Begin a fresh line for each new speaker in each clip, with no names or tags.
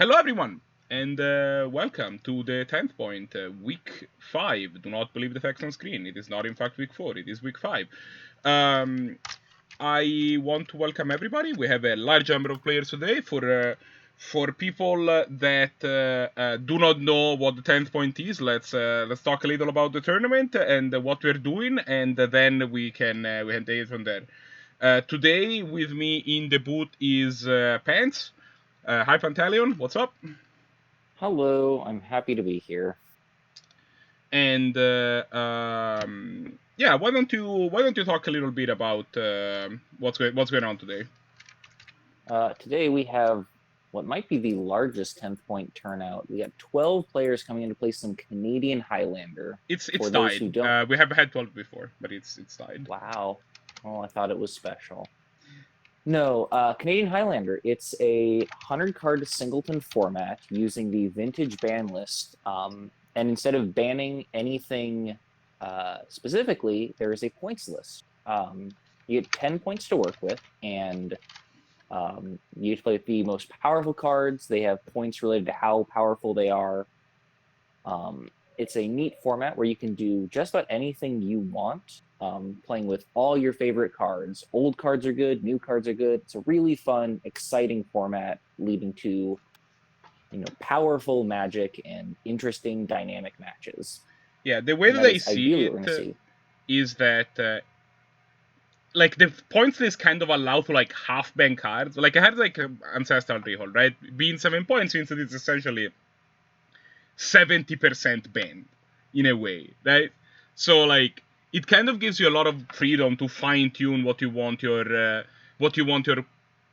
Hello, everyone, and welcome to the 10th point, week 5. Do not believe the facts on screen. It is not, in fact, week 4. It is week 5. I want to welcome everybody. We have a large number of players today. For people that do not know what the 10th point is, let's talk a little about the tournament and what we're doing, and then we can take it from there. Today, with me in the booth is Pants. Hi, Pantaleon. What's up?
Hello. I'm happy to be here.
And yeah, why don't you talk a little bit about what's going on today?
Today we have what might be the largest 10th point turnout. We got 12 players coming in to play some Canadian Highlander.
It's
For
tied.
those who don't,
we have had 12 before, but it's tied.
wow. Oh, I thought it was special. No, Canadian Highlander. It's a 100-card singleton format using the vintage ban list. And instead of banning anything specifically, there is a points list. You get 10 points to work with, and you play with the most powerful cards. They have points related to how powerful they are. It's a neat format where you can do just about anything you want, playing with all your favorite cards. Old cards are good, new cards are good. It's a really fun, exciting format leading to powerful magic and interesting dynamic matches.
Yeah, the way that I see it is that like the points list kind of allow to like half ban cards. Like I had like Ancestral Rehold, right? Being 7 points means that it's essentially 70% banned in a way, right? So like it kind of gives you a lot of freedom to fine tune what you want your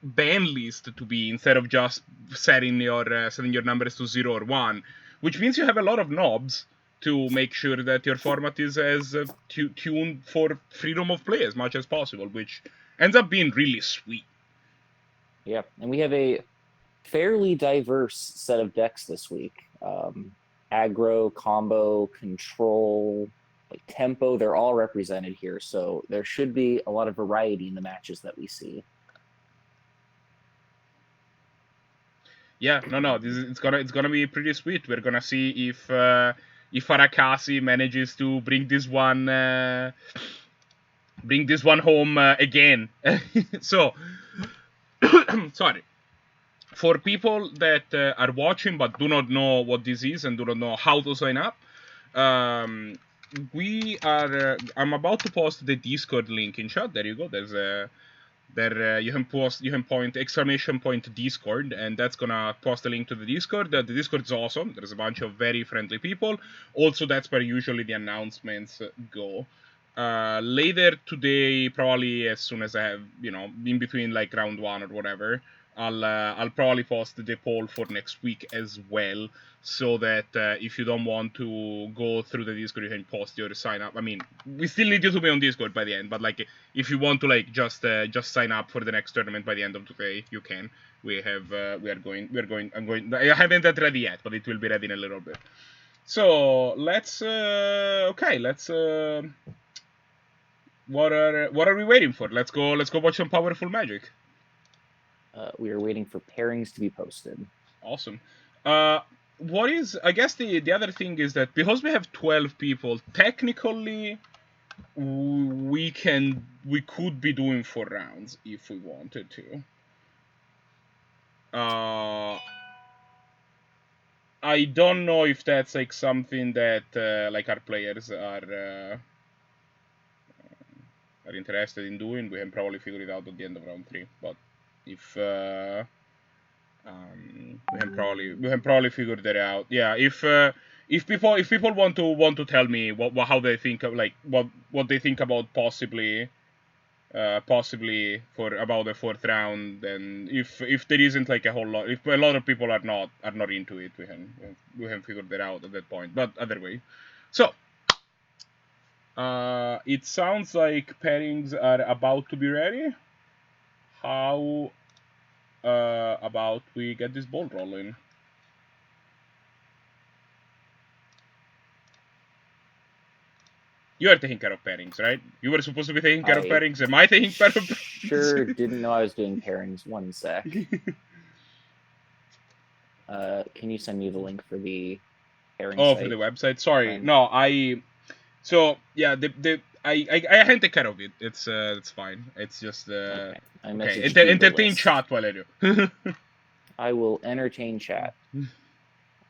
ban list to be, instead of just setting your numbers to 0 or 1, which means you have a lot of knobs to make sure that your format is as tuned for freedom of play as much as possible, which ends up being really sweet.
Yeah, and we have a fairly diverse set of decks this week. Aggro, combo, control, like tempo, they're all represented here, so there should be a lot of variety in the matches that we see.
Yeah, no, it's gonna be pretty sweet. We're gonna see if Arakasi manages to bring this one home again. So, sorry. For people that are watching but do not know what this is and do not know how to sign up, we are. I'm about to post the Discord link in chat. There you go. There's a. There you can point ! Discord, and that's gonna post a link to the Discord. The Discord is awesome. There's a bunch of very friendly people. Also, that's where usually the announcements go. Later today, probably as soon as I have, in between like round 1 or whatever, I'll probably post the poll for next week as well, so that if you don't want to go through the Discord, you can post your sign up. I mean, we still need you to be on Discord by the end, but like if you want to like just sign up for the next tournament by the end of today, you can. I haven't that ready yet, but it will be ready in a little bit. So let's what are we waiting for? Let's go watch some powerful magic.
We are waiting for pairings to be posted.
Awesome. What is, I guess the other thing is that because we have 12 people, technically we could be doing 4 rounds if we wanted to. I don't know if that's like something that like our players are interested in doing. We can probably figure it out at the end of round 3, but if we can probably figure that out. Yeah, if people want to tell me how they think of, like what they think about possibly for about the 4th round, then if there isn't like a whole lot, if a lot of people are not into it, we can figure that out at that point. But either way, so it sounds like pairings are about to be ready. How about we get this ball rolling? You are taking care of pairings, right? You were supposed to be taking care of pairings. Am I taking care of pairings?
Sure, didn't know I was doing pairings. 1 sec. Can you send me the link for the pairing
Oh,
site?
for the website. Sorry,
Fine.
no, So yeah, I can take care of it. It's fine. It's just
Okay. I
okay.
messaged you the
Entertain
list.
chat while I do.
I will entertain chat.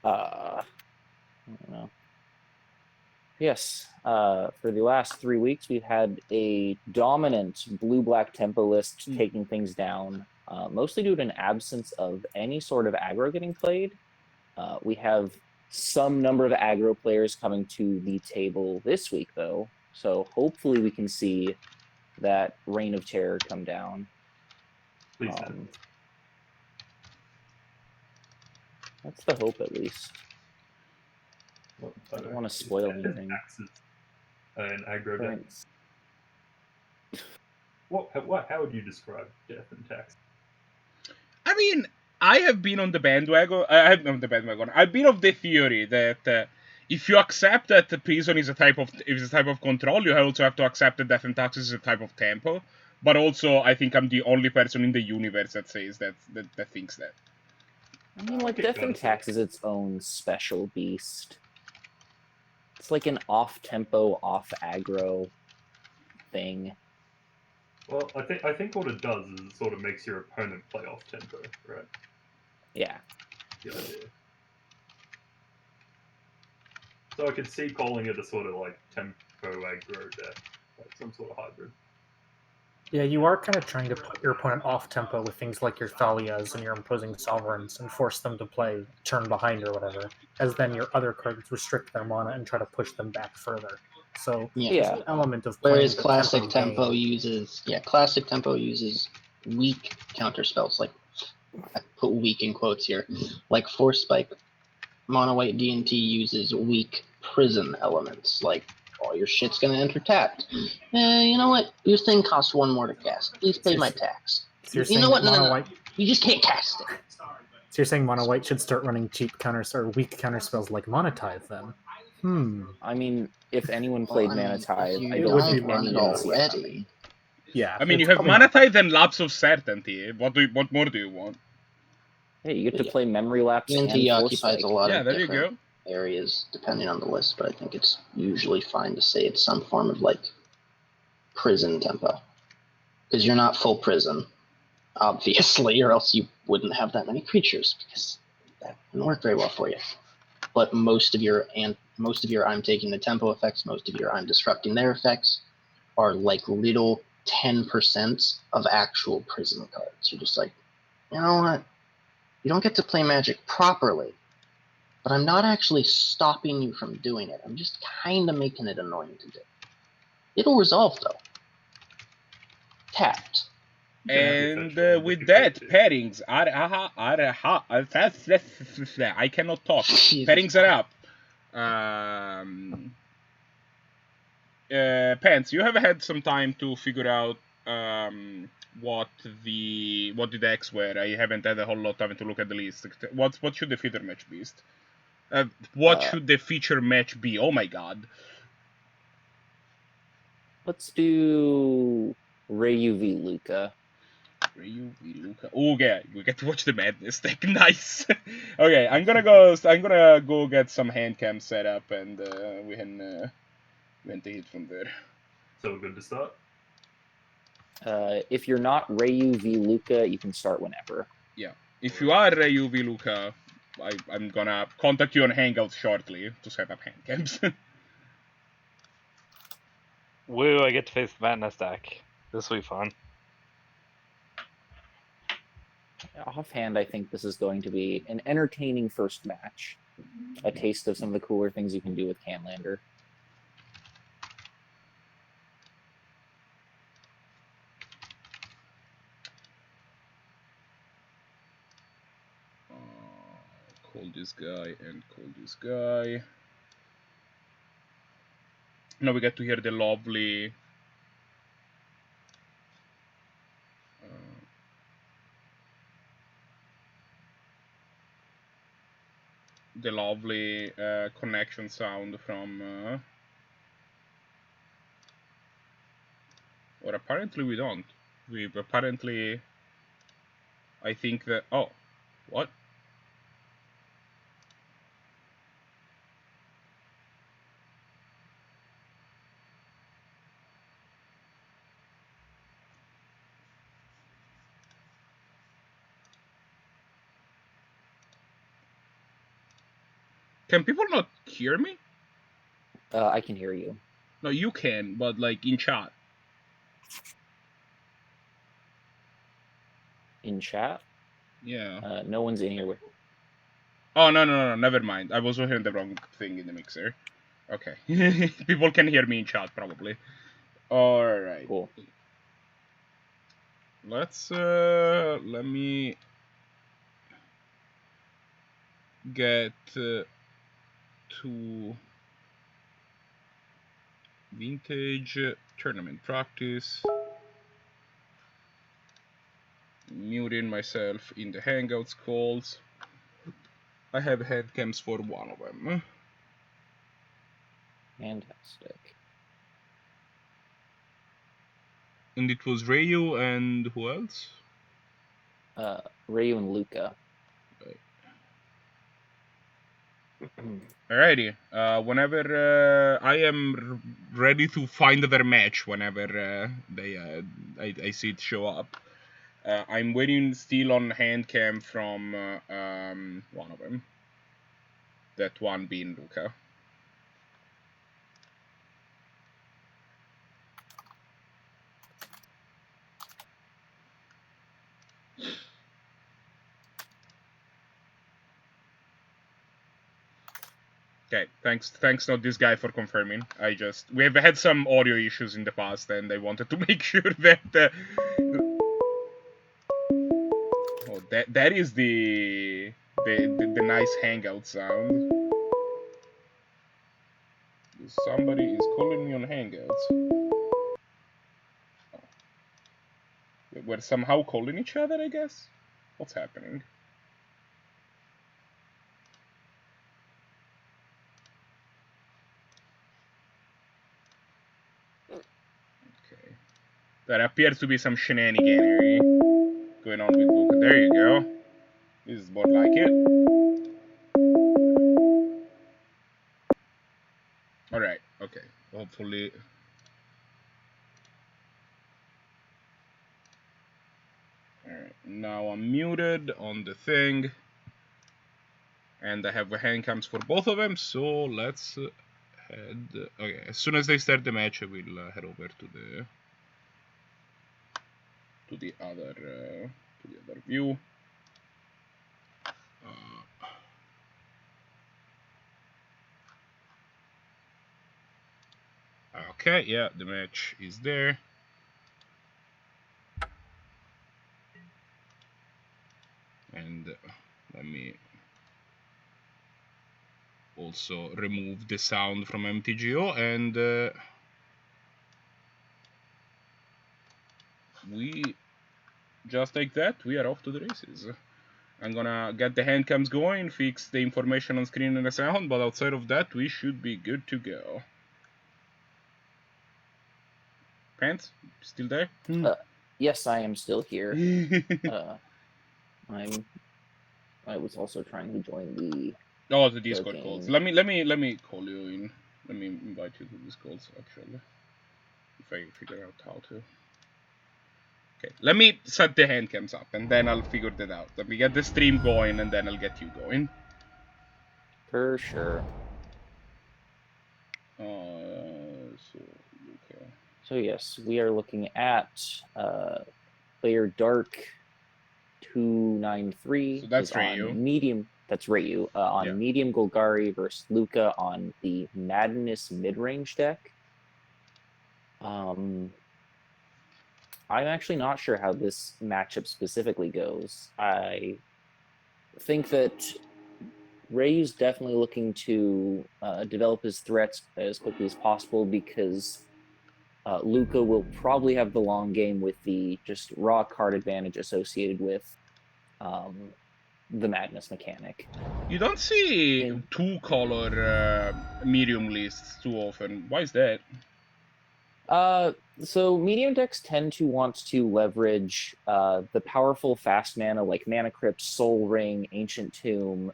I don't know. Yes. For the last 3 weeks, we've had a dominant blue-black tempo list taking things down, mostly due to an absence of any sort of aggro getting played. We have some number of aggro players coming to the table this week, though. So hopefully we can see that reign of terror come down.
Please don't.
That's the hope, at least.
Well,
I don't want to spoil anything.
An aggro death. How would you describe death and tax?
I mean, I have been on the bandwagon. I've been of the theory that if you accept that the prison is a type of control, you also have to accept that death and taxes is a type of tempo. But also, I think I'm the only person in the universe that says that thinks that.
I mean, like, death and tax is its own special beast. It's like an off-tempo, off-aggro thing.
Well, I think what it does is it sort of makes your opponent play off tempo, right?
Yeah.
The idea. So I could see calling it a sort of like tempo aggro death, like some sort of hybrid.
Yeah, you are kind of trying to put your opponent off tempo with things like your Thalias and your imposing sovereigns and force them to play turn behind or whatever, as then your other cards restrict their mana and try to push them back further. So
Yeah.
an element of
Whereas
playing
classic tempo
game.
uses weak counter spells, like I put weak in quotes here, like Force Spike. Mono white D&T uses weak prison elements, like all your shit's gonna enter tapped. You know what? Your thing costs 1 more to cast. Please pay my tax.
So
you know what? No.
White...
You just can't cast it.
So you're saying Mono White should start running cheap counters or weak counter spells like Monetize then?
I mean, if anyone played Mana Tithe, I
it
don't
would
think
be
anyone
Mana
would see it
already.
coming.
Yeah.
I mean, you have Mana Tithe and Lapse of Certainty. What more do you want?
Hey, you get to play Memory Lapse and
D&T
Force
occupies
Spike.
a lot
Yeah,
of
there you
different
go.
areas depending on the list, but I think it's usually fine to say it's some form of like prison tempo, because you're not full prison, obviously, or else you wouldn't have that many creatures, because that wouldn't work very well for you. But most of your I'm taking the tempo effects, most of your I'm disrupting their effects are like little 10% of actual prison cards. You're just like, you know what? You don't get to play Magic properly, but I'm not actually stopping you from doing it. I'm just kind of making it annoying to do. It'll resolve, though. Tapped.
And with that, pairings are I cannot talk. Pairings are up. Pants, you have had some time to figure out what the decks were. I haven't had a whole lot of time to look at the list. What should the feature match be? What should the feature match be? Oh my god.
Let's do Reiyu v Luca.
Reiyu v Luca. Oh yeah, we get to watch the madness deck. Nice. Okay, I'm gonna go get some hand cam set up, and we can take it from there.
So good to start.
If you're not Reiyu v Luca, you can start whenever.
Yeah. If you are Reiyu v Luca, I'm gonna contact you on Hangouts shortly to set up hand cams.
Woo, I get to face the madness deck. This will be fun.
Offhand, I think this is going to be an entertaining first match. A taste of some of the cooler things you can do with Highlander.
Call this guy and call this guy. Now we get to hear the lovely connection sound from or apparently we don't. We apparently, I think that, oh, what? Can people not hear me?
I can hear you.
No, you can, but like in chat.
In chat?
Yeah.
No one's in here with.
Oh, no, never mind. I was hearing the wrong thing in the mixer. Okay. People can hear me in chat, probably. Alright.
Cool.
Let's, let me get to Vintage Tournament Practice. Muting myself in the Hangouts calls. I have headcams for one of them.
Fantastic.
And it was Reiyu and who else?
Reiyu and Luca.
Alrighty. Whenever I am ready to find their match, whenever I see it show up. I'm waiting still on hand cam from one of them. That one being Luca. Okay, thanks not this guy for confirming. We have had some audio issues in the past, and I wanted to make sure that. Oh, that is the nice hangout sound. Somebody is calling me on Hangouts. Oh. We're somehow calling each other, I guess? What's happening? Okay. There appears to be some shenaniganery going on with Luca. There you go. This is more like it. Alright, okay. Hopefully. Alright, now I'm muted on the thing. And I have hand cams for both of them, so let's head. Okay, as soon as they start the match, I will head over to the other view. Okay, yeah, the match is there. And let me also remove the sound from MTGO, and we just like that, we are off to the races. I'm gonna get the hand cams going, fix the information on screen and the sound, but outside of that, we should be good to go. Pants, still there?
Yes, I am still here. I was also trying to join the.
Oh, the Discord calls. Let me call you in. Let me invite you to these calls actually, if I figure out how to. Okay, let me set the hand cams up and then I'll figure that out. Let me get the stream going and then I'll get you going.
For sure. So yes, we are looking at player Dark 293.
So that's Reiyu.
Medium. That's Reiyu on medium Golgari versus Luca on the Madness mid-range deck. I'm actually not sure how this matchup specifically goes. I think that Reiyu's definitely looking to develop his threats as quickly as possible because Luca will probably have the long game with the just raw card advantage associated with the Madness mechanic.
You don't see two-color medium lists too often. Why is that?
So medium decks tend to want to leverage the powerful fast mana like Mana Crypt, Soul Ring, Ancient Tomb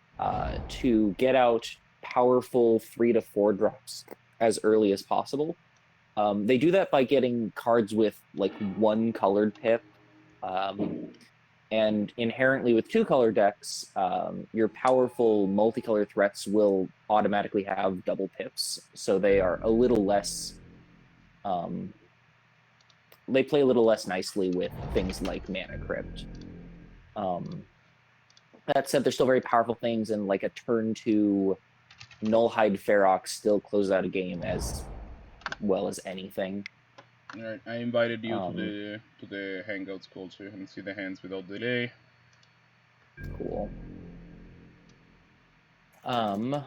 to get out powerful 3 to 4 drops as early as possible. They do that by getting cards with like one colored pip, And inherently with two-color decks, your powerful multicolor threats will automatically have double pips, so they are a little less... they play a little less nicely with things like Mana Crypt. That said, they're still very powerful things, and like a turn 2 Nullhide Ferox still closes out a game as well as anything.
Alright, I invited you to the Hangouts call so you can see the hands without delay.
Cool. And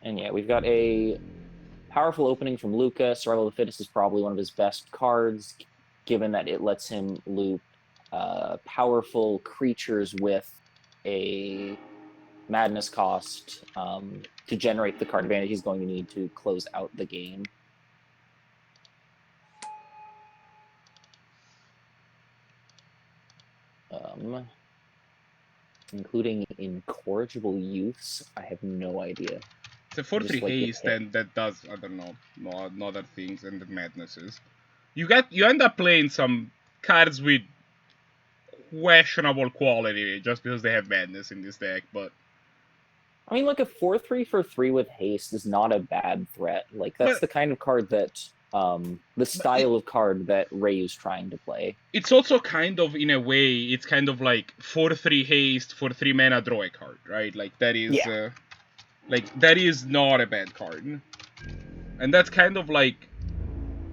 yeah, we've got a powerful opening from Luca. Survival of the Fittest is probably one of his best cards, given that it lets him loop powerful creatures with a madness cost to generate the card advantage he's going to need to close out the game. Including incorrigible youths, I have no idea.
It's a 4-3
Just like
haste,
it.
and that does, I don't know, no other things, and the madnesses. You end up playing some cards with questionable quality just because they have madness in this deck, but...
I mean, like a 4-3 for 3 with haste is not a bad threat. Like, that's the kind of card that, the style of card that Reiyu's trying to play.
It's also kind of, in a way, it's kind of like 4-3 haste for 3 mana draw a card, right? Like, that is,
Yeah.
that is not a bad card. And that's kind of like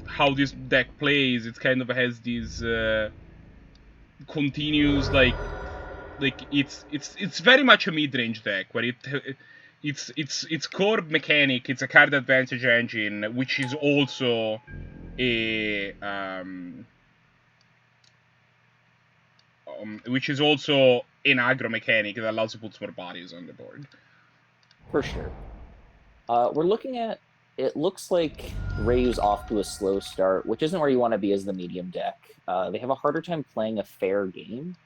how this deck plays. It kind of has these, continuous, like it's very much a mid-range deck where its core mechanic, it's a card advantage engine, which is also a which is also an aggro mechanic that allows you to put more bodies on the board.
For sure. We're looking at, it looks like Reiyu's off to a slow start, which isn't where you want to be as the medium deck. They have a harder time playing a fair game.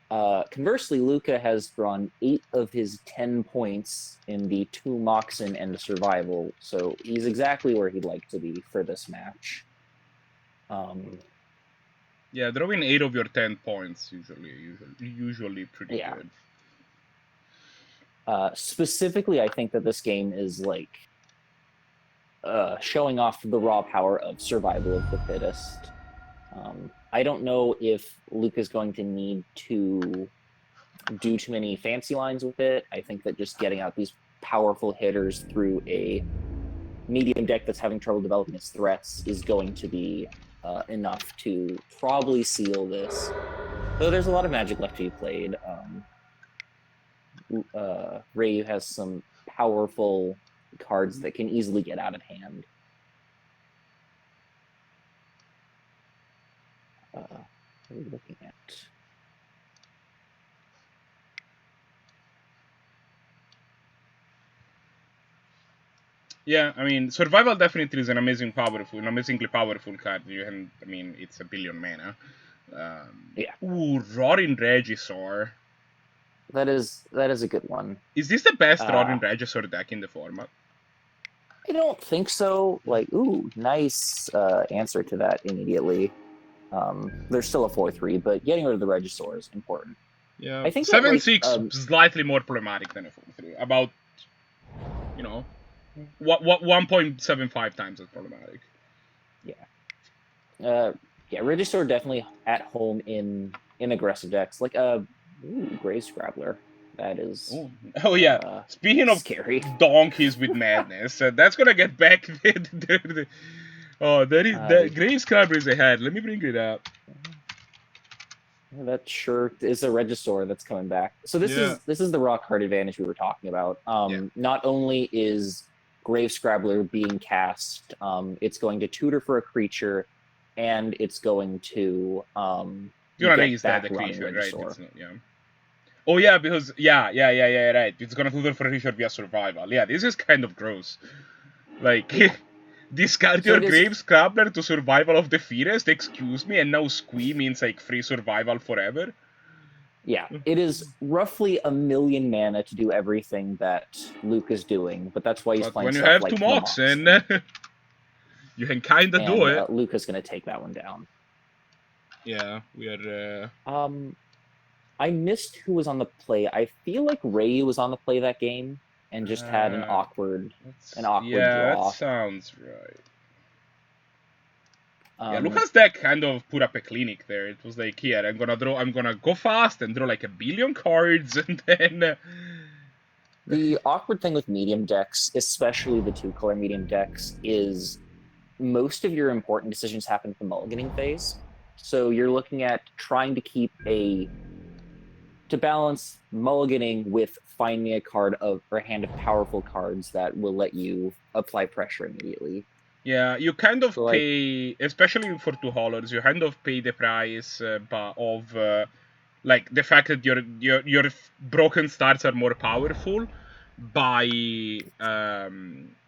Conversely, Luca has drawn 8 of his 10 points in the 2 Moxen and the Survival, so he's exactly where he'd like to be for this match.
Yeah, drawing 8 of your 10 points usually pretty good.
Specifically, I think that this game is like showing off the raw power of Survival of the Fittest. I don't know if Luke is going to need to do too many fancy lines with it. I think that just getting out these powerful hitters through a medium deck that's having trouble developing its threats is going to be enough to probably seal this. Though there's a lot of Magic left to be played. Reiyu has some powerful cards that can easily get out of hand. What are we looking at?
Yeah, I mean, Survival definitely is an amazingly powerful card. I mean, it's a billion mana.
Yeah.
Ooh, Roaring Regisaur.
That is a good one.
Is this the best Roaring Regisaur deck in the format?
I don't think so. Like, ooh, nice answer to that immediately. There's still a 4-3, but getting rid of the Regisaur is important.
Yeah,
I think
7-6 slightly more problematic than a 4-3. About, 1.75 times as problematic.
Yeah. Regisaur definitely at home in aggressive decks. Like Grave Scrabbler. That is.
Oh yeah. Speaking of
scary
donkeys with madness, that's gonna get back. Grave Scrabbler is ahead. Let me bring it up.
That sure is a Regisaur that's coming back. So this is the raw card advantage we were talking about. Not only is Grave Scrabbler being cast, it's going to tutor for a creature, and it's going to
you're not against that the creature, right? It's not, Oh yeah, because right. It's gonna tutor for a creature via survival. Yeah, this is kind of gross. Like discard your Grave Scrabbler to Survival of the Fittest, excuse me, and now Squee means like free survival forever.
Yeah, it is roughly 1 million mana to do everything that Luke is doing, but that's why he's playing stuff like
when you have 2 Moxen, you can kinda do it.
Luke is gonna take that one down.
Yeah, we are...
I missed who was on the play. I feel like Reiyu was on the play that game and just had an awkward
Yeah,
draw.
that sounds right. Yeah,
Um,
Lucas' deck kind of put up a clinic there. It was like, here, I'm gonna go fast and draw like a billion cards, and then...
The awkward thing with medium decks, especially the 2-color medium decks, is most of your important decisions happen at the mulliganing phase. So you're looking at trying to keep to balance mulliganing with finding a card or a hand of powerful cards that will let you apply pressure immediately.
Yeah, you kind of
So,
pay, especially for 2 hollows, you kind of pay the price of like the fact that your broken starts are more powerful by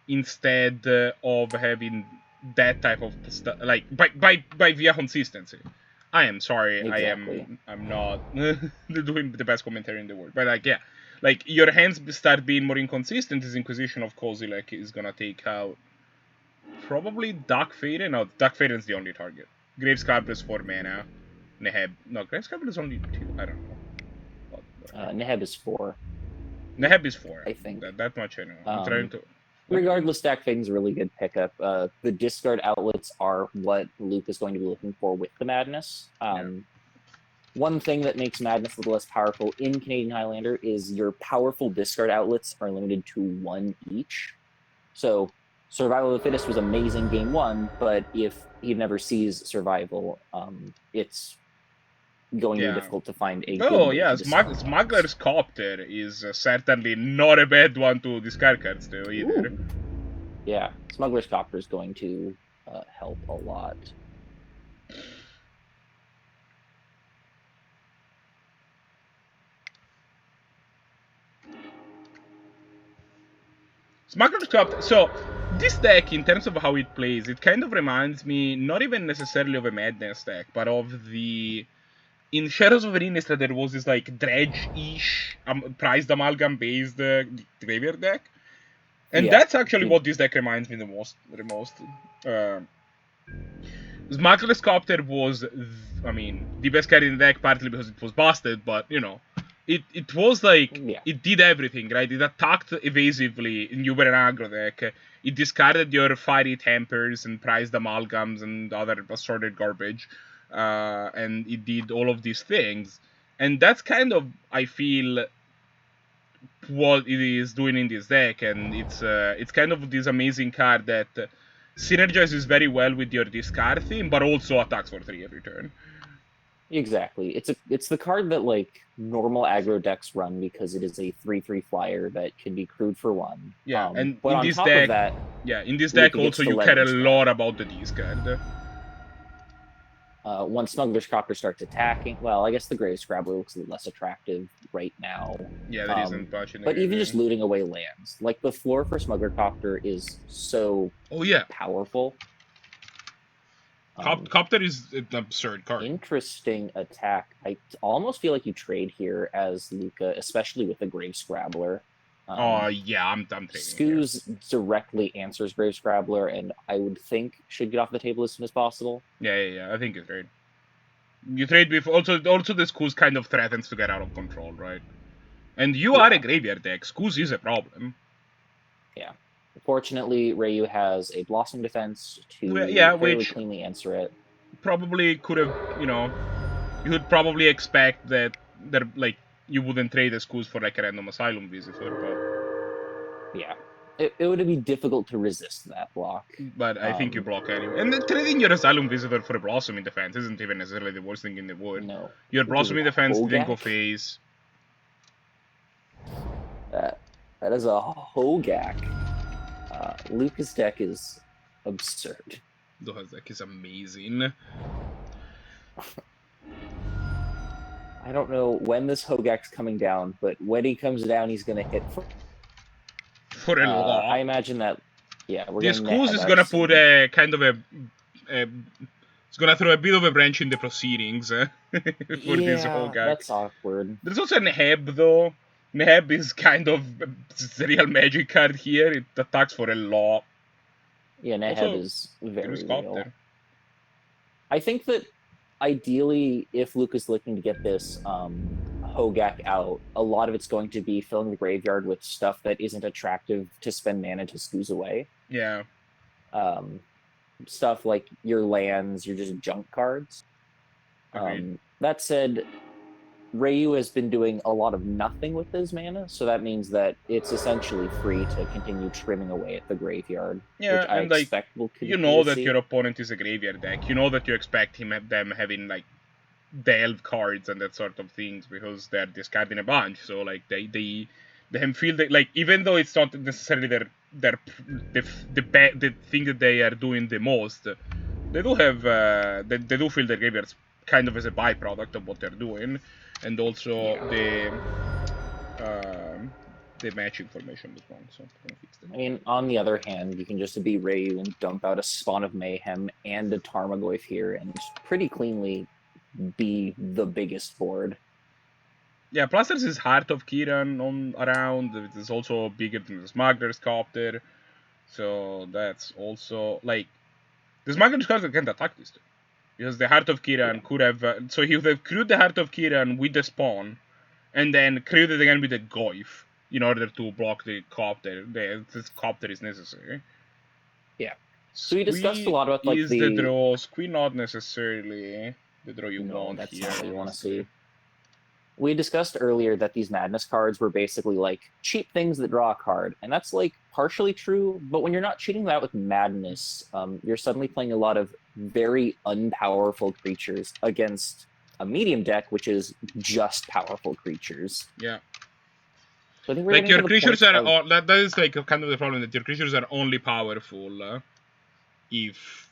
instead of having that type of like by via consistency. I am sorry,
Exactly.
I'm not doing the best commentary in the world, but like yeah, like your hands start being more inconsistent. This Inquisition of Kozilek is gonna take out probably Dark Faden. No, Dark Faden's the only target. Gravescarb is 4 mana. Neheb. No, Gravescarb is only 2. I don't know.
Neheb is 4.
Neheb is 4.
I think.
That much I know. I'm trying to...
Regardless, Dark Faden's a really good pickup. The discard outlets are what Luke is going to be looking for with the Madness. One thing that makes Madness a little less powerful in Canadian Highlander is your powerful discard outlets are limited to 1 each. So Survival of the Fittest was amazing game 1, but if he never sees Survival, it's going to be difficult to find a good way to discard
Smuggler's Copter is certainly not a bad one to discard cards to either.
Ooh. Yeah, Smuggler's Copter is going to help a lot.
Smuggler's Copter. So this deck, in terms of how it plays, it kind of reminds me not even necessarily of a Madness deck, but of the... In Shadows of Innistrad, there was this like dredge-ish prized amalgam-based graveyard deck, and that's actually what this deck reminds me the most. Smuggler's Copter was, I mean, the best card in the deck, partly because it was busted, but you know, it was like it did everything, right? It attacked evasively in you were an aggro deck. It discarded your Fiery Tempers and prized amalgams and other assorted garbage. And it did all of these things, and that's kind of, I feel, what it is doing in this deck, and it's kind of this amazing card that synergizes very well with your discard theme, but also attacks for 3 every turn.
Exactly. It's the card that like normal aggro decks run because it is a 3/3 flyer that can be crewed for 1.
Yeah, and
but
in
on
this
top
deck,
of that,
in this deck also you care a lot about the discard.
Once Smuggler's Copter starts attacking, well, I guess the Grave Scrabbler looks a little less attractive right now.
Yeah, there isn't much in there.
But even just looting away lands, like the floor for Smuggler Copter is so powerful.
Copter is an absurd card.
Interesting attack. I almost feel like you trade here as Luca, especially with the Grave Scrabbler.
I'm trading.
Scooz directly answers Grave Scrabbler, and I would think should get off the table as soon as possible.
Yeah. I think you trade. You trade before. Also the Scooz kind of threatens to get out of control, right? And you are a graveyard deck. Scooz is a problem.
Yeah. Fortunately, Reiyu has a Blossom Defense to fairly cleanly answer it.
Probably could have, you would probably expect that like you wouldn't trade the Scooz for like a random Asylum Visitor, but
yeah, it would be difficult to resist that block.
But I think you block anyway. And trading your Asylum Visitor for a Blossoming Defense isn't even necessarily the worst thing in the world.
No,
your Blossoming Defense didn't go phase.
That is a Hogak. Lucas' deck is absurd.
Lucas' deck is amazing.
I don't know when this Hogak's coming down, but when he comes down, he's going to hit
for a lot.
I imagine that,
this Scooz is going to put a kind of it's going to throw a bit of a branch in the proceedings for this Hogak.
That's awkward.
There's also a Neheb, though. Neheb is kind of a real magic card here. It attacks for a lot.
Yeah, Neheb is very real. I think that ideally, if Luke is looking to get this Hogak out, a lot of it's going to be filling the graveyard with stuff that isn't attractive to spend mana to squeeze away.
Yeah.
Stuff like your lands, your just junk cards. That said, Reiyu has been doing a lot of nothing with his mana, so that means that it's essentially free to continue trimming away at the graveyard.
Yeah,
which I
and like,
expect will continue
you know
to
that
see.
your opponent is a graveyard deck. You know that you expect them having like delve cards and that sort of things because they're discarding a bunch. So like they feel that, like, even though it's not necessarily the thing that they are doing the most, they do have they do feel their graveyards kind of as a byproduct of what they're doing, and also the matching formation was wrong, so I'm gonna fix that.
I mean, on the other hand, you can just be Reiyu and dump out a Spawn of Mayhem and a Tarmogoyf here and pretty cleanly be the biggest board.
Yeah, plus there's his Heart of Kiran around. It is also bigger than the Smuggler's Copter. So that's also, like, the Smuggler's Copter can't attack this turn. Because the Heart of Kiran could have... so he would have crewed the Heart of Kiran with the Spawn, and then crewed it again with the Goyf, in order to block the Copter. This Copter is necessary.
Yeah. So we discussed a lot about, like,
is the draw. Squee not necessarily the draw you want
that's
here.
not what you want to see. We discussed earlier that these Madness cards were basically, like, cheap things that draw a card. And that's, like, partially true, but when you're not cheating that with Madness, you're suddenly playing a lot of very unpowerful creatures against a medium deck, which is just powerful creatures.
Yeah.
So I think we're
like, your creatures are...
of...
that is, like, kind of the problem, that your creatures are only powerful if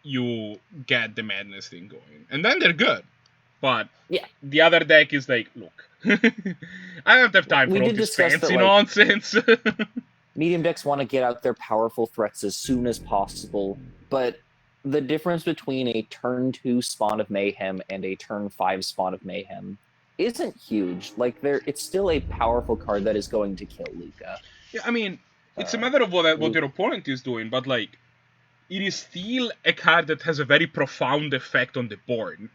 you get the Madness thing going. And then they're good. But
yeah,
the other deck is like, look, I don't have time for all this fancy nonsense.
Medium decks want to get out their powerful threats as soon as possible, but the difference between a turn 2 Spawn of Mayhem and a turn 5 Spawn of Mayhem isn't huge. Like, it's still a powerful card that is going to kill Luca.
Yeah, I mean, it's a matter of what your opponent is doing, but, like, it is still a card that has a very profound effect on the board.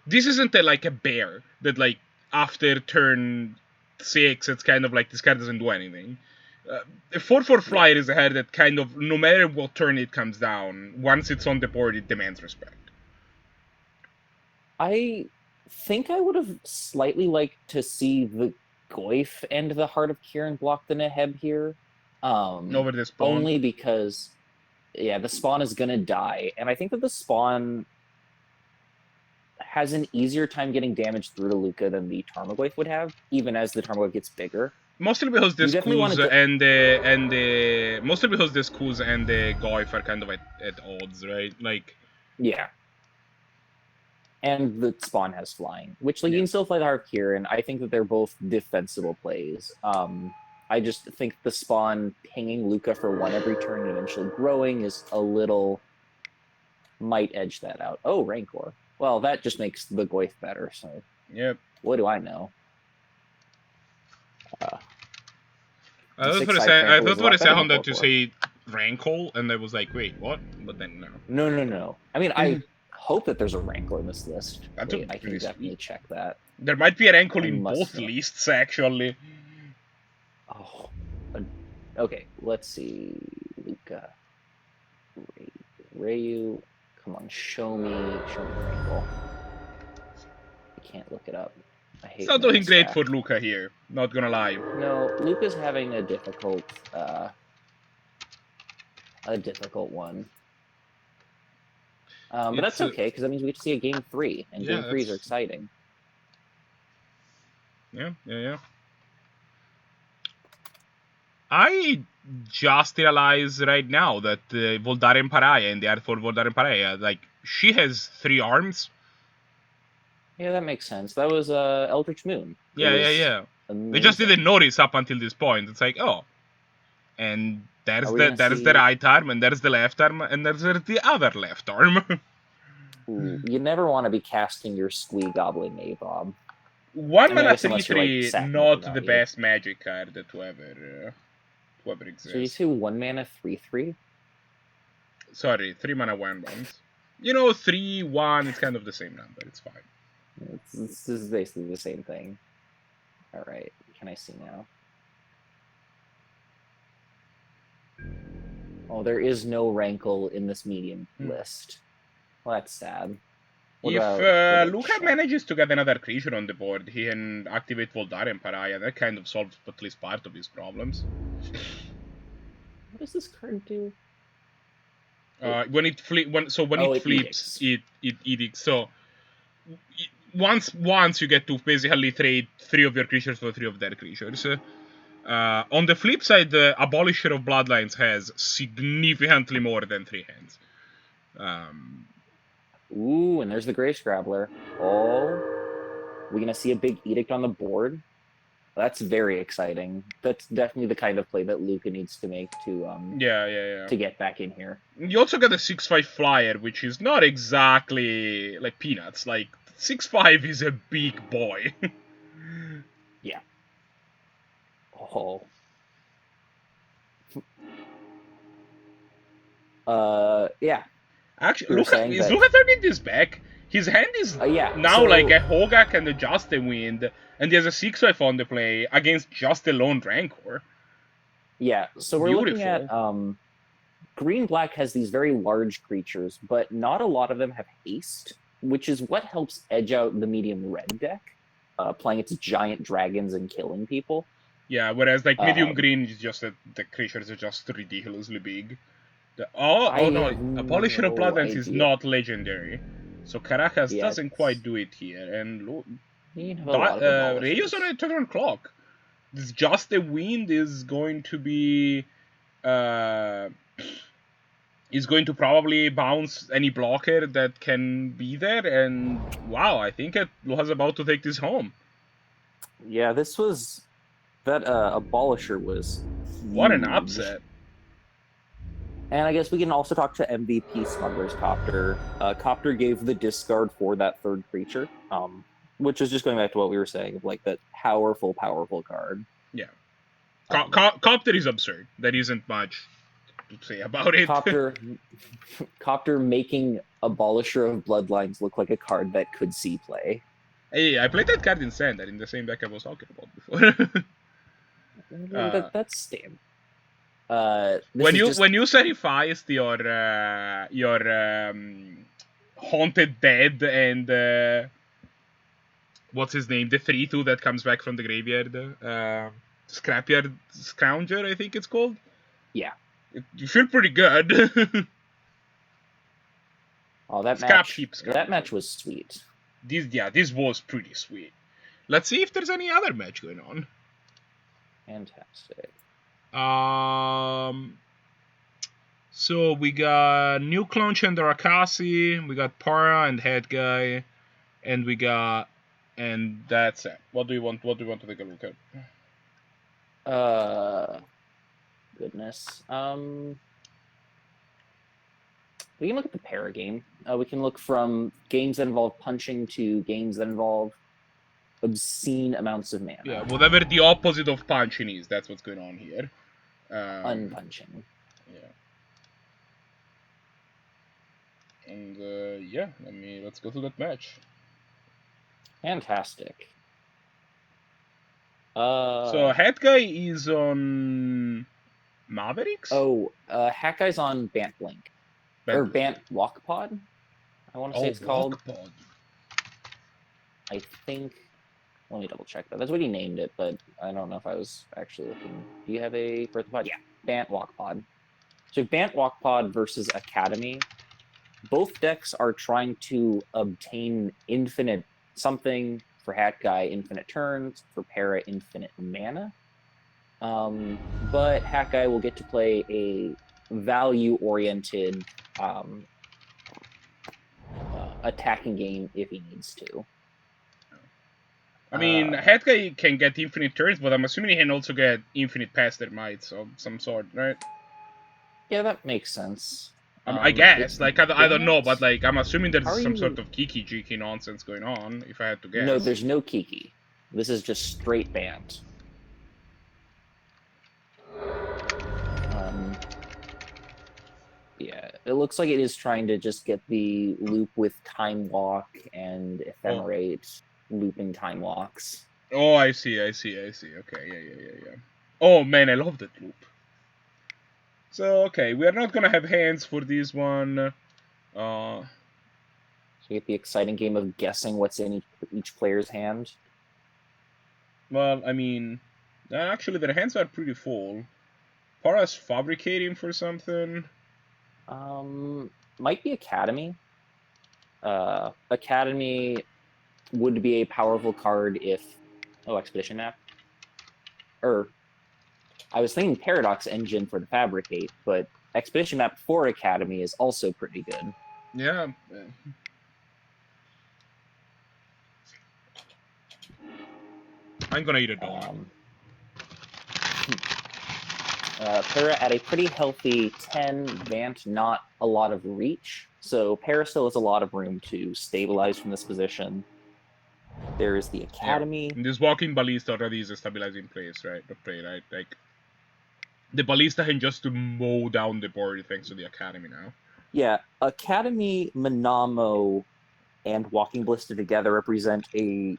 This isn't like a bear that, like, after turn 6, it's kind of like, this card doesn't do anything. A 4/4 flyer is a card that kind of, no matter what turn it comes down, once it's on the board, it demands respect.
I think I would have slightly liked to see the Goyf and the Heart of Kiran block the Neheb here.
Over the Spawn.
Only because... yeah, the Spawn is going to die, and I think that the Spawn has an easier time getting damage through to Luca than the Tarmogoyf would have, even as the Tarmogoyf gets bigger.
Mostly because the Skulls and the Goyf are kind of at odds, right? Like,
yeah. And the Spawn has flying, which, like, you can still play the Heart of Kiran. I think that they're both defensible plays. I just think the Spawn pinging Luca for 1 every turn and eventually growing is a little... might edge that out. Oh, Rancor. Well, that just makes the Goyf better, so...
yep.
What do I know?
I thought for a second that you say Rancor, and I was like, wait, what? But then, no.
No. I mean, I hope that there's a Rancor in this list.
I
can definitely check that.
There might be a Rancor in both lists, actually.
Oh, okay. Let's see. Luca, Reiyu. Come on, show me Rankle. I can't look it up. I hate.
It's not doing great for Luca here. Not gonna lie.
No, Luca's having a difficult one. But that's okay because that means we get to see a game 3, and game 3s are exciting.
Yeah. I just realized right now that Voldaren Pariah and the art for Voldaren Pariah, like, she has 3 arms.
Yeah, that makes sense. That was Eldritch Moon.
Yeah.
Amazing.
They just didn't notice up until this point. It's like, oh. And there's the right arm, and there's the left arm, and there's the other left arm.
Ooh, you never want to be casting your Squee Goblin Nabob.
1 mana 3/3, not the best Magic card to ever exist.
So you say 1 mana 3/3?
Sorry, 3 mana 1/1. You know, 3/1 is kind of the same number. It's fine.
This is basically the same thing. All right, can I see now? Oh, there is no rankle in this medium list. Well, that's sad. What
If
about
Luca
Shaq?
manages to get another creature on the board, he can activate Voldaren Pariah. That kind of solves at least part of his problems.
What does this card do?
When it flips,
Edicts.
it edicts. So once you get to basically trade 3 of your creatures for 3 of their creatures. On the flip side, the Abolisher of Bloodlines has significantly more than 3 hands.
Ooh, and there's the Grey Scrabbler. Oh, we're gonna see a big edict on the board. That's very exciting. That's definitely the kind of play that Luca needs to make to to get back in here.
You also get a 6/5 flyer, which is not exactly like peanuts. Like 6/5 is a big boy.
Yeah. Oh. Yeah.
Actually,
You were saying
is
that-
Luca turning this back? His hand is
Yeah,
now
so-
like a Hogak and a Just a Wind, and he has a 6/5 on the play against just a lone Rancor.
Yeah, so we're looking at
Beautiful.
green-black has these very large creatures, but not a lot of them have haste, which is what helps edge out the medium red deck, playing its giant dragons and killing people.
Yeah, whereas like medium
Um,
green is just that the creatures are just ridiculously big.
I
No,
have
Abolisher of
no
Bloodlines is
idea.
not legendary, so Caracas
Yeah,
doesn't
it's-
quite do it here. And
You have a lot of
Reiyu's on a turn clock. This Just a Wind is going to be is going to probably bounce any blocker that can be there, and wow, I think Luha's about to take this home.
Yeah, this was... That Abolisher was
What an
huge.
upset.
And I guess we can also talk to MVP Smuggler's Copter. Copter gave the discard for that 3rd creature, which is just going back to what we were saying, of like that powerful card.
Yeah. Copter is absurd. There isn't much to say about it.
Copter making Abolisher of Bloodlines look like a card that could see play.
Hey, I played that card in Standard in the same deck I was talking about before.
That's Stan.
When you sacrifice your Haunted Dead and what's his name, the 3/2 that comes back from the graveyard, Scrapyard Scrounger, I think it's called.
Yeah.
You feel pretty good.
Oh, that
Scrap
match!
heap,
That match was sweet.
This was pretty sweet. Let's see if there's any other match going on.
Fantastic.
So we got nukelaunch and Arakasi, we got Para and HatGuy, and that's it. What do you want to take a look at?
Goodness. We can look at the para game. We can look from games that involve punching to games that involve obscene amounts of mana.
Yeah, whatever the opposite of punching is, that's what's going on here.
Unpunching.
Yeah. And yeah, let's go to that match.
Fantastic.
So HatGuy is on Mavericks?
Oh, HatGuy's on Bant Blink. Or Bant Walk-Pod, I want to say it's called.
Walk-Pod.
I think... Let me double check that. That's what he named it, but I don't know if I was actually looking. Do you have a Birth of Pod? Yeah, Bant Walk-Pod. So Bant Walk-Pod versus Academy. Both decks are trying to obtain infinite something. For HatGuy, infinite turns. For Para, infinite mana. But HatGuy will get to play a value-oriented attacking game if he needs to.
I mean, HatGuy can get infinite turns, but I'm assuming he can also get infinite Pastor Mites of some sort, right?
Yeah, that makes sense.
I guess. Like, I don't know, but like, I'm assuming there's
Are
some
you-
sort of Kiki-Jiki nonsense going on, if I had to guess.
No, there's no Kiki. This is just straight Bant. Yeah. It looks like it is trying to just get the loop with Time Walk and Ephemerate looping Time Walks.
Oh, I see. Okay, yeah. Oh man, I love that loop. So okay, we are not gonna have hands for this one.
So you get the exciting game of guessing what's in each player's hand.
Well, I mean, actually their hands are pretty full. Para's fabricating for something.
Might be Academy. Academy would be a powerful card if... Oh, Expedition Map. I was thinking Paradox Engine for the Fabricate, but Expedition Map for Academy is also pretty good.
Yeah. I'm gonna eat a dog.
Para at a pretty healthy 10, Bant not a lot of reach, so Para still has a lot of room to stabilize from this position. There is the Academy.
Yeah. This walking ballista already is a stabilizing place, right? Right? Like the ballista can just mow down the board thanks to the Academy now.
Yeah, Academy, Manamo, and Walking Ballista together represent a...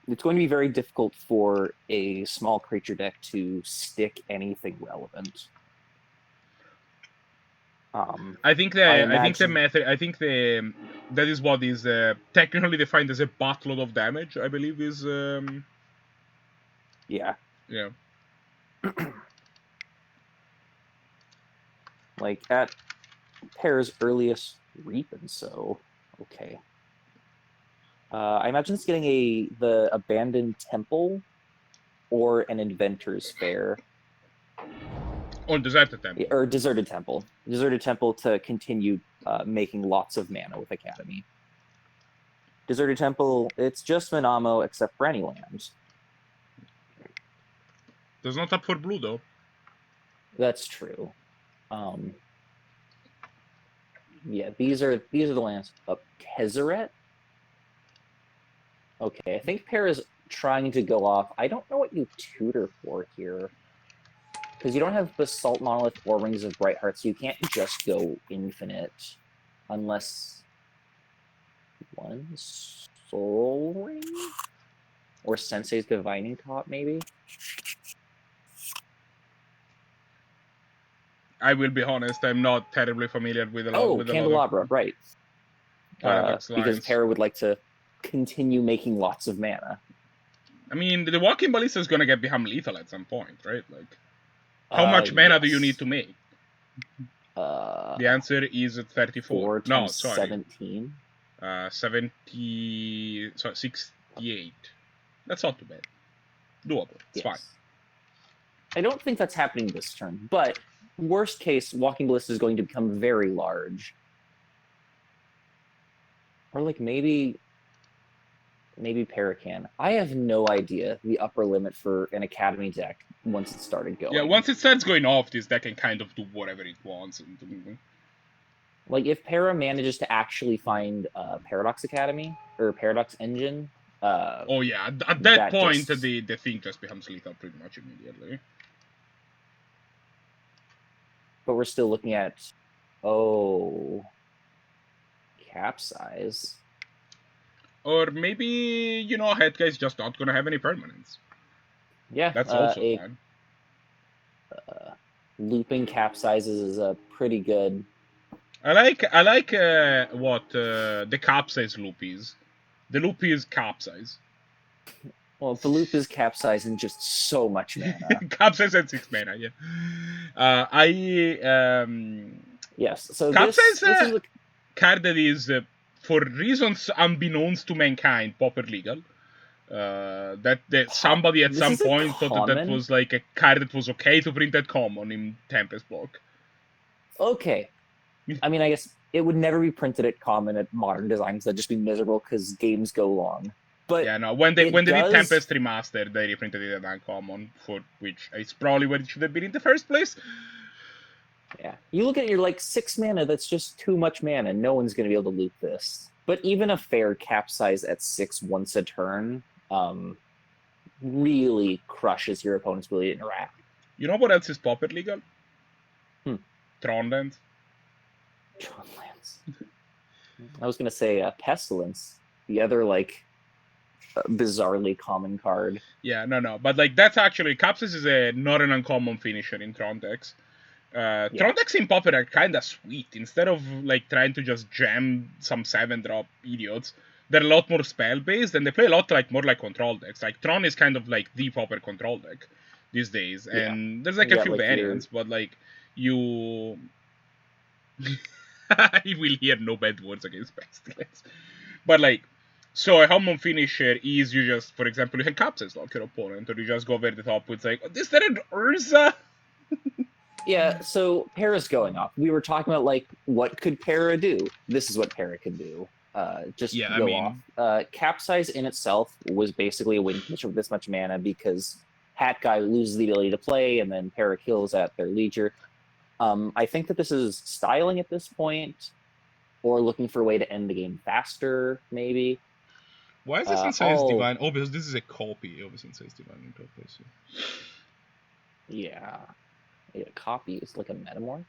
It's going to be very difficult for a small creature deck to stick anything relevant.
I think that is what is technically defined as a buttload of damage. I believe is
Yeah. Like at Para's earliest reap, and so okay. I imagine it's getting the Abandoned Temple or an Inventor's Fair.
Or Deserted Temple.
Or Deserted Temple. Deserted Temple to continue making lots of mana with Academy. Deserted Temple, it's just Manamo except for any land.
Does not tap for blue, though.
That's true. Yeah, these are the lands. Kezzeret? Okay, I think Para's trying to go off. I don't know what you tutor for here. Because you don't have Basalt Monolith or Rings of Bright Heart, so you can't just go infinite. Unless... one Soul Ring? Or Sensei's Divining Top, maybe?
I will be honest, I'm not terribly familiar with a lot.
Oh, Candelabra, right.
Paradox
because
lines.
Para would like to continue making lots of mana.
I mean, the Walking Ballista is gonna become lethal at some point, right? Like, how much mana do you need to make? The answer is 34. No, sorry.
17?
68. That's not too bad. Doable. It's fine.
I don't think that's happening this turn, but worst case, Walking Ballista is going to become very large. Or like maybe Paracan. I have no idea the upper limit for an Academy deck once it started going.
Yeah, once it starts going off, this deck can kind of do whatever it wants.
Like, if Para manages to actually find Paradox Academy, or Paradox Engine...
oh yeah, at that point, the thing just becomes lethal pretty much immediately.
But we're still looking at... Oh... Capsize...
Or maybe, HatGuy is just not going to have any permanents.
Yeah,
that's also fine.
Looping Capsizes is a pretty good...
I like what the Capsize loop is. The loop is Capsize.
Well, the loop is Capsize and just so much mana.
Capsize and 6 mana, yeah.
Yes, so
Capsize
this is a
card that is... for reasons unbeknownst to mankind, pauper legal. That somebody at some point thought that was like a card that was okay to print at common in Tempest block.
Okay. I mean, I guess it would never be printed at common at modern designs. That'd just be miserable because games go long. But
yeah, no. When they did Tempest Remastered, they reprinted it at uncommon, for which it's probably what it should have been in the first place.
Yeah, you look at your 6 mana, that's just too much mana. No one's going to be able to loop this. But even a fair Capsize at 6 once a turn really crushes your opponent's ability to interact.
You know what else is pauper legal? Tronland.
Drawnlance. I was gonna say Pestilence, the other bizarrely common card.
Yeah, no, but like that's actually Capsis is not an uncommon finisher in Tron decks. Tron decks in Pauper are kinda sweet. Instead of like trying to just jam some 7-drop idiots, they're a lot more spell based and they play a lot more like control decks. Like Tron is kind of like the Pauper control deck these days, and there's like a few variants, but like you will hear no bad words against Pestilence. But like, so a common finisher is you just, for example, you can Capsis lock your opponent, or you just go over the top with like, is there an Urza?
Yeah, so Para's going off. We were talking about like what could Para do. This is what Para could do. Off. Capsize in itself was basically a win condition with this much mana because HatGuy loses the ability to play, and then Para kills at their leisure. I think that this is styling at this point, or looking for a way to end the game faster, maybe.
Why is this Inside's Divine? Oh, because this is a copy of Inside's Divine in top place.
Yeah. A copy is like a Metamorph?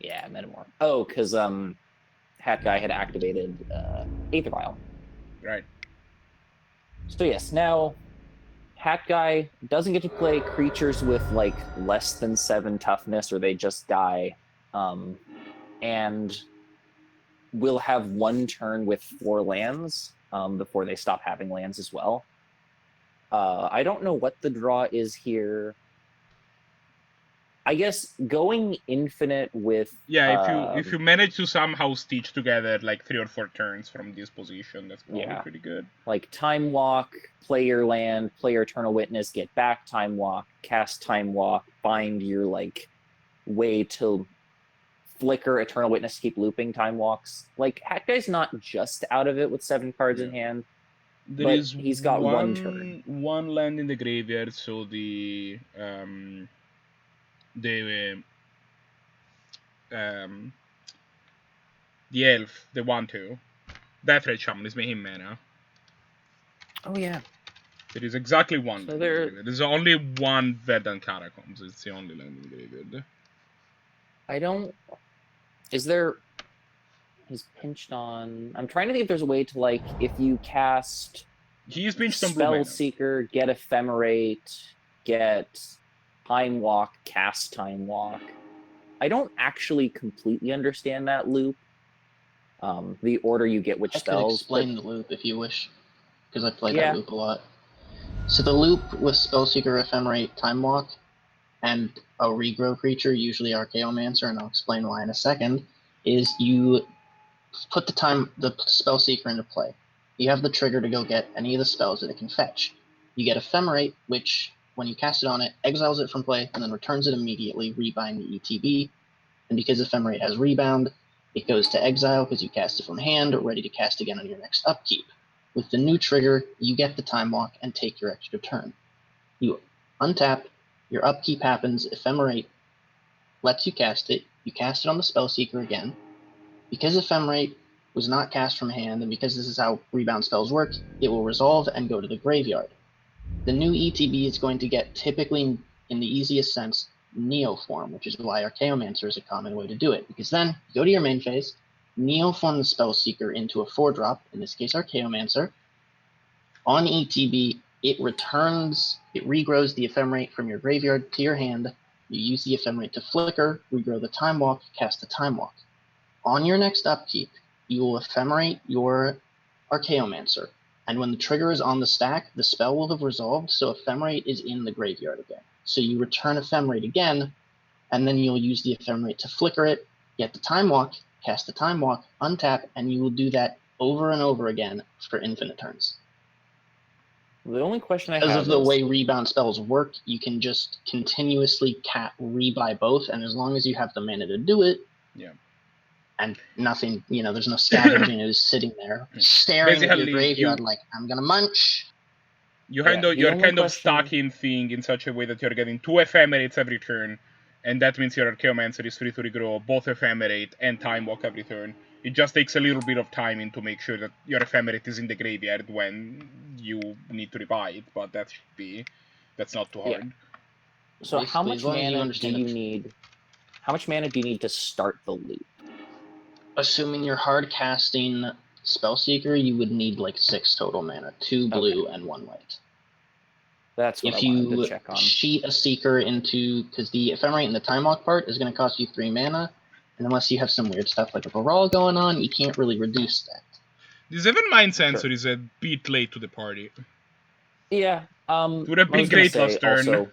Yeah, Metamorph. Oh, because HatGuy had activated Aether Vial.
Right.
So yes, now HatGuy doesn't get to play creatures with like less than 7 toughness, or they just die, and will have 1 turn with 4 lands before they stop having lands as well. I don't know what the draw is here. I guess going infinite with
if you manage to somehow stitch together like 3 or 4 turns from this position, that's probably pretty good.
Like Time Walk, play your land, play your Eternal Witness, get back Time Walk, cast Time Walk, find your like way to flicker Eternal Witness to keep looping Time Walks. Like HatGuy's not just out of it with 7 cards in hand. He's got 1 turn.
1 land in the graveyard, so the elf, the 1/2, Death Ray Shaman is making mana.
Oh yeah.
There is exactly 1.
So
there's only 1 Verdant Catacombs. It's the only land in the graveyard.
He's pinched on. I'm trying to think if there's a way to like if you cast.
He's pinched on
Spellseeker, get Ephemerate, get Time Walk, cast Time Walk. I don't actually completely understand that loop. The order you get which spells.
I could explain the loop if you wish, because I play that loop a lot. So the loop with Spellseeker, Ephemerate, Time Walk, and a regrow creature, usually Archaeomancer, and I'll explain why in a second, is you put the Spellseeker into play. You have the trigger to go get any of the spells that it can fetch. You get Ephemerate, which, when you cast it on it, exiles it from play, and then returns it immediately, rebuying the ETB. And because Ephemerate has rebound, it goes to exile because you cast it from hand, ready to cast again on your next upkeep. With the new trigger, you get the Time Walk and take your extra turn. You untap, your upkeep happens, Ephemerate lets you cast it on the Spellseeker again. Because Ephemerate was not cast from hand, and because this is how rebound spells work, it will resolve and go to the graveyard. The new ETB is going to get, typically in the easiest sense, Neoform, which is why Archaeomancer is a common way to do it, because then you go to your main phase, Neoform the Spellseeker into a 4-drop, in this case Archaeomancer. On ETB, it regrows the Ephemerate from your graveyard to your hand. You use the Ephemerate to flicker, regrow the Time Walk, cast the Time Walk. On your next upkeep, you will Ephemerate your Archaeomancer, and when the trigger is on the stack, the spell will have resolved, so Ephemerate is in the graveyard again. So you return Ephemerate again, and then you'll use the Ephemerate to flicker it, get the Time Walk, cast the Time Walk, untap, and you will do that over and over again for infinite turns.
The only question I have
because of the way rebound spells work, you can just continuously rebuy both, and as long as you have the mana to do it, and nothing, there's no scavenging who's sitting there staring at your graveyard like, I'm gonna munch.
You're kind of stacking thing in such a way that you're getting 2 Ephemerates every turn, and that means your Archaeomancer is free to regrow both Ephemerate and Time Walk every turn. It just takes a little bit of timing to make sure that your Ephemerate is in the graveyard when you need to rebuy it, but that's not too hard.
So how much mana do you need? How much mana do you need to start the loop?
Assuming you're hard casting Spellseeker, you would need like 6 total mana, 2 blue and 1 white.
That's what
If
I wanted to
you
check on.
sheet a Seeker into, because the Ephemerate and the Time Walk part is going to cost you 3 mana, and unless you have some weird stuff like a Baral going on, you can't really reduce that.
The 7 Mind Sensor is a bit late to the party.
Yeah.
It would have been great last turn.
Also,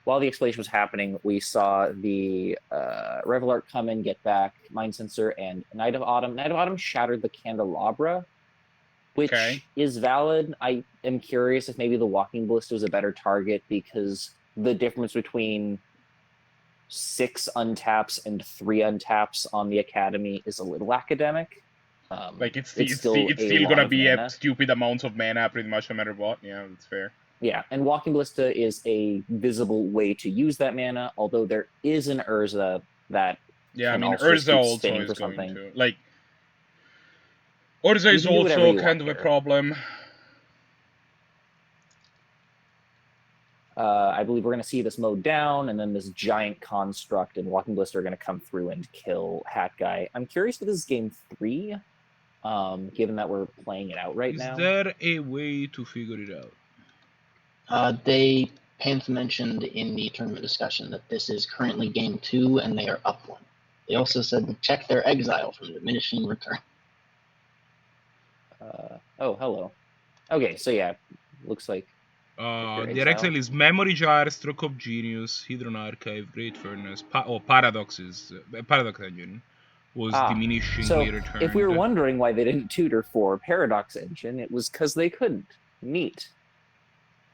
while the explanation was happening, we saw the Reveillard come in, get back, Mind Sensor, and Night of Autumn. Night of Autumn shattered the Candelabra, which is valid. I am curious if maybe the Walking Ballista was a better target, because the difference between 6 untaps and 3 untaps on the Academy is a little academic.
Like, it's still gonna be a stupid amount of mana pretty much no matter what. Yeah, that's fair.
Yeah, and Walking Ballista is a visible way to use that mana, although there is an Urza that
Urza also is going to... Like, Urza is also kind of a problem.
I believe we're going to see this mode down, and then this giant construct and Walking Ballista are going to come through and kill HatGuy. I'm curious if this is game 3, given that we're playing it out right now.
Is there a way to figure it out?
Panth mentioned in the tournament discussion that this is currently game 2 and they are up 1. They also said to check their exile from diminishing return.
Oh, hello. Okay, so yeah, looks like...
their exile is Memory Jar, Stroke of Genius, Hidron Archive, Great Furnace, Paradox Engine was diminishingly returned.
If we were wondering why they didn't tutor for Paradox Engine, it was because they couldn't. Neat.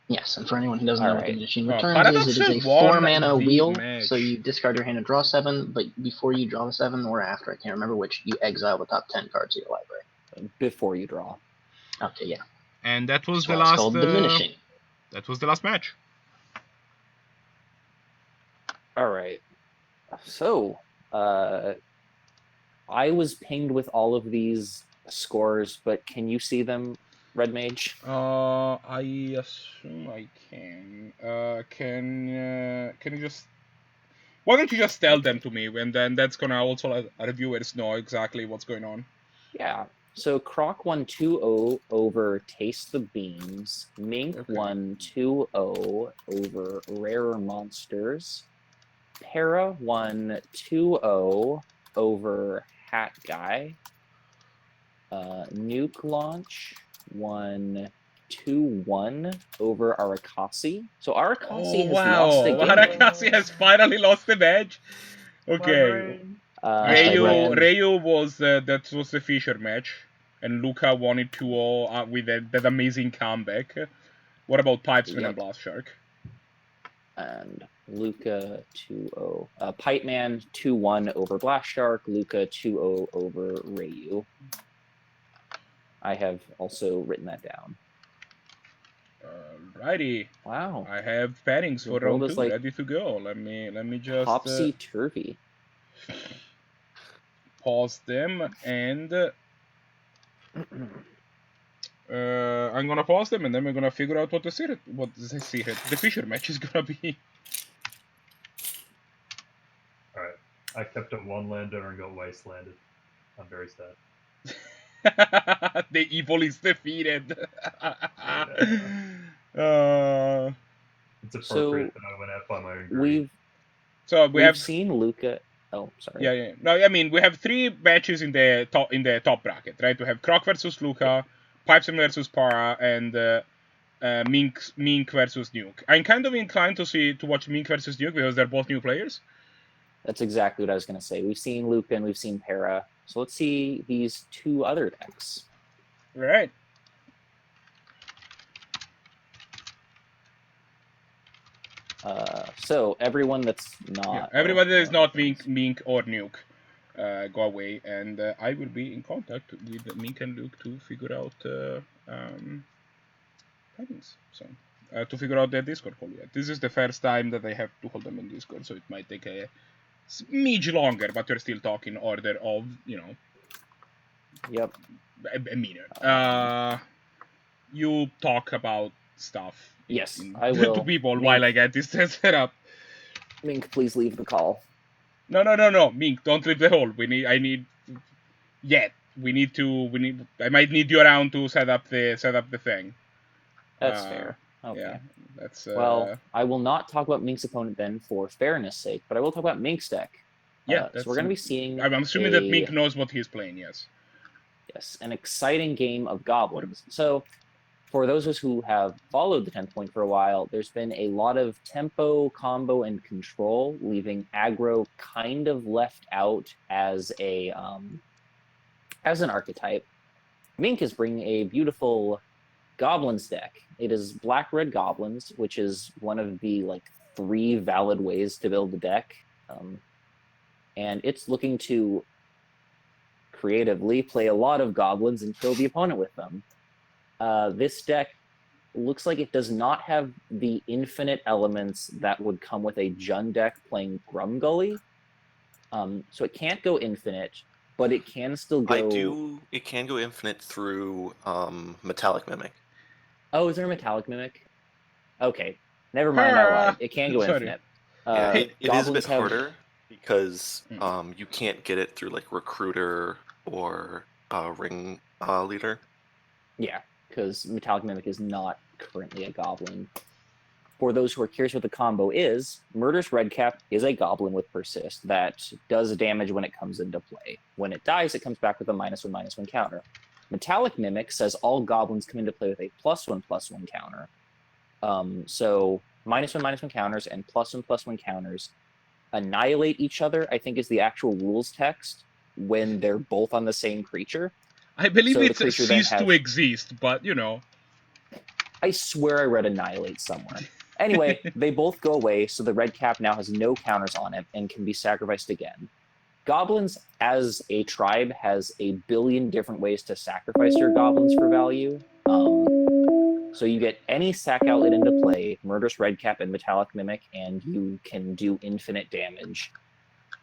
Yes, and for anyone who doesn't know what diminishing returns is, it is a 4-mana wheel, so you discard your hand and draw 7, but before you draw the 7, or after, I can't remember which, you exile the top 10 cards of your library.
Before you draw.
Okay, yeah.
And that was
the last... called diminishing.
That was the last match.
Alright. So, I was pinged with all of these scores, but can you see them, Red Mage?
I assume I can. Can you just... Why don't you just tell them to me, and then that's gonna also let our viewers know exactly what's going on.
Yeah. So Croc won 2-0 over TasteTheBeams. Mink won 2-0 over RarerMonsters. Para won 2-0 over HatGuy. Nukelaunch won 2-1 over Arakasi. So Arakasi has lost the game.
Arakasi has finally lost the match. Okay. Reiyu was that was the Fisher match, and Luca won it 2-0 with that amazing comeback. What about Pipesman and Blast Shark?
And Luca 2-0. Pipeman 2-1 over Blast Shark. Luca 2-0 over Reiyu. I have also written that down.
Alrighty.
Wow.
I have paddings for round 2 ready to go. Let me just
topsy-turvy.
Pause them, and I'm gonna pause them, and then we're gonna figure out what the Fisher match is gonna be.
Alright, I kept it one lander and got wastelanded. I'm very sad.
The evil is defeated.
It's appropriate that I went out by my own greed.
We've seen Luca. Oh, sorry.
Yeah. No, I mean, we have 3 matches in the top bracket, right? We have Croc versus Luca, Pipesman versus Para, and Mink versus Nuke. I'm kind of inclined to watch Mink versus Nuke because they're both new players.
That's exactly what I was going to say. We've seen Luca and we've seen Para. So let's see these 2 other decks.
All right.
So everyone that's not...
Yeah, everybody that is not Mink or Nuke, go away, and I will be in contact with Mink and Luke to figure out things. So, to figure out their Discord call. Yeah. This is the first time that I have to hold them on Discord, so it might take a smidge longer, but we're still talking order of,
Yep.
a minute. You talk about stuff.
Yes, I will.
To people Mink, while I get this set up.
Mink, please leave the call.
No. Mink, don't leave the hole. I need yet. I might need you around to set up the thing.
That's fair. Okay.
Yeah, that's.
Well, I will not talk about Mink's opponent then for fairness sake, but I will talk about Mink's deck.
Yeah,
so we're going to be seeing.
I'm assuming that Mink knows what he's playing. Yes.
Yes, an exciting game of Goblins. So, for those of us who have followed the 10th point for a while, there's been a lot of tempo, combo, and control, leaving aggro kind of left out as an archetype. Mink is bringing a beautiful Goblins deck. It is black-red Goblins, which is one of the 3 valid ways to build the deck. And it's looking to creatively play a lot of Goblins and kill the opponent with them. This deck looks like it does not have the infinite elements that would come with a Jund deck playing Grumgully. So it can't go infinite, but it can still go...
It can go infinite through Metallic Mimic.
Oh, is there a Metallic Mimic? Okay, never mind, I lied. It can go infinite.
It is a bit harder because you can't get it through Recruiter or Ring Leader.
Yeah, because Metallic Mimic is not currently a Goblin. For those who are curious what the combo is, Murderous Redcap is a Goblin with Persist that does damage when it comes into play. When it dies, it comes back with a -1/-1 counter. Metallic Mimic says all Goblins come into play with a +1/+1 counter. So -1/-1 counters and +1/+1 counters annihilate each other, I think is the actual rules text, when they're both on the same creature.
I believe
So
it's ceased to exist, but
I swear I read annihilate somewhere. Anyway, they both go away, so the red cap now has no counters on it and can be sacrificed again. Goblins, as a tribe, has a billion different ways to sacrifice your goblins for value. So you get any sack outlet into play, Murderous Redcap and Metallic Mimic, and you can do infinite damage,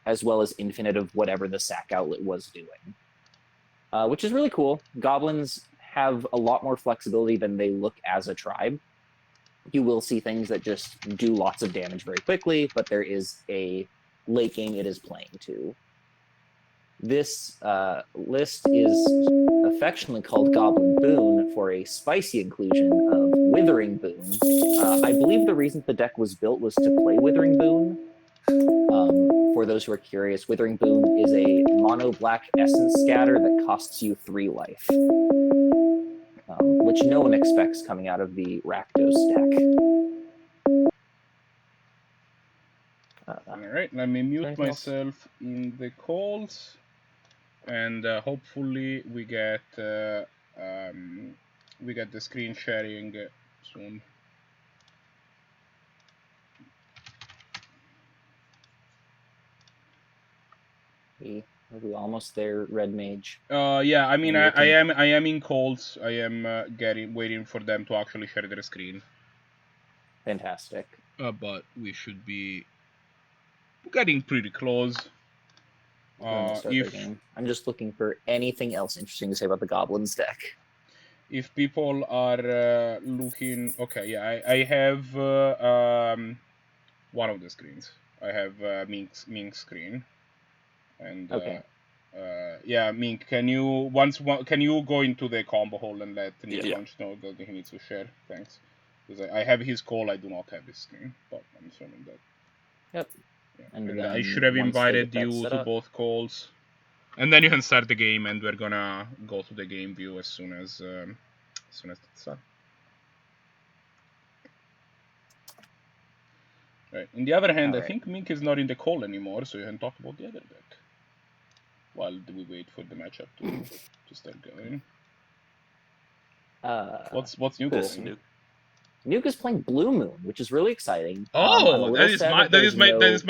as well as infinite of whatever the sack outlet was doing. Which is really cool. Goblins have a lot more flexibility than they look as a tribe. You will see things that just do lots of damage very quickly, but there is a late game it is playing to. This list is affectionately called Goblin Boon for a spicy inclusion of Withering Boon. I believe the reason the deck was built was to play Withering Boon. For those who are curious, Withering Boon is a mono black essence scatter that costs you 3 life. Which no one expects coming out of the Rakdos deck.
Alright, let me mute myself in the calls. And hopefully we get the screen sharing soon.
Are we almost there, Red Mage?
Yeah, I mean, I am in calls. I am waiting for them to actually share their screen.
Fantastic.
But we should be getting pretty close.
I'm just looking for anything else interesting to say about the Goblins deck.
If people are looking, okay, yeah, I have one of the screens. I have Mink's screen, and
okay.
Yeah, Mink, can you go into the combo hole and let nukelaunch know that he needs to share? Thanks, because I have his call. I do not have his screen, but I'm assuming that.
Yep.
Yeah. And I should have invited you to both calls, and then you can start the game, and we're gonna go to the game view as soon as it's done. Right. On the other hand, I think Mink is not in the call anymore, so you can talk about the other deck. While we wait for the matchup to start going. What's Nuke doing?
Nuke is playing Blue Moon, which is really exciting.
Oh, that is my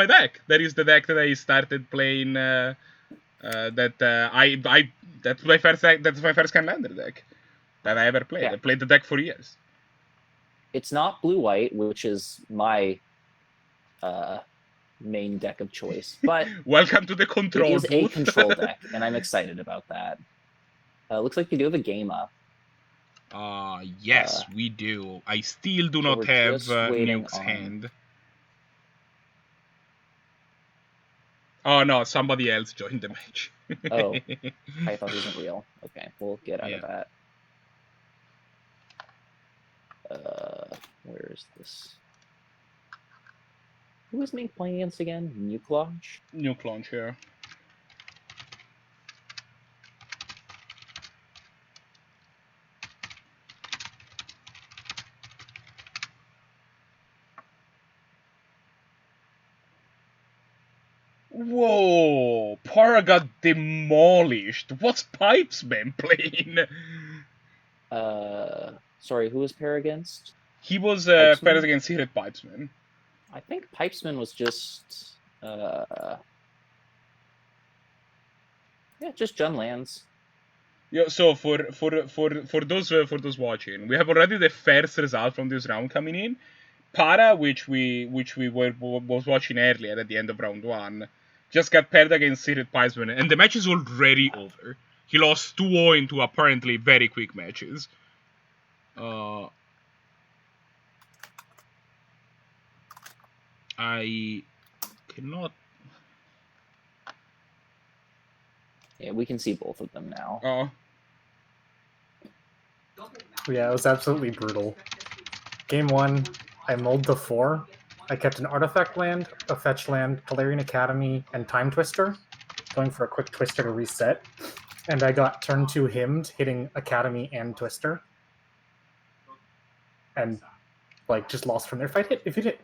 deck. That is the deck that I started playing. That's my first Highlander deck that I ever played. Yeah. I played the deck for years.
It's not blue-white, which is my main deck of choice, but
welcome to the control booth.
It is a control deck, and I'm excited about that. Looks like you do have a game up.
Yes, we do. I still do not have Nuke's hand. Oh no, somebody else joined the match.
Oh. I thought it wasn't real. Okay, we'll get out
Yeah.
of that. Where is this? Who was Mink playing against again? Nukelaunch?
Nukelaunch, yeah. Whoa! Para got demolished. What's Pipesman playing?
Sorry, who was pair against?
He was
Pipesman?
paired against SecretPipesman.
I think Pipesman was just yeah, just Jun lands.
Yeah, so for those watching, we have already the first result from this round coming in. Para, which we was watching earlier at the end of round 1, just got paired against SecretPipesman, and the match is already over. He lost 2-0 in 2 apparently very quick matches. I cannot.
Yeah, we can see both of them now.
Oh.
Yeah, it was absolutely brutal. Game 1, I mulled to 4. I kept an artifact land, a fetch land, Galarian Academy, and Time Twister, going for a quick Twister to reset. And I got turn 2 hymned, hitting Academy and Twister. And like just lost from there. If you hit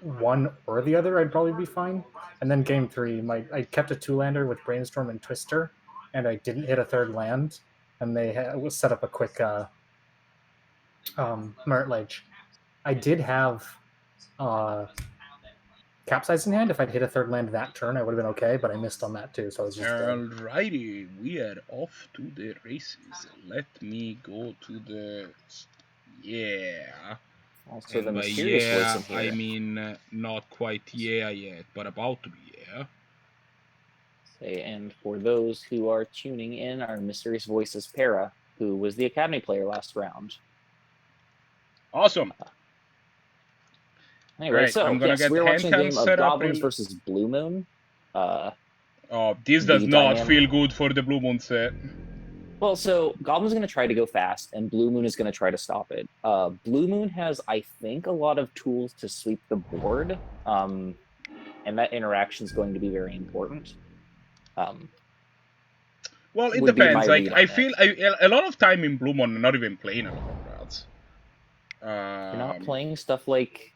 one or the other, I'd probably be fine. And then game 3, I kept a 2-lander with Brainstorm and Twister, and I didn't hit a 3rd land, and they set up a quick Merit Ledge. I did have Capsize in hand. If I'd hit a 3rd land that turn, I would have been okay, but I missed on that too, so I was just
Alrighty, we are off to the races. Let me go to the... Yeah.
Also, the
And by
mysterious
yeah,
voice in here.
I mean, not quite yeah yet, but about to be yeah.
Okay, and for those who are tuning in, our mysterious voice is Para, who was the Academy player last round.
Awesome.
Anyway,
Right,
so
I'm gonna
yes,
get
we're watching a
hand
game
cams
of
set up
Goblins
real-
versus Blue Moon.
Oh, this
The
does not
dynamic-
feel good for the Blue Moon set.
Well, so Goblin's going to try to go fast, and Blue Moon is going to try to stop it. Blue Moon has, I think, a lot of tools to sweep the board, and that interaction is going to be very important.
Well, it
would be
depends.
my
Like,
read
I
on
feel a lot of time in Blue Moon, I'm not even playing a lot of cards.
You're not playing stuff like,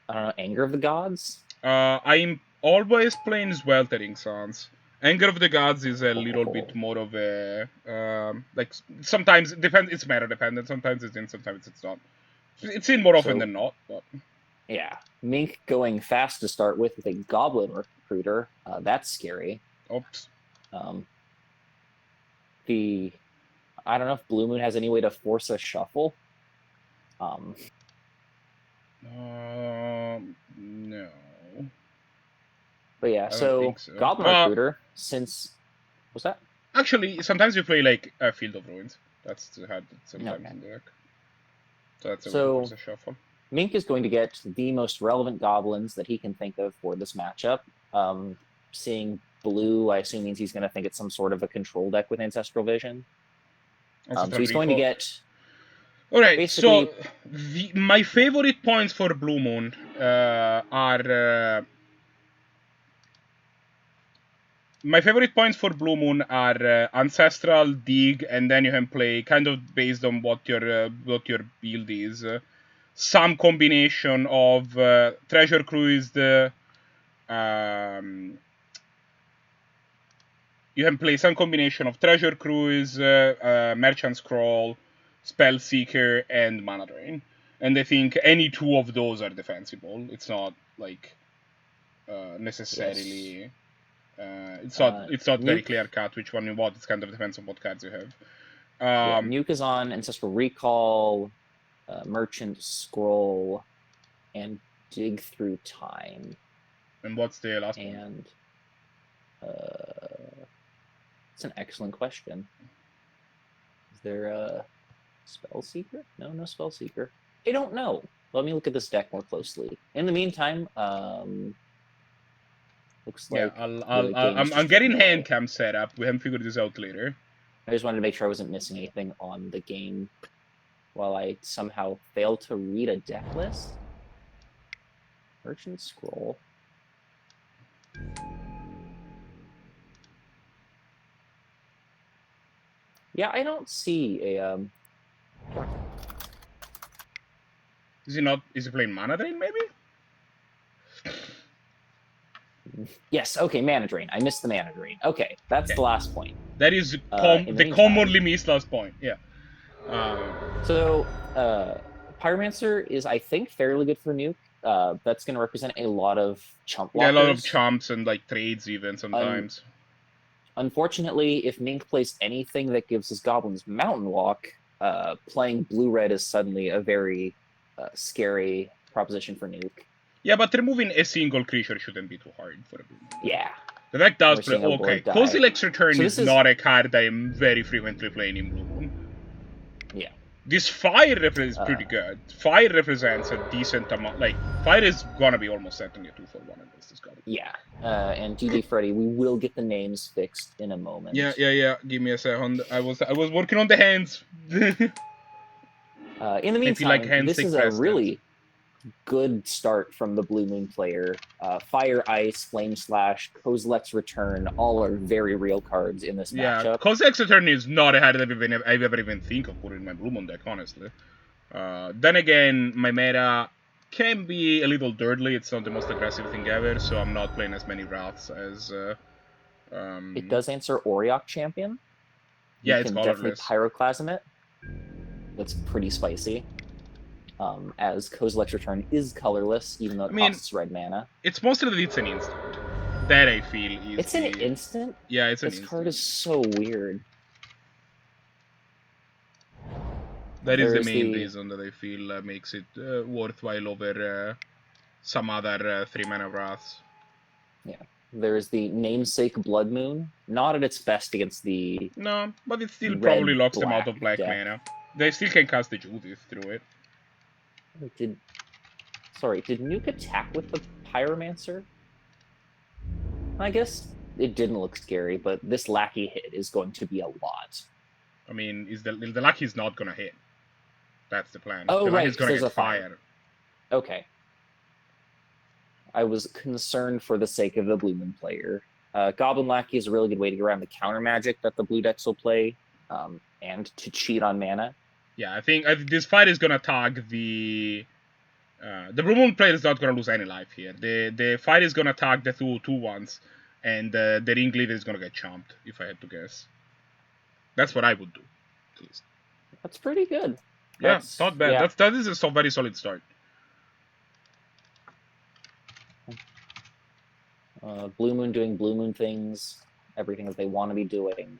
I don't know, Anger of the Gods?
I'm always playing Sweltering Suns. Anger of the Gods is a little bit more of a like sometimes it depends. It's meta dependent. Sometimes it's in, sometimes it's not. It's in more often than not. But
yeah, Mink going fast to start with a Goblin Recruiter. That's scary.
Oops.
I don't know if Blue Moon has any way to force a shuffle.
No.
But yeah,
I don't
so,
think so.
Goblin Recruiter, since... What's that?
Actually, sometimes you play like a Field of Ruins. That's the had sometimes in the deck. So that's a shuffle.
Mink is going to get the most relevant goblins that he can think of for this matchup. Seeing blue, I assume means he's going to think it's some sort of a control deck with Ancestral Vision. So he's going to get...
Alright,
basically...
so my favorite points for Blue Moon are... my favorite points for Blue Moon are Ancestral, Dig, and then you can play kind of based on what your build is. Some combination of Treasure Cruise. You can play some combination of Treasure Cruise, Merchant Scroll, Spellseeker, and Mana Drain. And I think any two of those are defensible. It's not like necessarily. Yes. It's not very clear cut which one you want. It kind of depends on what cards you have.
Nuke is on Ancestral Recall, Merchant Scroll, and Dig Through Time.
And what's the last one?
And it's an excellent question. Is there a Spellseeker? No Spellseeker. I don't know. Let me look at this deck more closely. In the meantime, Looks
Yeah,
like
I'm
just
getting
getting
hand
away.
cam set up. We haven't figured this out later.
I just wanted to make sure I wasn't missing anything on the game while I somehow failed to read a deck list. Merchant Scroll. Yeah, I don't see a
Is he playing Mana Drain maybe?
Yes, okay, Mana Drain. I missed the Mana Drain. Okay, that's the last point.
That is
in the
the
meantime-
commonly missed last point. Yeah.
So, Pyromancer is, I think, fairly good for Nuke. That's going to represent a lot of chump blockers.
Yeah, a lot of chomps and like trades even sometimes.
Unfortunately, if Mink plays anything that gives his Goblins Mountain Walk, playing blue-red is suddenly a very scary proposition for Nuke.
Yeah, but removing a single creature shouldn't be too hard for a blue.
Yeah.
The deck does
We're
play.
seeing a
Okay,
board die.
Kozilek's Return
So
is
this is-
not a card I am very frequently playing in Blue Moon.
Yeah.
This Fire is pretty good. Fire represents a decent amount. Like, Fire is gonna be almost certainly a 2-for-1 against this card.
Yeah. And GD Freddy, we will get the names fixed in a moment.
Yeah. Give me a second. I was working on the hands.
In the meantime,
like hand
this
stick
is a
precedence.
really good start from the Blue Moon player. Fire, Ice, Flame Slash, Kozilek's Return, all are very real cards in this
Yeah,
matchup.
Kozilek's Return is not a card I've ever even think of putting in my Blue Moon deck, honestly. Then again, my meta can be a little dirtly. It's not the most aggressive thing ever, so I'm not playing as many Wraths as...
It does answer Auriok Champion.
Yeah,
You
it's
can definitely
colorless.
Pyroclasm it. That's pretty spicy. As Kozilek's Return is colorless, even though it costs red mana.
It's mostly that it's an instant. That I feel is
It's an instant?
Yeah, it's an
This
instant.
card is so weird.
That is the
There's
main reason that I feel makes it worthwhile over some other 3-mana Wraths.
Yeah. There's the Namesake Blood Moon. Not at its best against the...
No, but it still
Red,
probably locks them out
black
of black
deck.
mana. They still can cast the Judith through it.
Did Nuke attack with the Pyromancer? I guess it didn't look scary, but this lackey hit is going to be a lot.
I mean, the Lucky's not gonna hit. That's the plan.
Oh,
the
right,
Lucky's gonna
there's
get
a fire. Okay. I was concerned for the sake of the Blue Moon player. Goblin Lackey is a really good way to get around the counter magic that the blue decks will play, and to cheat on mana.
Yeah, I think this fight is gonna tag the Blue Moon player is not gonna lose any life here. The fight is gonna tag the 2/2/1s, and the ringleader is gonna get chomped, if I had to guess. That's what I would do, at least.
That's pretty good.
Yeah, not bad.
Yeah.
That is a very solid start.
Blue Moon doing Blue Moon things, everything that they want to be doing.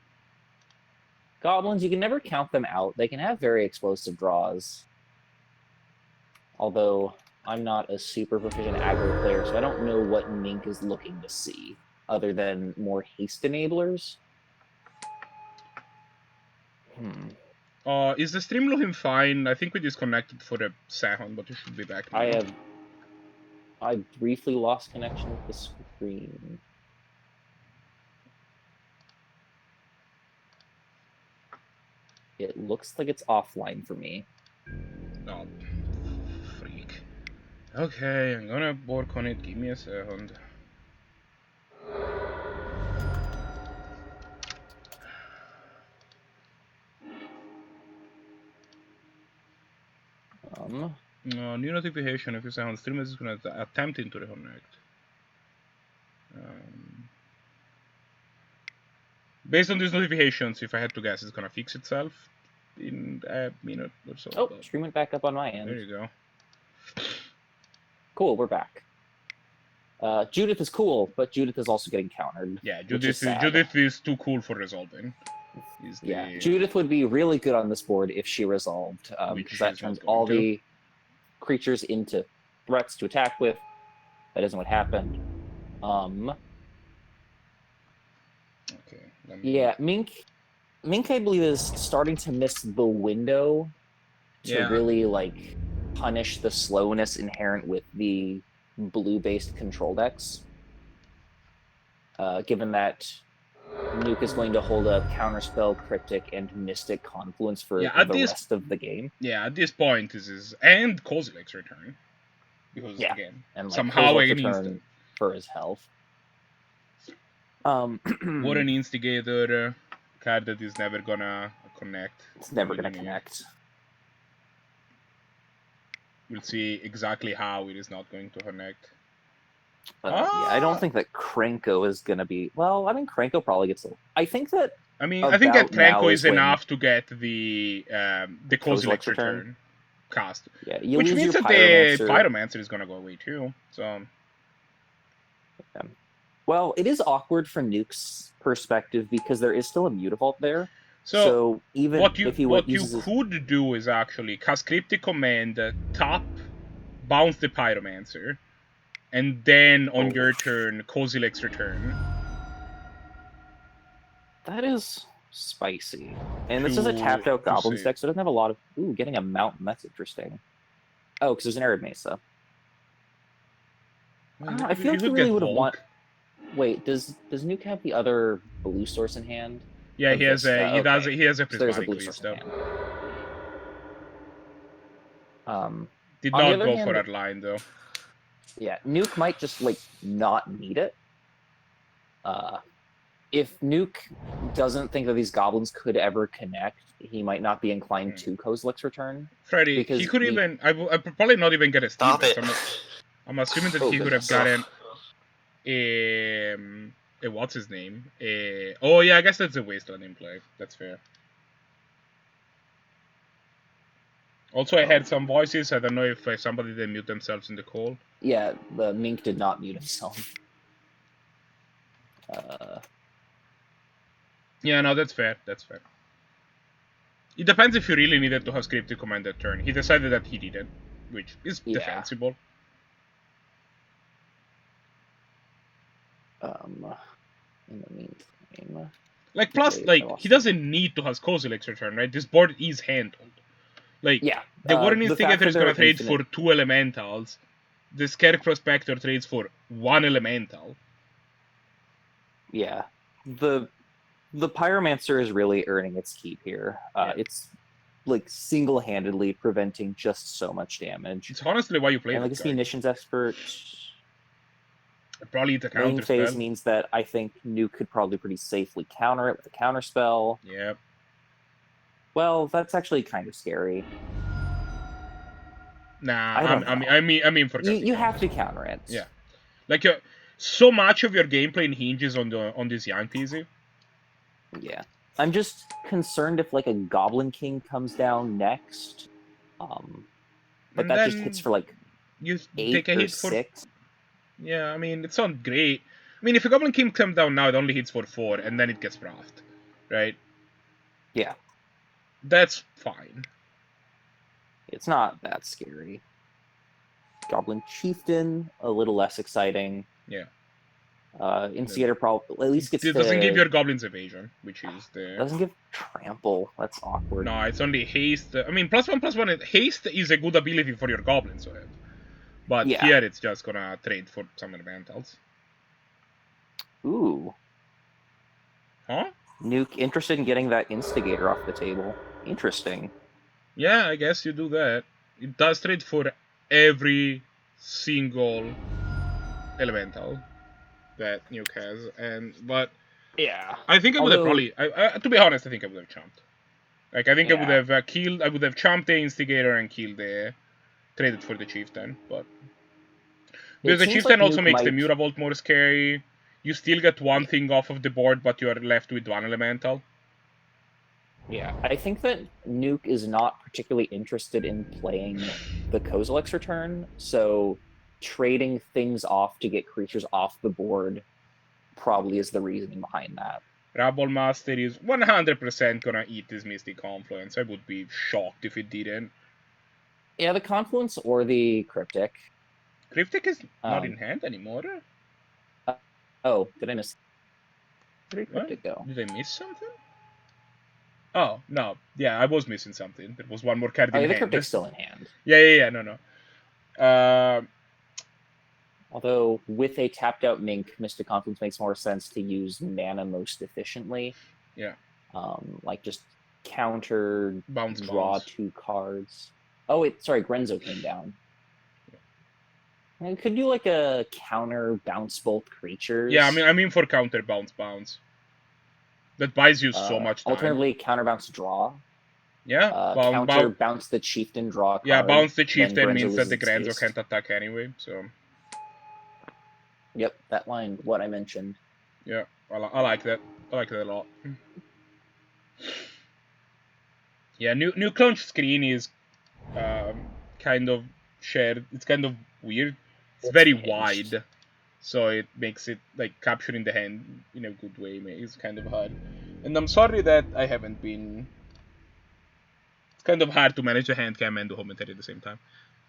Goblins, you can never count them out. They can have very explosive draws. Although, I'm not a super proficient aggro player, so I don't know what Mink is looking to see, other than more haste enablers.
Is the stream looking fine? I think we disconnected for a second, but you should be back now.
I briefly lost connection with the screen. It looks like it's offline for me.
Oh, freak. Okay, I'm gonna work on it. Give me a second. No, new notification if you say on stream is gonna attempting to reconnect. Based on these notifications, if I had to guess, it's gonna fix itself in a minute or so.
Oh,
but
stream went back up on my
there
end.
you go.
Cool, we're back. Judith is cool, but Judith is also getting countered.
Yeah,
which is sad.
Judith is too cool for resolving.
Yeah, Judith would be really good on this board if she resolved, because that turns all the creatures into threats to attack with. That isn't what happened.
Okay.
Yeah, Mink, I believe, is starting to miss the window to really like punish the slowness inherent with the blue-based control decks. given that Nuke is going to hold a Counterspell, Cryptic, and Mystic Confluence for the rest of the game.
Yeah, at this point, this is... And Kozilek's return. Because, again,
and like,
somehow I
return for his health.
What an instigator card that is never gonna connect.
It's never gonna connect.
We'll see exactly how it is not going to connect.
Yeah, I don't think that Krenko is gonna be. Well, I mean, Krenko probably gets. I think that.
I mean, I think that Krenko is enough to get the Kozilek's return cast.
Yeah,
which means that the Pyromancer is gonna go away too. So.
Yeah. Well, it is awkward from Nuke's perspective because there is still a Mutavault there. So even if he
could do is actually cast Cryptic Command, tap, bounce the Pyromancer, and then on your turn, Kozilek's return.
That is spicy. And this is a tapped out Goblins deck, so it doesn't have a lot of... Ooh, getting a Mountain, that's interesting. Oh, because there's an Arid Mesa. I feel like he really would have won... Wait, does Nuke have the other blue source in hand?
Yeah, he has a prismatic
blue source in hand.
Did not go for that line though.
Yeah, Nuke might just like not need it. If Nuke doesn't think that these goblins could ever connect, he might not be inclined to Kozilek's return.
Freddy, he could even... I probably not even get a
Stop it.
I'm assuming that he would have gotten what's his name? Oh yeah, I guess that's a wasteland in play. That's fair. Also, I heard some voices. I don't know if somebody did mute themselves in the call.
Yeah, the Mink did not mute himself.
Yeah, no, that's fair. That's fair. It depends if you really needed to have Cryptic Command that turn. He decided that he didn't, which is defensible.
In the meantime,
like plus, like he doesn't need to have Kozilek's return, right? This board is handled. Like the Warren Instigator is gonna trade for 2 elementals. The Scarecrow Specter trades for 1 elemental.
Yeah, the Pyromancer is really earning its keep here. It's like single-handedly preventing just so much damage.
It's honestly why you play.
And like this Munitions Expert.
Probably the counter
Main phase means that I think Nuke could probably pretty safely counter it with a counter spell.
Yep.
Well, that's actually kind of scary.
Nah, I mean for
you have to counter it.
Yeah, like so much of your gameplay hinges on this young PZ.
Yeah, I'm just concerned if like a Goblin King comes down next, but that just hits for like
you
8
take a
or
hit
6.
Yeah, I mean it's not great. I mean if a Goblin King comes down now, it only hits for 4, and then it gets wrathed, right?
Yeah,
that's fine.
It's not that scary. Goblin Chieftain, a little less exciting.
Yeah.
Instigator probably at least gets.
It doesn't give your goblins evasion, which is the.
Doesn't give trample. That's awkward.
No, it's only haste. I mean, +1/+1. Haste is a good ability for your goblins, right? But here it's just gonna trade for some elementals.
Ooh.
Huh?
Nuke interested in getting that Instigator off the table. Interesting.
Yeah, I guess you do that. It does trade for every single elemental that Nuke has, but
yeah,
I think I would have probably. To be honest, I think I would have chumped. Like I think I would have killed. I would have chumped the Instigator and killed the traded for the Chieftain, but because the Chieftain like also makes the Mutavault more scary. You still get one thing off of the board, but you are left with 1 elemental.
Yeah, I think that Nuke is not particularly interested in playing the Kozilek's return, so trading things off to get creatures off the board probably is the reasoning behind that.
Rabble Master is 100% gonna eat this Mystic Confluence. I would be shocked if it didn't.
Yeah, the Confluence or the Cryptic.
Cryptic is not in hand anymore.
Oh, did I miss? Where did Cryptic go?
Did I miss something? Oh, no. Yeah, I was missing something. There was one more card in hand.
The Cryptic's still in hand.
Yeah, no.
I'll Although, with a tapped-out Mink, Mystic Confluence makes more sense to use mana most efficiently.
Yeah.
Like, just counter,
Bounce.
2 cards. Oh, wait, sorry, Grenzo came down. I could do, like, a counter bounce bolt creatures.
Yeah, I mean for counter bounce. That buys you so much time.
Alternatively, counter bounce draw.
Yeah.
Counter bounce the chieftain, draw a card.
Yeah, bounce the chieftain means that the
Grenzo
Grenzo can't attack anyway, so...
Yep, that line, what I mentioned.
Yeah, I like that. I like that a lot. Yeah, nukelaunch screen is kind of shared. It's kind of weird. It's very wide, so it makes it, like, capturing the hand in a good way is kind of hard. And I'm sorry that I haven't been... It's kind of hard to manage the hand cam and the commentary at the same time.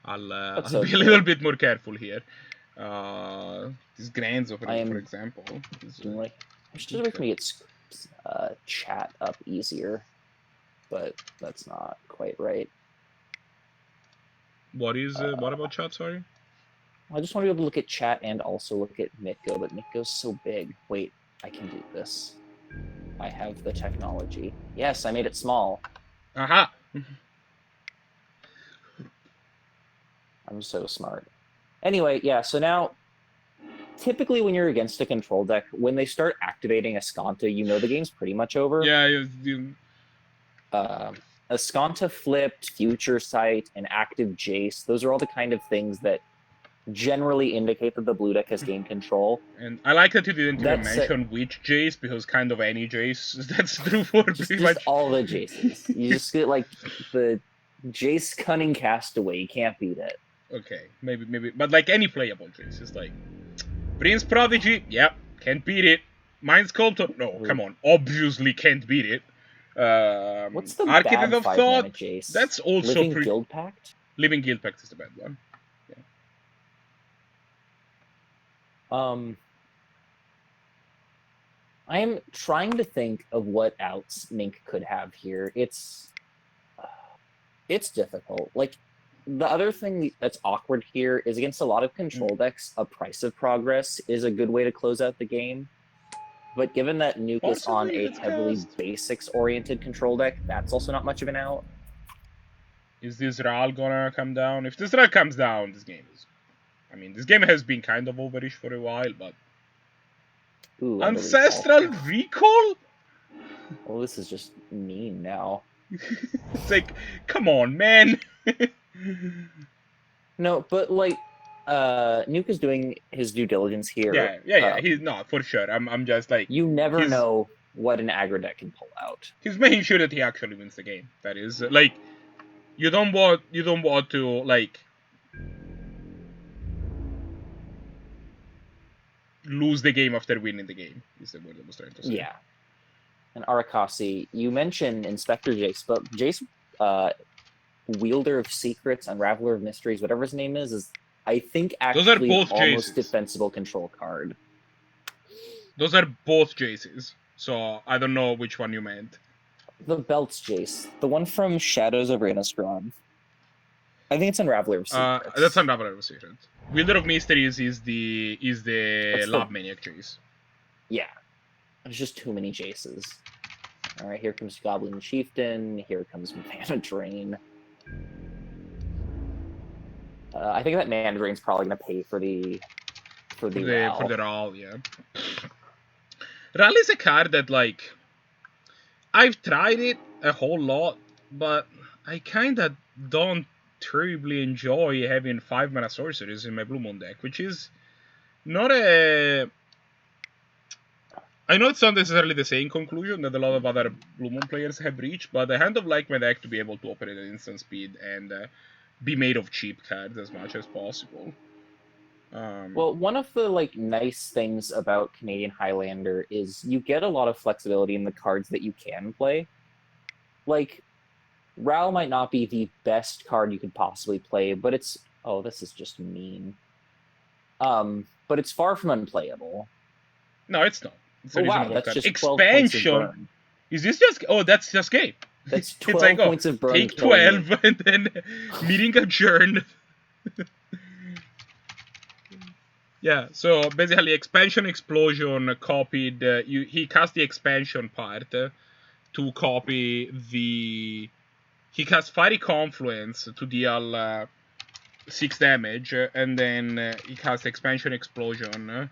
I'll be a little bit more careful here. This Grenzo, for example.
Just wait for me to get chat up easier, but that's not quite right.
What about chat? Sorry.
I just want to be able to look at chat and also look at Mitgo, but Mitgo's so big. Wait, I can do this. I have the technology. Yes, I made it small.
Aha!
I'm so smart. Anyway, yeah, so now, typically when you're against a control deck, when they start activating Ascanta, you know the game's pretty much over.
Yeah,
Ascanta flipped, Future Sight, and active Jace, those are all the kind of things that generally indicate that the blue deck has gained control.
And I like that you didn't even mention which Jace, because kind of any Jace that's true for pretty much
all the Jaces. You just get, like, the Jace Cunning Castaway, you can't beat it.
Okay, maybe, but like any playable Jace, it's like Prince Prodigy, yep, can't beat it. Mind Sculptor, no, come on, obviously can't beat it.
What's the
Architect
bad
of
5
Thought?
mana Jace?
That's also
Living Guild Pact?
Living Guild Pact is the bad one.
I am trying to think of what else Mink could have here. It's difficult. Like, the other thing that's awkward here is against a lot of control decks, a Price of Progress is a good way to close out the game. But given that Nuke is on a heavily basics-oriented control deck, that's also not much of an out.
Is this Ral gonna come down? If this Ral comes down, this game is... I mean, this game has been kind of overish for a while, but...
Ooh,
Ancestral Recall?
Well, this is just mean now.
It's like, come on, man!
No, but, like, Nuke is doing his due diligence here.
Yeah, he's not, for sure. I'm just like...
You never know what an aggro deck can pull out.
He's making sure that he actually wins the game. That is, like, you don't want to, like... lose the game after winning the game, is the word I was trying to say.
Yeah. And Arakasi, you mentioned Inspector Jace, but Jace, Wielder of Secrets, Unraveler of Mysteries, whatever his name is I think actually
those are both
almost
Jaces.
Defensible control card.
Those are both Jaces, so I don't know which one you meant.
The Belt's Jace. The one from Shadows of Innistrad. I think it's Unraveler of Secrets.
That's Unraveler of Secrets. Wielder of Mysteries is the Lab Maniac Jace.
Yeah. There's just too many Jaces. Alright, here comes Goblin Chieftain. Here comes Mana Drain. I think that Mana Drain's probably going to pay for the Ral.
For the Ral, yeah. Ral is a card that, like, I've tried it a whole lot, but I kind of don't terribly enjoy having 5 mana sorceries in my Blue Moon deck, which is not a... I know it's not necessarily the same conclusion that a lot of other Blue Moon players have reached, but I kind of like my deck to be able to operate at instant speed and be made of cheap cards as much as possible.
Well, one of the nice things about Canadian Highlander is you get a lot of flexibility in the cards that you can play. Like, Ral might not be the best card you could possibly play, but it's... Oh, this is just mean. But it's far from unplayable.
No, it's not. It's a
wow, that's
card.
just
Expansion. Is this just... Oh, that's just game.
That's 12 points of burn.
Take 12 and then meeting adjourned. Yeah, so basically Expansion Explosion copied, he cast the expansion part to copy the... He cast Fiery Confluence to deal 6 damage, and then he cast Expansion Explosion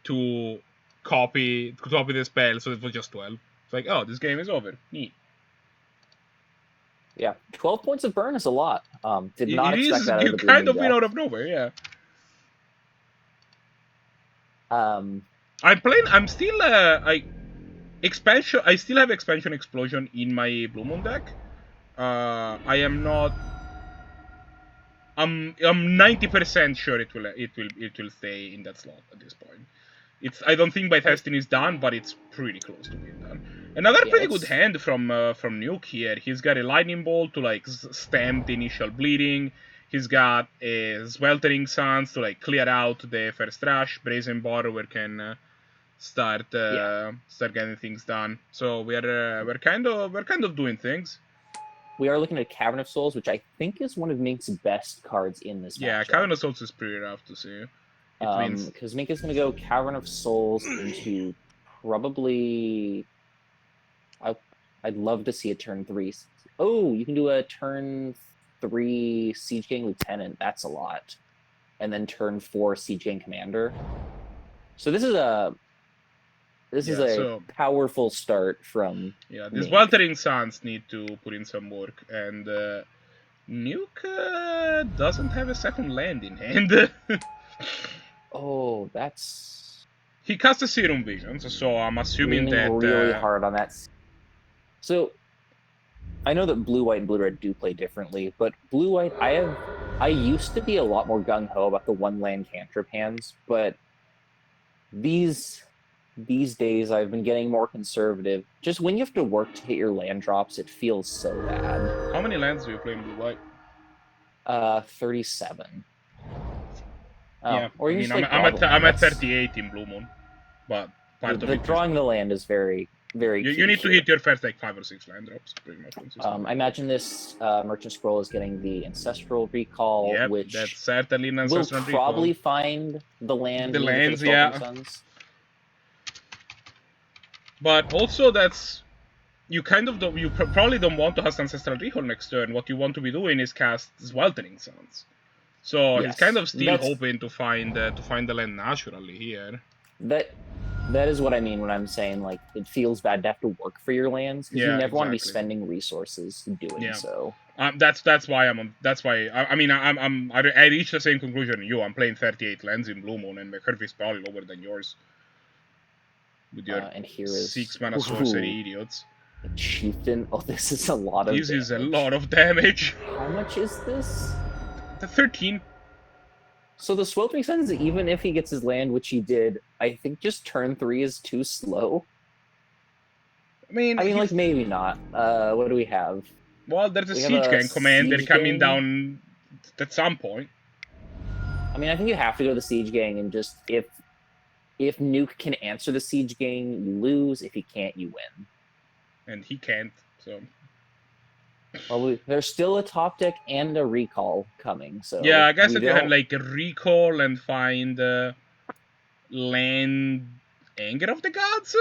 to copy the spell, so it was just 12. It's like, oh, this game is over. Neat.
Yeah, 12 points of burn is a lot. Did not
It
expect
is,
that out of the
kind of
Blooming
been out
deck.
of nowhere, yeah.
Um,
I'm still I still have Expansion Explosion in my Blue Moon deck. I am not. I'm 90% sure it will stay in that slot at this point. I don't think by testing is done, but it's pretty close to being done. Another pretty good hand from Nuke here. He's got a Lightning Bolt to like stamp the initial bleeding. He's got a Sweltering Suns to like clear out the first rush. Brazen Borrower can start getting things done. So we're kind of doing things.
we are looking at Cavern of Souls, which I think is one of Mink's best cards in this matchup.
Yeah, Cavern of Souls is pretty rough to see.
Because Mink is going to go Cavern of Souls into probably... I'd love to see a turn 3. Oh, you can do a turn 3 Siege Gang Lieutenant. That's a lot. And then turn 4 Siege Gang Commander. So this is a powerful start from...
Yeah, these
Mink.
Weltering Suns need to put in some work, and Nuke doesn't have a second land in hand.
Oh, that's...
He cast a Serum Visions, so I'm assuming
leaning
that...
really hard on that. So, I know that blue-white and blue-red do play differently, but blue-white, I used to be a lot more gung-ho about the one-land cantrip hands, but these days I've been getting more conservative. Just when you have to work to hit your land drops, it feels so bad.
How many lands do you play in blue-white?
37.
Yeah,
or you
I'm at 38 in Blue Moon, but part of it
drawing the land is very, very key
you need to
here.
hit your first like 5 or 6 land drops pretty much consistently.
I imagine this Merchant Scroll is getting the Ancestral Recall,
Yep,
which
that's certainly an
will
Ancestral Recall.
probably find the land.
The
even
lands,
for the
yeah.
Suns.
But also that's... You kind of don't... You probably don't want to cast Ancestral Recall next turn. What you want to be doing is cast Sweltering Suns. So
Yes,
he's kind of still
that's-
hoping to find the land naturally here.
That is what I mean when I'm saying like it feels bad to have to work for your lands because
Yeah,
you never want to be
exactly.
spending resources doing
Yeah.
so.
That's why I reached the same conclusion you. I'm playing 38 lands in Blue Moon, and my curve is probably lower than yours. With your
And here is
6 mana sorcery idiots.
A Chieftain. Oh, this is a lot of.
This is a
damage.
lot of damage.
How much is this?
The 13.
So the Sweltering Suns, even if he gets his land, which he did, I think just turn 3 is too slow.
I mean,
like maybe not. What do we have?
Well, there's a
We have
Siege
a
Gang commander
Siege
coming
Gang.
down at some point.
I mean, I think you have to go to the Siege Gang and just if Nuke can answer the Siege Gang, you lose. If he can't, you win.
And he can't, so...
Well, there's still a top deck and a recall coming, so...
Yeah, I guess
we
if you had,
don't-
like, a recall and find land Anger of the Gods?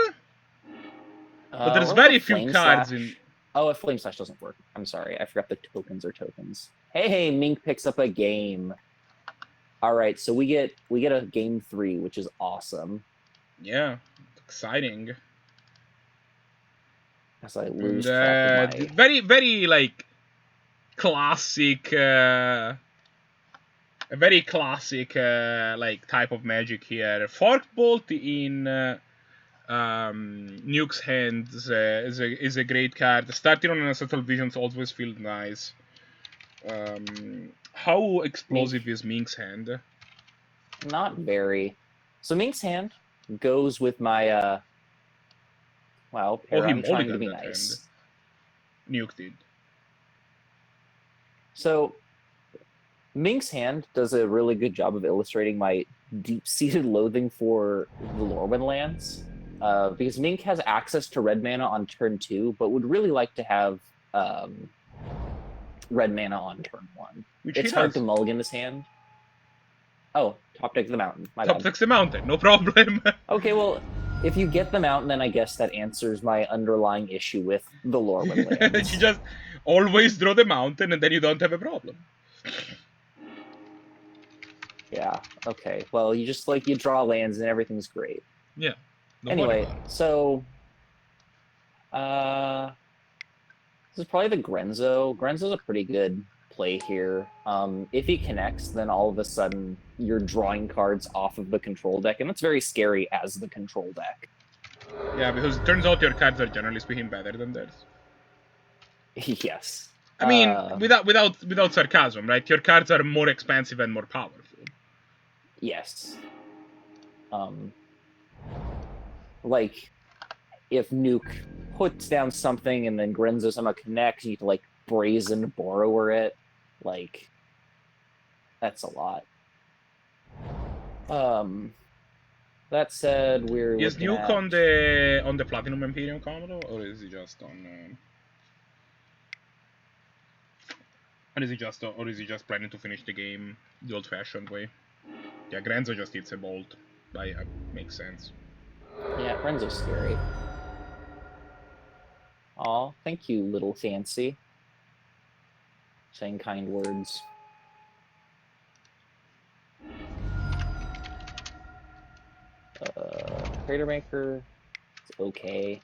But there's
what
very
about
few
Flame
cards
Slash?
in...
Oh, a Flame Slash doesn't work. I'm sorry. I forgot the tokens are tokens. Hey, Mink picks up a game. All right, so we get a game 3, which is awesome.
Yeah, exciting.
As I lose
And,
track of my...
very, very, like, classic... a very classic, like, type of magic here. Forked Bolt in... Nuke's hand is a great card. Starting on an Ancestral Visions always feels nice. How explosive is Mink's hand?
Not very. So Mink's hand goes with my... Wow, Para, I'm trying to be
mulliganed that
nice.
hand. Nuke did.
So, Mink's hand does a really good job of illustrating my deep-seated loathing for the Lorwyn lands. Because Mink has access to red mana on turn 2, but would really like to have red mana on turn 1.
Which
It's
he
hard
does.
to mulligan this hand. Oh, Top deck the mountain. My
Top
bad.
decks the mountain, no problem.
Okay, well, if you get the mountain, then I guess that answers my underlying issue with the Lorwyn lands.
You just always draw the mountain, and then you don't have a problem.
Yeah. Okay. Well, you just you draw lands and everything's great.
Yeah.
Anyway, so this is probably the Grenzo. Grenzo's a pretty good play here. If he connects, then all of a sudden you're drawing cards off of the control deck, and that's very scary as the control deck.
Yeah, because it turns out your cards are generally speaking better than theirs.
Yes.
I mean, without sarcasm, right? Your cards are more expensive and more powerful.
Yes. Like, if Nuke puts down something and then Grenzo somehow connects, you need to, brazen borrower it. That's a lot. That said, we're
Is
looking
Nuke
at...
on the Platinum Imperium Commodore, or is he just on? Or is he just planning to finish the game the old-fashioned way? Yeah, Grenzo just eats a bolt. Makes sense.
Yeah, Grenzo's scary. Aw, thank you, little fancy. Saying kind words. Crater Maker, it's okay.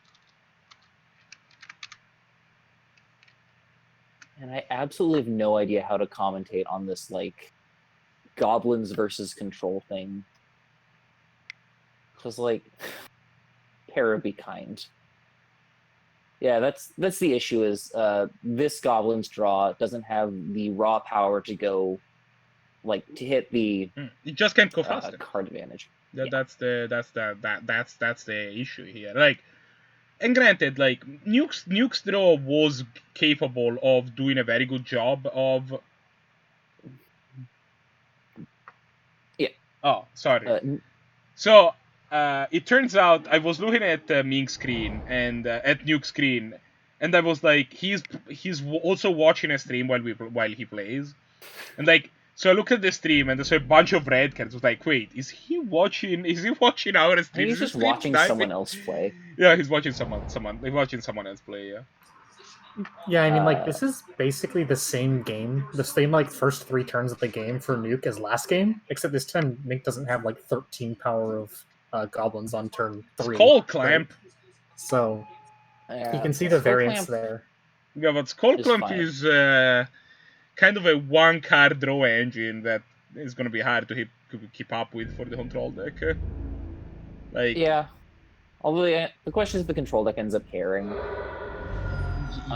And I absolutely have no idea how to commentate on this, Goblins versus Control thing. Because, Para be kind. Yeah, that's the issue is, this Goblins draw doesn't have the raw power to go, to hit the...
You just can't go faster.
Card advantage.
That's the issue here. And granted, Nuke's draw was capable of doing a very good job of.
Yeah.
Oh, sorry. So it turns out I was looking at Mink's screen and at Nuke's screen, and I was like, he's also watching a stream while he plays, and So I looked at the stream and there's a bunch of red cards. I was like, wait, is he watching our stream?
He's just watching someone else play.
Yeah, he's watching someone else play, yeah.
Yeah, I mean, this is basically the same game, the same, first 3 turns of the game for Nuke as last game, except this time Mink doesn't have, 13 power of Goblins on turn 3.
Skull Clamp!
Right? So, you can see the variance there.
Yeah, but Skull Clamp is kind of a one-card draw engine that is going to be hard to keep up with for the control deck.
Yeah. Although the question is if the control deck ends up caring.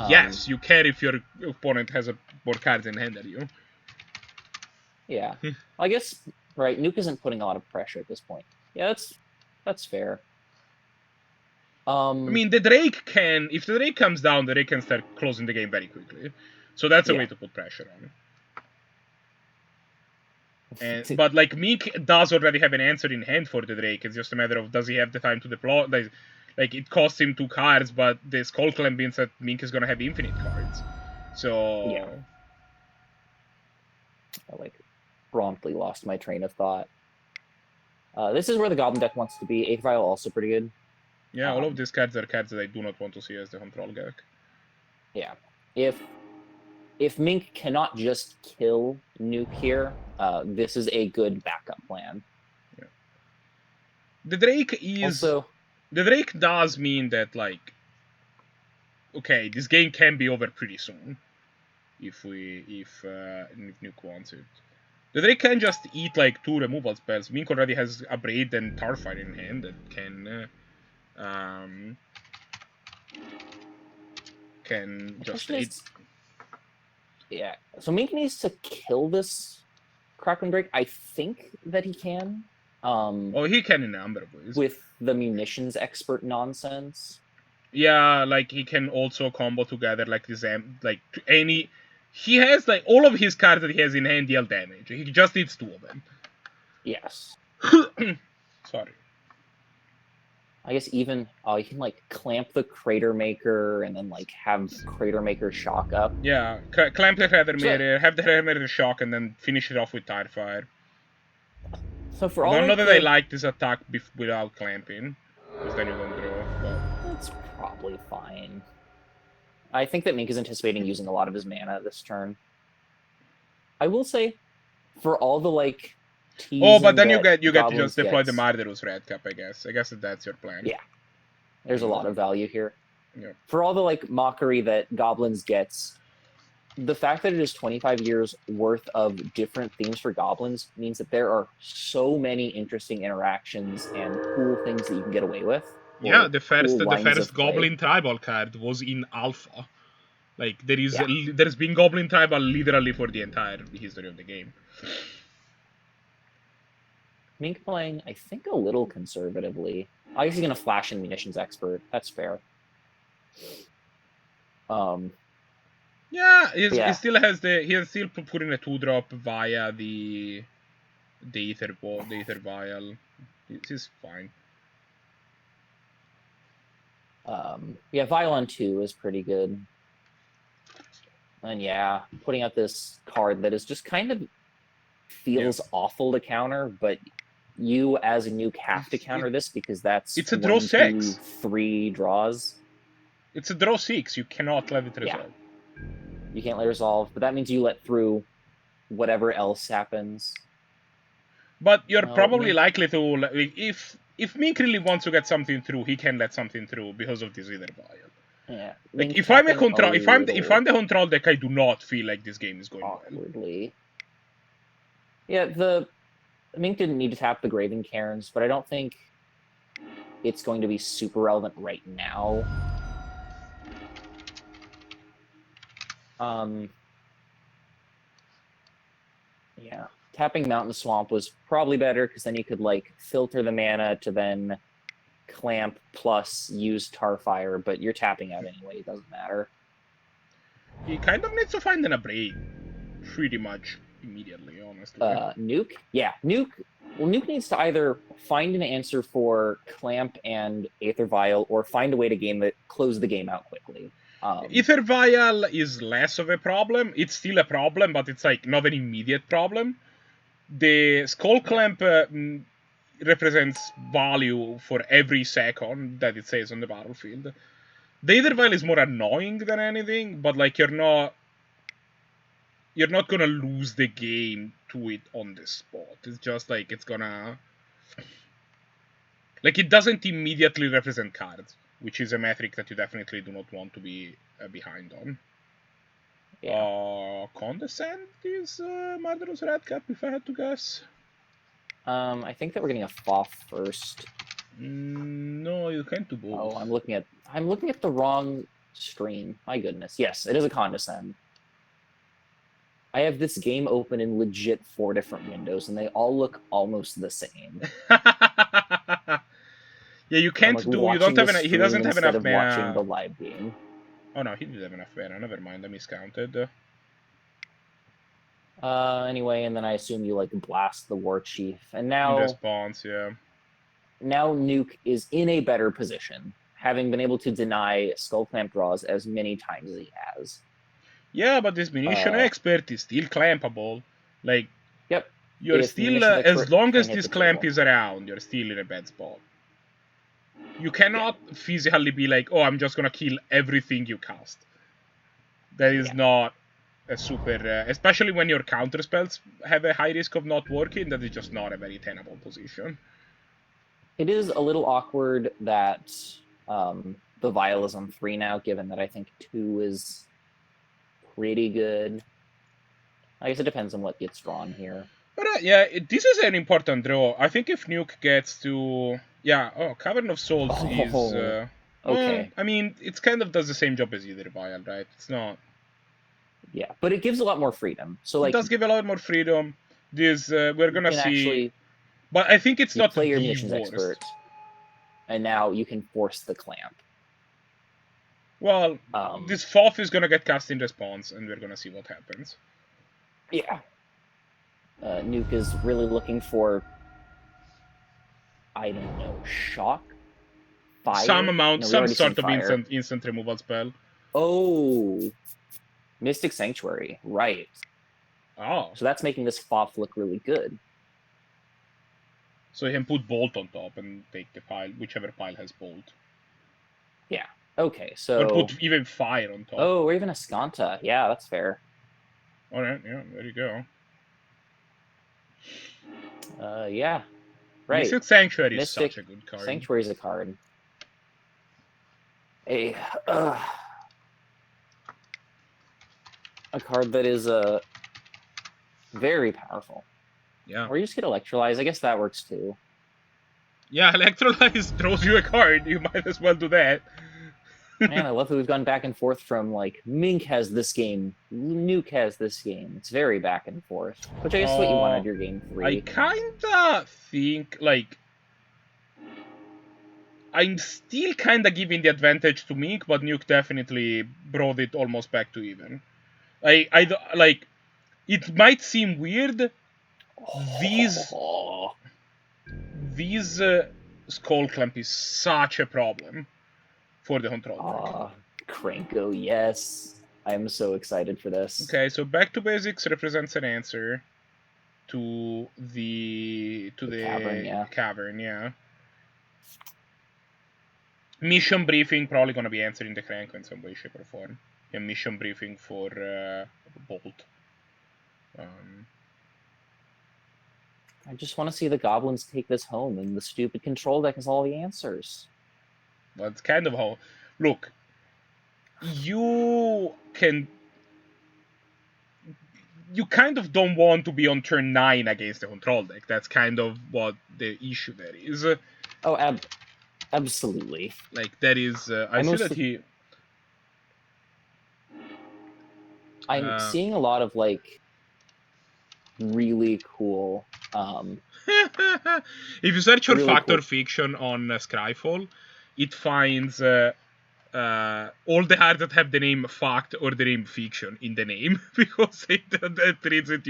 Yes, you care if your opponent has more cards in hand than you.
Yeah. I guess, right, Nuke isn't putting a lot of pressure at this point. Yeah, that's fair.
I mean, the Drake can... If the Drake comes down, the Drake can start closing the game very quickly. So that's a way to put pressure on it. But Mink does already have an answer in hand for the Drake. It's just a matter of does he have the time to deploy. It costs him 2 cards, but the Skull Clamp means that Mink is gonna have infinite cards. So
yeah. I promptly lost my train of thought. This is where the Goblin deck wants to be. 8th Vial also pretty good.
Yeah, all of these cards are cards that I do not want to see as the control deck.
Yeah. If Mink cannot just kill Nuke here, this is a good backup plan.
Yeah. The Drake is...
Also,
the Drake does mean that, okay, this game can be over pretty soon. If Nuke wants it. The Drake can just eat, 2 removal spells. Mink already has a Braid and Tarfire in hand that can just...
Yeah, so Mink needs to kill this Kraken Drake. I think that he can.
He can in a number of ways.
With the munitions expert nonsense.
Yeah, he can also combo together any... He has, all of his cards that he has in hand deal damage. He just needs 2 of them.
Yes.
Sorry.
I guess even you can clamp the Crater Maker and then have Crater Maker shock up.
Yeah, clamp the Crater Maker, have the Crater Maker shock, and then finish it off with Tirefire.
So for
I
all
don't know
like,
that I
the-
like this attack without clamping, because then you don't draw. But...
That's probably fine. I think that Mink is anticipating using a lot of his mana this turn. I will say, for all the like
Oh, but
teasing
then you
that
get to
Goblins
just deploy the
gets,
Marderus Red Cap, I guess. I guess that's your plan.
Yeah. There's a lot of value here.
Yeah.
For all the like mockery that Goblins gets, the fact that it is 25 years worth of different themes for Goblins means that there are so many interesting interactions and cool things that you can get away with.
Yeah,
or
the
cool
first
lines of play.
Goblin Tribal card was in Alpha. Like there's
Yeah.
been Goblin Tribal literally for the entire history of the game.
Mink playing, I think, a little conservatively. I guess he's gonna flash in Munitions Expert. That's fair.
Yeah, he still has still putting a 2-drop via the Ether Vial. It's fine.
Yeah, Violon 2 is pretty good. And yeah, putting out this card that is just kind of feels awful to counter, but you as a nuke have to counter this because that's
it's a draw 6.
2, 3 draws.
It's a draw 6. You cannot let it resolve.
You can't let it resolve, but that means you let through whatever else happens.
But you're probably likely to, like, if Mink really wants to get something through, he can let something through because of this Ether Vial.
Yeah.
Like if I'm the control deck, I do not feel like this game is going
awkwardly. Yeah, the Mink didn't need to tap the Graven Cairns, but I don't think it's going to be super relevant right now. Yeah, tapping Mountain Swamp was probably better because then you could like filter the mana to then clamp plus use Tarfire, but you're tapping out anyway, it doesn't matter.
He kind of needs to find an Abrade pretty much immediately, honestly.
Nuke? Yeah, Nuke. Well, Nuke needs to either find an answer for Clamp and Aether Vial or find a way to close the game out quickly.
Aether Vial is less of a problem. It's still a problem, but it's like not an immediate problem. The Skull Clamp represents value for every second that it stays on the battlefield. The Aether Vial is more annoying than anything, but like you're not gonna lose the game to it on the spot. It's just like it's gonna like it doesn't immediately represent cards, which is a metric that you definitely do not want to be behind on. Yeah. Condescend is Marderus Red Cap, if I had to guess.
I think that we're getting a Foff first.
No, you can't do both.
Oh, I'm looking at the wrong stream. My goodness. Yes, it is a Condescend. I have this game open in legit 4 different windows, and they all look almost the same.
Yeah, you can't do. You don't have enough. He doesn't have enough mana.
Watching the live game.
Oh no, he did have enough mana. Never mind, I miscounted.
Anyway, and then I assume you like blast the War Chief, and now
response, yeah.
Now Nuke is in a better position, having been able to deny Skull Clamp draws as many times as he has.
Yeah, but this Munition Expert is still clampable. Like,
yep.
You're still, as long as this clamp is around, you're still in a bad spot. You cannot physically be like, oh, I'm just gonna kill everything you cast. That is not a super, especially when your counter spells have a high risk of not working, that is just not a very tenable position.
It is a little awkward that the Vial is on 3 now, given that I think 2 is pretty good. I guess it depends on what gets drawn here.
But this is an important draw. I think if Nuke gets to... Yeah, Cavern of Souls is...
okay.
Well, I mean, it kind of does the same job as Ether Vial, right? It's not...
Yeah, but it gives a lot more freedom. So like,
it does give a lot more freedom. This, we're gonna see...
Actually,
but I think it's not
play your
the
Munitions
worst.
Expert, and now you can force the clamp.
Well, this Foff is gonna get cast in response, and we're gonna see what happens.
Yeah. Nuke is really looking for, I don't know, shock? Fire?
Some sort of instant removal spell.
Oh, Mystic Sanctuary, right.
Oh.
So that's making this Foff look really good.
So you can put Bolt on top and take the pile, whichever pile has Bolt.
Yeah. Okay, so...
Or put even Fire on top.
Oh, or even a Skanta. Yeah, that's fair.
Alright, yeah, there you go.
Yeah. Right.
Mystic Sanctuary
Mystic
is such a good card.
Sanctuary is a card. A card that is very powerful.
Yeah.
Or you just get Electrolyze. I guess that works too.
Yeah, Electrolyze throws you a card. You might as well do that.
Man, I love that we've gone back and forth from, like, Mink has this game, Nuke has this game. It's very back and forth. Which I guess is what you wanted your game 3.
I kinda think, like... I'm still kinda giving the advantage to Mink, but Nuke definitely brought it almost back to even. Like, it might seem weird. These Skull Clamp is such a problem for the control deck.
Cranko, yes. I'm so excited for this.
Okay, so Back to Basics represents an answer to the cavern, yeah. Mission Briefing probably gonna be answering the Cranko in some way, shape, or form. Yeah, Mission Briefing for Bolt.
I just want to see the Goblins take this home, and the stupid control deck has all the answers.
That's kind of how... Look, you kind of don't want to be on turn 9 against the control deck. That's kind of what the issue there is.
Oh, absolutely.
Like, that is... I see that he...
I'm seeing a lot of, like, really cool...
if you search for Factor Fiction on Scryfall, it finds all the cards that have the name Fact or the name Fiction in the name, because it treats it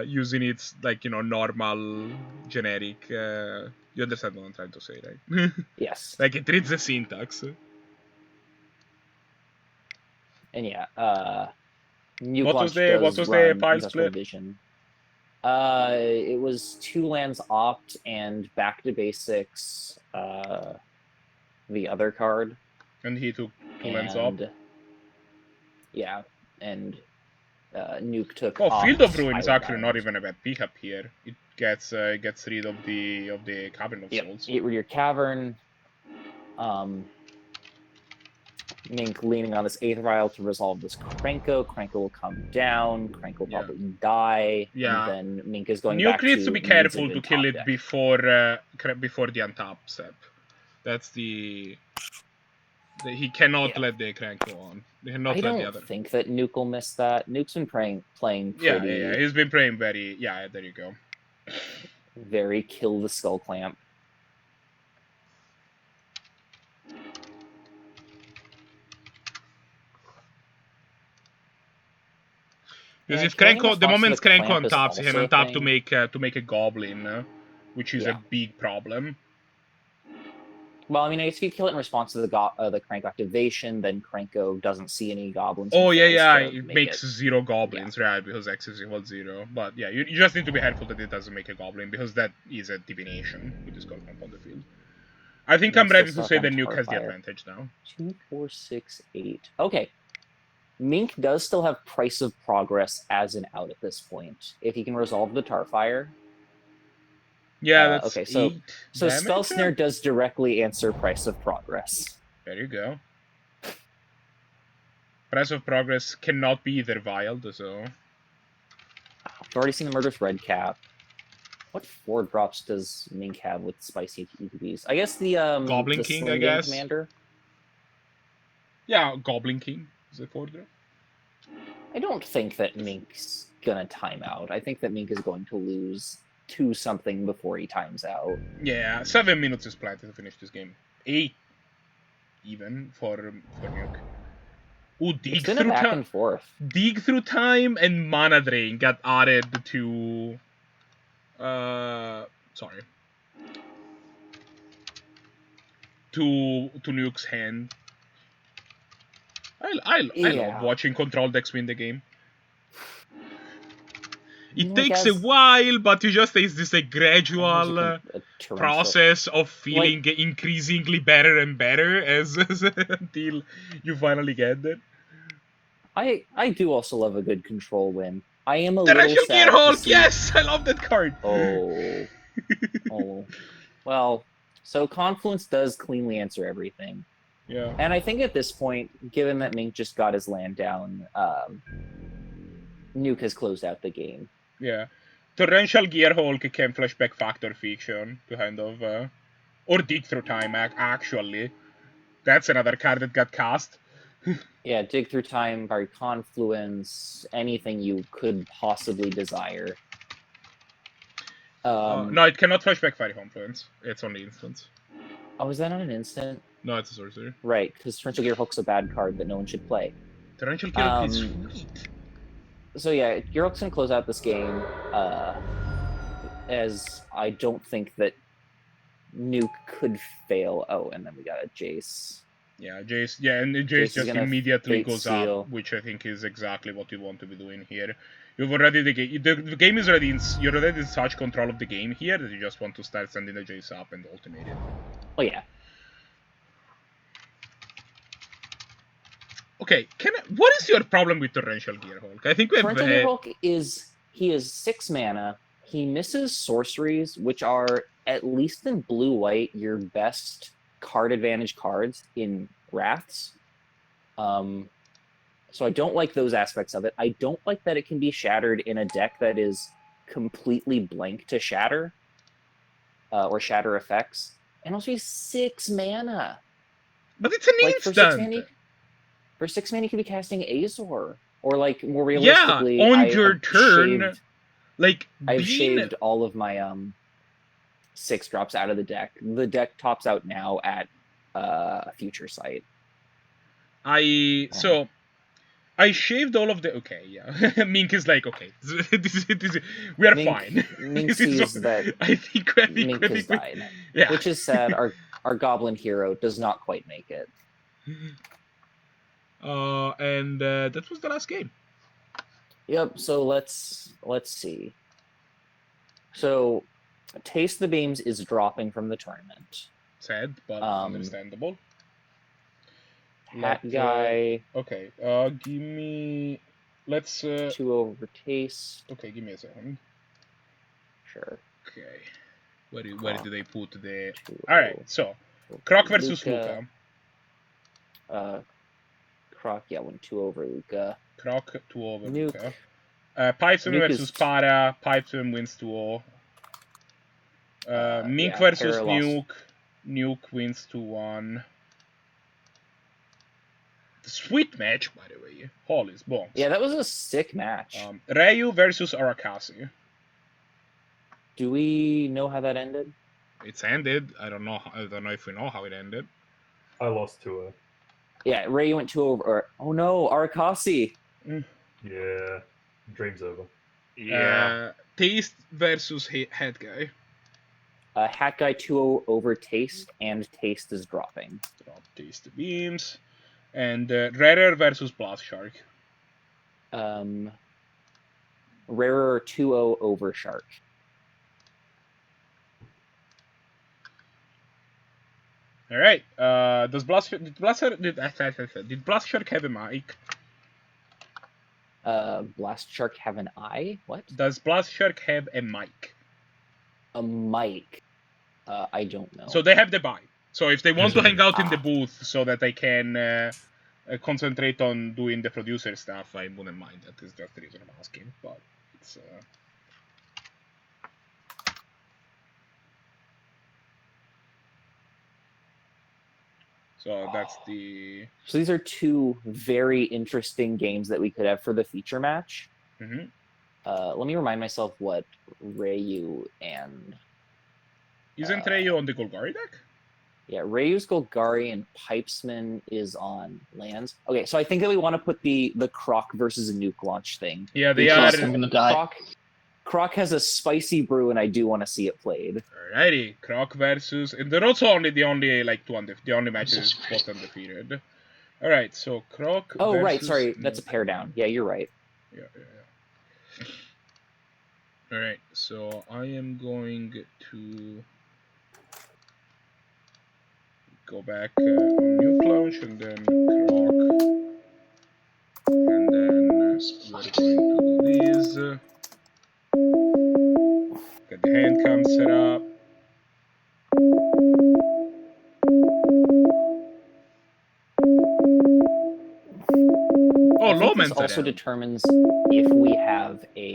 using its, like, you know, normal, generic... you understand what I'm trying to say, right?
Yes.
Like, it reads the syntax.
And yeah,
what was the pile split?
Vision. It was 2 lands Opt and Back to Basics, the other card.
And he took 2 lands Opt?
Yeah, and Nuke took
Opt. Field of Ruin is actually
Island.
not even a bad pickup here. It gets rid of the Cavern of Souls.
Get rid of your Cavern. Mink leaning on this 8th vial to resolve this Cranko. Cranko will come down. Cranko will probably die.
Yeah.
And then Mink is going
Nuke
back to...
needs to be careful to kill it
deck.
before the untap step. That's the he cannot let the Cranko on. He cannot
I
let the other...
don't think that Nuke will miss that. Nuke's been playing pretty...
Yeah, he's been playing very... Yeah, there you go.
Very kill the Skull Clamp.
Because
Yeah,
if Cranko, the
response
moment
to the
Cranko
clamp is
untaps, he can
also a
untap
thing.
to make a Goblin, which is a big problem.
Well, I mean, if you kill it in response to the Crank activation, then Cranko doesn't see any Goblins.
Oh,
and fails
yeah,
to
it
make
makes 0 Goblins, right, because X is equal 0. But yeah, you just need to be careful that it doesn't make a Goblin, because that is a divination with this Goblin on the field. I think I'm ready to say that Nuke has the advantage now.
2, 4, 6, 8. Okay. Mink does still have Price of Progress as an out at this point. If he can resolve the Tarfire.
Yeah, that's
okay. So Spell Snare does directly answer Price of Progress.
There you go. Price of Progress cannot be either wild, so...
I've already seen the Murderous Red Cap. What 4 drops does Mink have with spicy ETBs? I guess the
Goblin
the
King,
Sling
I guess.
Commander.
Yeah, Goblin King is a 4 drop.
I don't think that Mink's gonna time out. I think that Mink is going to lose 2 something before he times out.
Yeah, 7 minutes is plenty to finish this game. 8 even for Nuke. Ooh,
It's been a back and forth.
Dig Through Time and Mana Drain got added to sorry. To Nuke's hand. I love watching control decks win the game. It
Like,
takes a
as-
while, but you just it's this like
as a
gradual
a torrential-
process of feeling increasingly better and better until you finally get there.
I do also love a good control win. I am a
The
little
Rachel
sad to
Gearhulk,
see...
yes, I love that card.
Oh. Well, so Confluence does cleanly answer everything.
Yeah.
And I think at this point, given that Mink just got his land down, Nuke has closed out the game.
Yeah. Torrential Gearhulk can flashback Factor Fiction to kind of, or Dig Through Time, actually. That's another card that got cast.
Yeah, Dig Through Time, by Confluence, anything you could possibly desire.
No, it cannot flashback Fairy Confluence. It's only instance.
Oh, is that not an instant?
No, it's a sorcery.
Right, because Torrential Gearhulk's a bad card that no one should play.
Torrential Gearhulk is sweet.
So yeah, Gearhulk's gonna close out this game, as I don't think that Nuke could fail. Oh, and then we got a Jace.
Yeah, Jace. Yeah, and Jace
is
just
gonna
immediately
Fate
goes
Seal.
up, which I think is exactly what you want to be doing here. You've already the game is already you're already in such control of the game here that you just want to start sending the Jace up and ultimate it.
Oh yeah.
Okay, what is your problem with Torrential Gearhulk? I think we have.
Torrential Gearhulk is 6 mana. He misses sorceries, which are at least in blue-white your best card advantage cards in Wraths. So I don't like those aspects of it. I don't like that it can be shattered in a deck that is completely blank to shatter, or shatter effects. And also he's 6 mana.
But it's an
Like
instant.
For 6 mana, you could be casting Azor, or like more
Yeah,
realistically,
on your turn, like
I've shaved all of my 6 drops out of the deck. The deck tops out now at Future Sight.
So I shaved all of the. Okay, yeah. Mink is like, okay, we are fine.
Mink sees that
I think
Mink has died,
yeah.
which is sad. Our Goblin hero does not quite make it.
And that was the last game.
Yep. So let's see. So, TasteTheBeams is dropping from the tournament.
Sad, but understandable.
HatGuy.
Okay. Give me. Let's.
2 over Taste.
Okay, give me a second.
Sure.
Okay. Where do they put the?
2
All right. So, Croc versus Luca.
Croc, yeah, went 2 over Luca.
Croc 2 over
Nuke.
Luca. Pipesman
Nuke
versus
is...
Para. Pipesman wins 2-0. Mink versus Nuke. Nuke wins 2-1. Sweet match, by the way. Holy bombs.
Yeah, that was a sick match.
Reiyu versus Arakasi.
Do we know how that ended?
It's ended. I don't know if we know how it ended.
I lost to her.
Yeah, Reiyu went 2 over. Oh no, Arakasi.
Yeah, dream's over.
Yeah.
Taste versus HatGuy.
HatGuy 2 over Taste, and Taste is dropping.
Drop TasteTheBeams. And Rarer versus Blast Shark.
Rarer 2-0 over Shark.
All right. Did Blast Shark have a mic?
Blast Shark have an eye? What?
Does Blast Shark have a mic?
A mic. I don't know.
So they have the buy. So if they want to hang out in the booth so that they can concentrate on doing the producer stuff, I wouldn't mind. That is just the reason I'm asking. But it's. So that's the.
So these are 2 very interesting games that we could have for the feature match.
Mm-hmm.
Let me remind myself what Reiyu and...
Isn't Reiyu on the Golgari deck?
Yeah, Reiyu's Golgari and Pipesman is on lands. Okay, so I think that we want to put the Croc versus a nukelaunch thing.
Yeah, they are.
I'm gonna die.
Croc has a spicy brew, and I do want to see it played.
Alrighty, Croc versus, and they're also the only matches both undefeated. All right, so Croc.
Oh
versus
right, sorry, that's a pair down. Yeah, you're right.
Yeah. Alright, so I am going to go back on nukelaunch and then Croc. And then we're going to do these. Get the hand cam set up. Oh,
I think this
Lowman's
also
around.
determines if we have a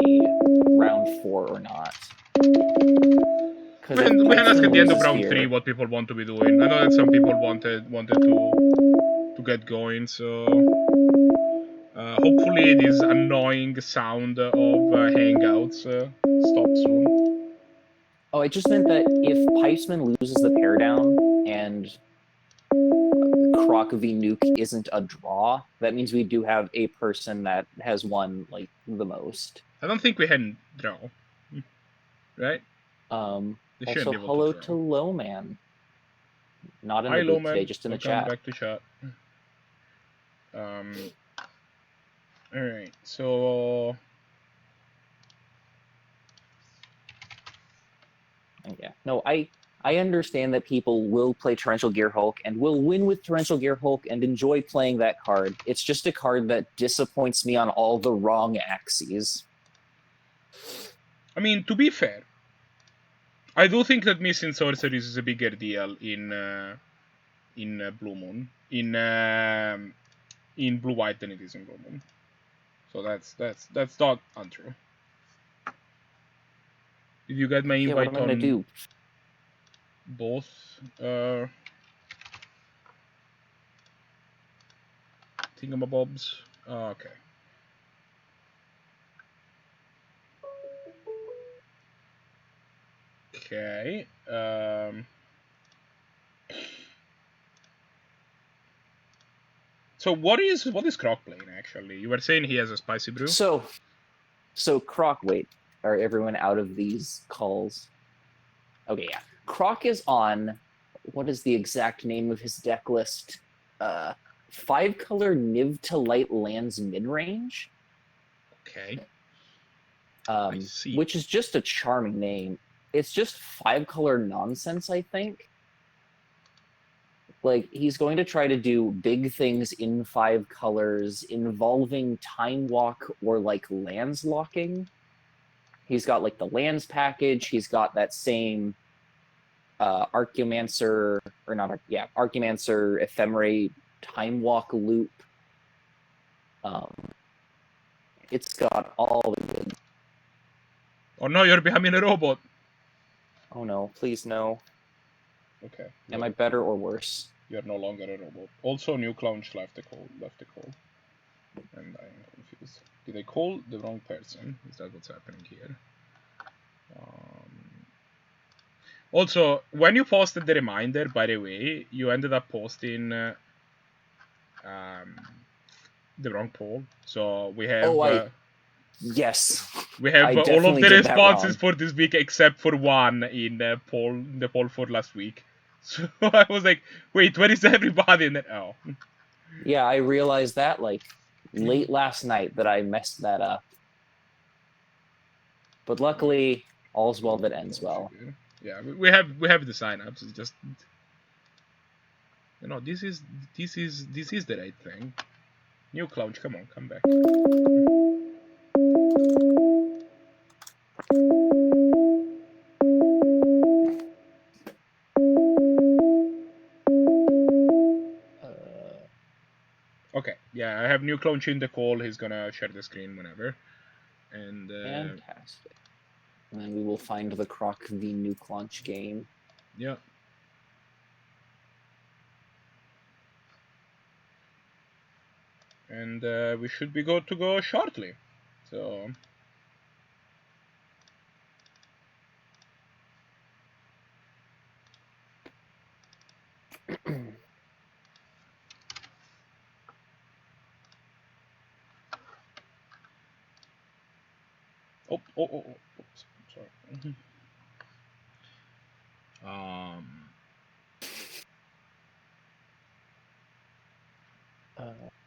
round 4 or not.
We can ask at the end of round
here,
3 what people want to be doing. I know that some people wanted to get going, so hopefully this annoying sound of hangouts stops soon.
Oh, it just meant that if Pipesman loses the pair down and Croc v Nuke isn't a draw, that means we do have a person that has won like the most.
I don't think we had draw, right?
Also, hello to Lowman. Not in the booth today, just in the chat.
Back to chat. Alright, so
yeah. No, I understand that people will play Torrential Gear Hulk and will win with Torrential Gear Hulk and enjoy playing that card. It's just a card that disappoints me on all the wrong axes.
I mean, to be fair, I do think that missing sorceries is a bigger deal in Blue Moon, in Blue White than it is in Blue Moon. So that's not untrue. Did you get my invite
what am I gonna do?
Both? Thingamabobs. Oh, okay. Okay. So what is Croc playing actually? You were saying he has a spicy brew.
So Croc. Wait, are everyone out of these calls? Okay, yeah. Croc is on. What is the exact name of his deck list? 5-color Niv to Light lands mid-range.
Okay.
I see. Which is just a charming name. It's just 5-color nonsense, I think. Like, he's going to try to do big things in 5 colors involving Time Walk or, like, lands locking. He's got, like, the lands package. He's got that same Archaeomancer, or not, yeah, Archaeomancer Ephemerate Time Walk loop. It's got all the good.
Oh no, you're becoming a robot.
Oh no, please no.
Okay.
Am I better or worse?
You're no longer a robot. Also, nukelaunch left the call. And I am confused. Did I call the wrong person? Is that what's happening here? Also, when you posted the reminder, by the way, you ended up posting the wrong poll. So we have...
Yes.
We have all of the responses for this week except for one in the poll for last week. So I was like, wait, where is everybody? And then, oh.
Yeah, I realized that like late last night that I messed that up. But luckily, all's well that ends well.
Yeah, we have the signups. It's just, you know, this is the right thing. Nukelaunch, come on, come back. Okay, yeah, I have nukelaunch in the call. He's gonna share the screen whenever. And
fantastic. And then we will find the Croc v nukelaunch game.
Yeah. And we should be good to go shortly. So. Oops, sorry.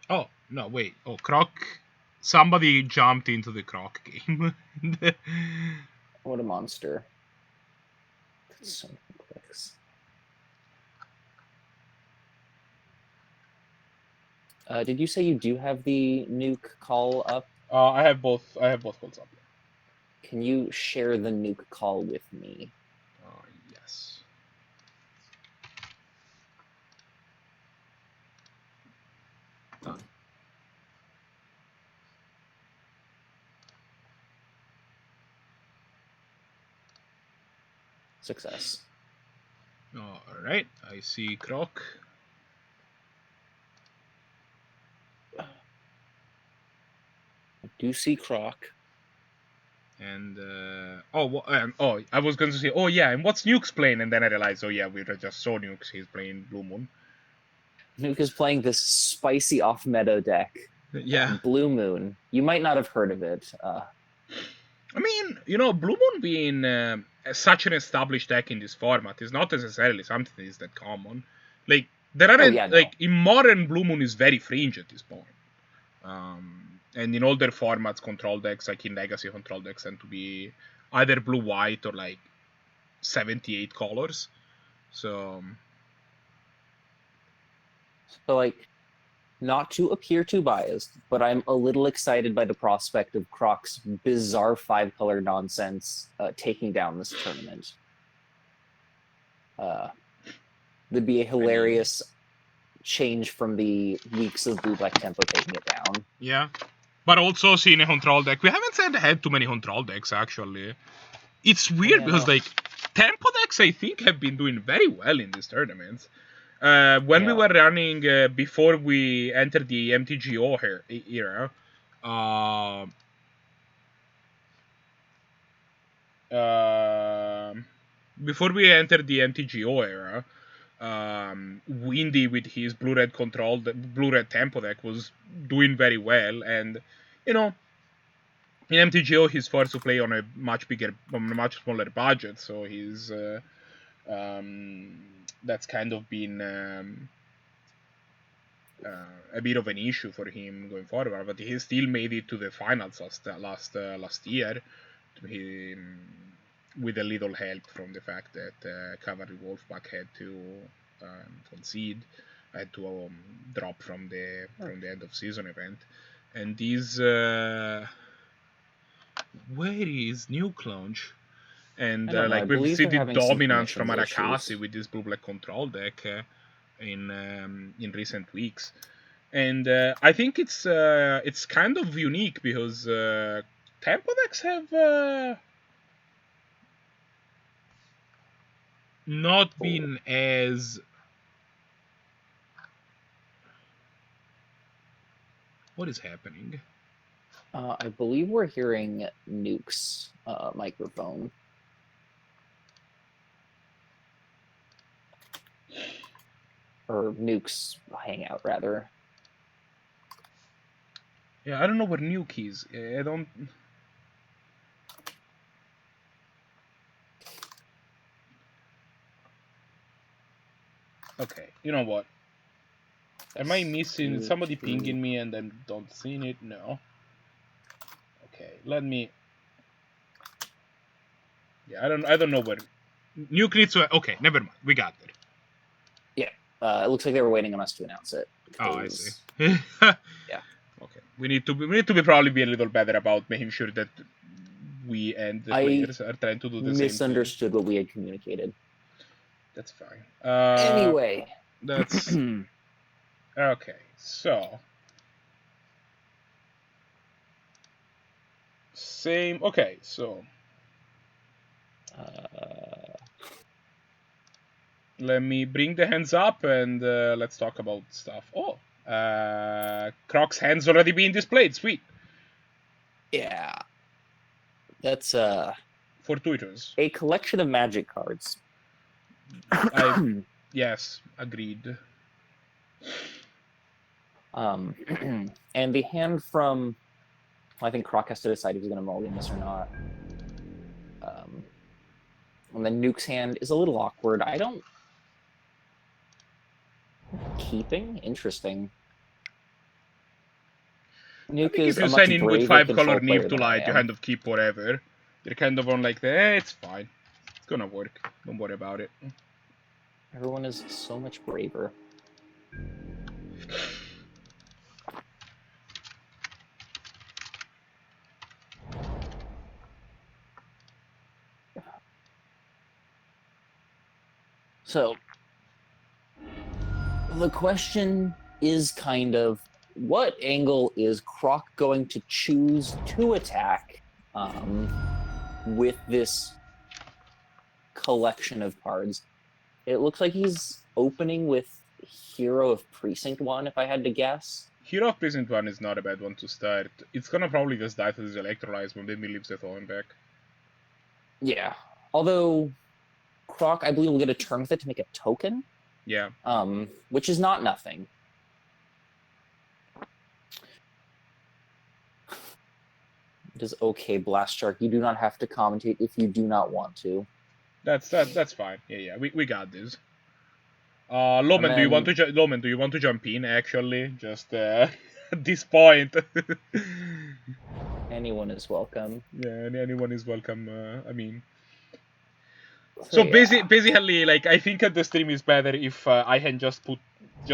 Oh, no, wait. Oh, Croc. Somebody jumped into the Croc game.
What a monster. So many clicks. Did you say you do have the nuke call up?
I have both calls up.
Can you share the nuke call with me?
Yes. Done.
Success.
Alright, I see Croc.
I do see Croc.
And I was going to say, oh yeah, and what's Nuke's playing? And then I realized, oh yeah, we just saw Nuke's. He's playing Blue Moon.
Nuke is playing this spicy off-meta deck.
Yeah.
Blue Moon. You might not have heard of it.
I mean, Blue Moon being such an established deck in this format is not necessarily something that is that common. Like, there aren't, in modern, Blue Moon is very fringe at this point. And in older formats, control decks, like in Legacy, control decks tend to be either blue-white or, like, 78 colors. So,
like, not to appear too biased, but I'm a little excited by the prospect of Croc's bizarre 5-color nonsense taking down this tournament. There'd be a hilarious change from the weeks of blue-black tempo taking it down.
Yeah. But also seeing a control deck. We haven't had too many control decks, actually. It's weird because, like, tempo decks, I think, have been doing very well in these tournaments. When we were running, before we entered the MTGO era, Windy with his blue-red tempo deck was doing very well, and in MTGO he's forced to play on a much smaller budget, so he's that's kind of been a bit of an issue for him going forward, but he still made it to the finals last year. With a little help from the fact that Cavalry Wolfpack had to concede, had to drop from the end of season event, and these where is nukelaunch? And we've seen the dominance from Arakasi with this blue-black control deck in recent weeks, and I think it's kind of unique because tempo decks have not been as what is happening?
I believe we're hearing Nuke's microphone. Or Nuke's hangout, rather.
Yeah, I don't know where Nuke is. I don't... Okay, you know what? Am I missing somebody pinging me and I don't see it? No. Okay, let me... Yeah, I don't know where... Nuke needs to... Okay, never mind. We got it.
Yeah, it looks like they were waiting on us to announce it.
Oh, I see.
Yeah.
Okay. We need to probably be a little better about making sure that we and the players are trying to do the same thing.
Misunderstood what we had communicated.
That's fine.
Anyway.
That's... Okay, so... Same... Okay, so... Let me bring the hands up and let's talk about stuff. Oh! Croc's hands already being displayed. Sweet.
Yeah. That's
fortuitous.
A collection of magic cards.
Yes, agreed.
And the hand from... Well, I think Croc has to decide if he's going to mulligan this or not. And then Nuke's hand is a little awkward. I don't... Keeping? Interesting.
Nuke is if you sign in with 5-color Nib to light, you kind of keep whatever. They're kind of on like the, it's fine. It's gonna work. Don't worry about it.
Everyone is so much braver. So, the question is kind of, what angle is Croc going to choose to attack with this collection of cards? It looks like he's opening with Hero of Precinct 1, if I had to guess.
Hero of Precinct 1 is not a bad one to start. It's gonna probably just die to this Electrolyze when maybe leaves the thorn back.
Yeah. Although, Croc, I believe, will get a turn with it to make a token.
Yeah.
Which is not nothing. It is okay, Blast Shark. You do not have to commentate if you do not want to.
That's fine. Yeah. We got this. Loman,
then...
do you want to jump in? Actually, just at this point.
Anyone is welcome.
Yeah, anyone is welcome. I mean.
So
yeah. Basically, like, I think the stream is better if I can just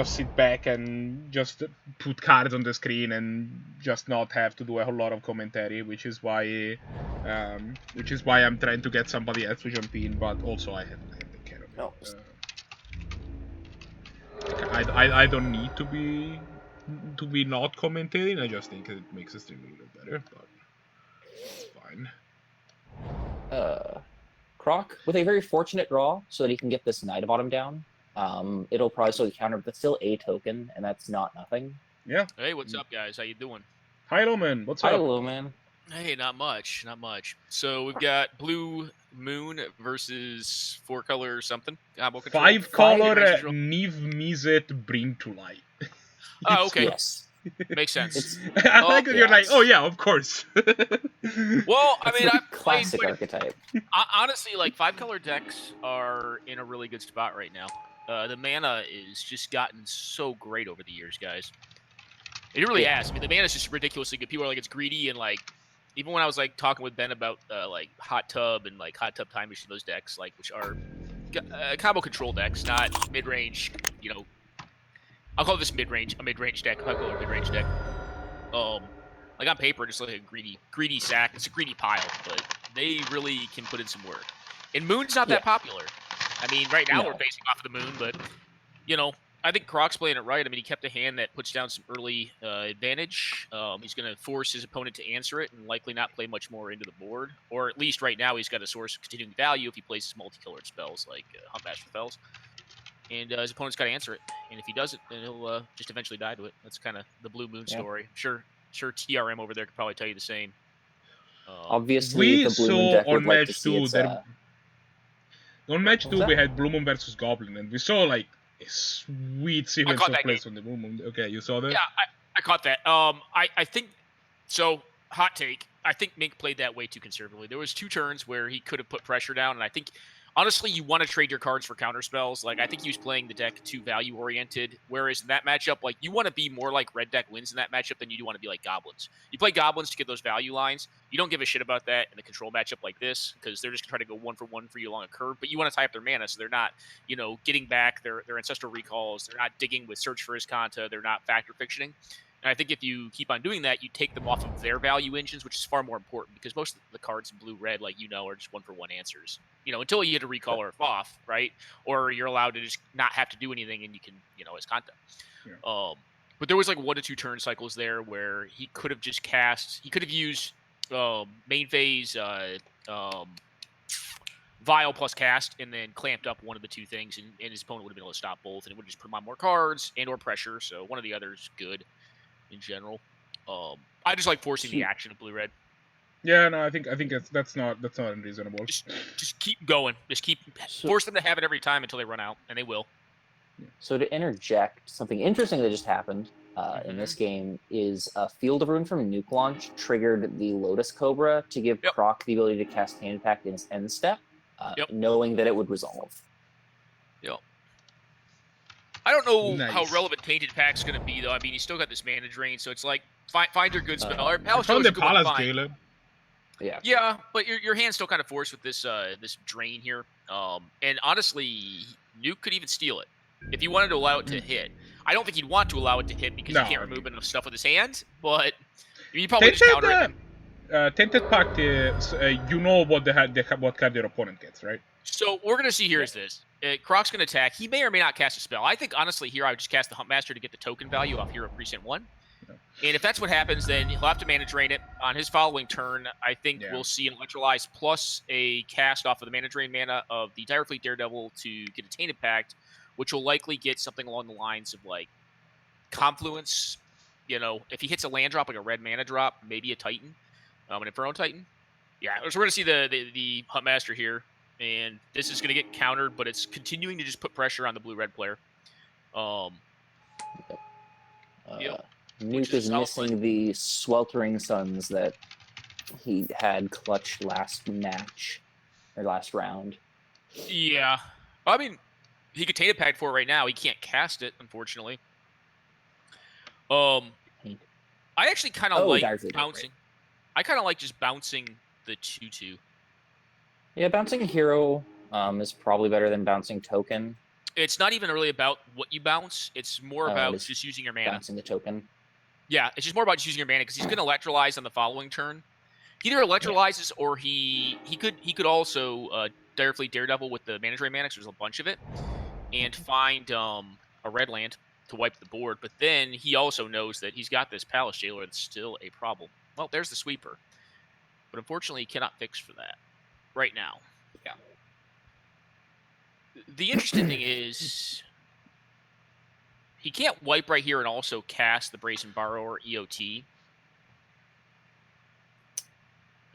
sit back and just put cards on the screen and just not have to do a whole lot of commentary, which is why I'm trying to get somebody else to jump in, but also I have to take care of it.
No.
I don't need to be not commentating. I just think it makes the stream a little better, but it's fine.
Croc, with a very fortunate draw, so that he can get this Knight of Autumn down. It'll probably still counter, but still a token, and that's not nothing.
Yeah.
Hey, what's up, guys? How you doing?
Hi, Loman. What's up?
Hi, Loman.
Hey, not much. So we've got Blue Moon versus 4-color something.
5-color Niv Mizzet Bring to Light.
Oh, okay.
Yes.
Makes sense.
I like that you're like, oh yeah, of course.
Well, I mean, I've
classic
played,
archetype.
Honestly, like 5-color decks are in a really good spot right now. The mana is just gotten so great over the years, guys. It really has. I mean, the mana is just ridiculously good. People are like, it's greedy, and like, even when I was like talking with Ben about like Hot Tub and like Hot Tub Time Machine, those decks, like, which are combo control decks, not mid-range, you know. I'll call this a mid-range deck. I'll call it a mid-range deck. Like on paper, just like a greedy sack. It's a greedy pile, but they really can put in some work. And Moon's not that popular. I mean, right now we're facing off of the Moon, but you know, I think Croc's playing it right. I mean, he kept a hand that puts down some early advantage. He's going to force his opponent to answer it and likely not play much more into the board. Or at least right now, he's got a source of continuing value if he plays his multicolored spells like Huntmaster Fells. And his opponent's got to answer it. And if he doesn't, then he'll just eventually die to it. That's kind of the Blue Moon story. Sure, TRM over there could probably tell you the same.
Obviously, the Blue Moon deck would like to see its...
On match 2, we had Blue Moon versus Goblin, and we saw like a sweet sequence of plays on the Blue Moon. Okay, you saw that?
Yeah, I caught that. I think so. Hot take. I think Mink played that way too conservatively. There was 2 turns where he could have put pressure down, and I think honestly you want to trade your cards for counter spells. Like I think he was playing the deck too value oriented, whereas in that matchup, like you want to be more like red deck wins in that matchup than you do want to be like Goblins. You play Goblins to get those value lines. You don't give a shit about that in a control matchup like this because they're just gonna try to go 1-for-1 for you along a curve. But you want to tie up their mana so they're not, you know, getting back their ancestral recalls. They're not digging with Search for Iskanta. They're not factor fictioning. And I think if you keep on doing that, you take them off of their value engines, which is far more important because most of the cards in blue-red, like you know, are just 1-for-1 answers. You know, until you get a recall or a off, right? Or you're allowed to just not have to do anything and you can, you know, Iskanta. Yeah. But there was like 1 to 2 turn cycles there where he could have just cast. He could have used main phase Vial plus cast and then clamped up one of the 2 things, and his opponent would have been able to stop both, and it would have just put him on more cards and or pressure. So one of the others good. In general, I just like forcing the action of blue-red.
Yeah, no, I think that's not unreasonable.
Just keep going. Just force them to have it every time until they run out, and they will.
So to interject, something interesting that just happened in this game is a Field of Ruin from Nukelaunch triggered the Lotus Cobra to give Croc the ability to cast Hand Impact in his end step, knowing that it would resolve.
Yep. I don't know how relevant Tainted Pack's going to be, though. I mean, he's still got this mana drain, so it's like, find your good spell.
I found the Palace Jailer.
Yeah.
Yeah, but your hand's still kind of forced with this this drain here. And honestly, Nuke could even steal it if he wanted to allow it to hit. I don't think he'd want to allow it to hit because he can't remove enough stuff with his hand. But you probably just counter it.
Tainted Pact, you know what what card your opponent gets, right?
So what we're gonna see here is this: Croc's gonna attack. He may or may not cast a spell. I think honestly here I would just cast the Huntmaster to get the token value off Hero Precinct 1. And if that's what happens, then he'll have to mana drain it. On his following turn, I think we'll see an Electrolyze plus a cast off of the mana drain mana of the Direfleet Daredevil to get a Tainted Pact, which will likely get something along the lines of like Confluence. You know, if he hits a land drop, like a red mana drop, maybe a Titan, an Inferno Titan. Yeah, so we're going to see the Huntmaster here, and this is going to get countered, but it's continuing to just put pressure on the blue-red player.
Nuke is missing the Sweltering Suns that he had clutched last match, or last round.
Yeah. I mean, he could Tainted Pact for it right now. He can't cast it, unfortunately. I actually kind of like bouncing. I kind of like just bouncing the 2/2.
Yeah, bouncing Hero is probably better than bouncing Token.
It's not even really about what you bounce. It's more about just using your mana.
Bouncing the token.
Yeah, it's just more about just using your mana because he's going to Electrolyze on the following turn. He either Electrolyzes or he could also Direfleet Daredevil with the mana drain mana, because there's a bunch of it, and find a red land to wipe the board. But then he also knows that he's got this Palace Jailer that's still a problem. Well, there's the Sweeper, but unfortunately he cannot fix for that right now.
Yeah.
The interesting thing is he can't wipe right here and also cast the Brazen Borrower EOT.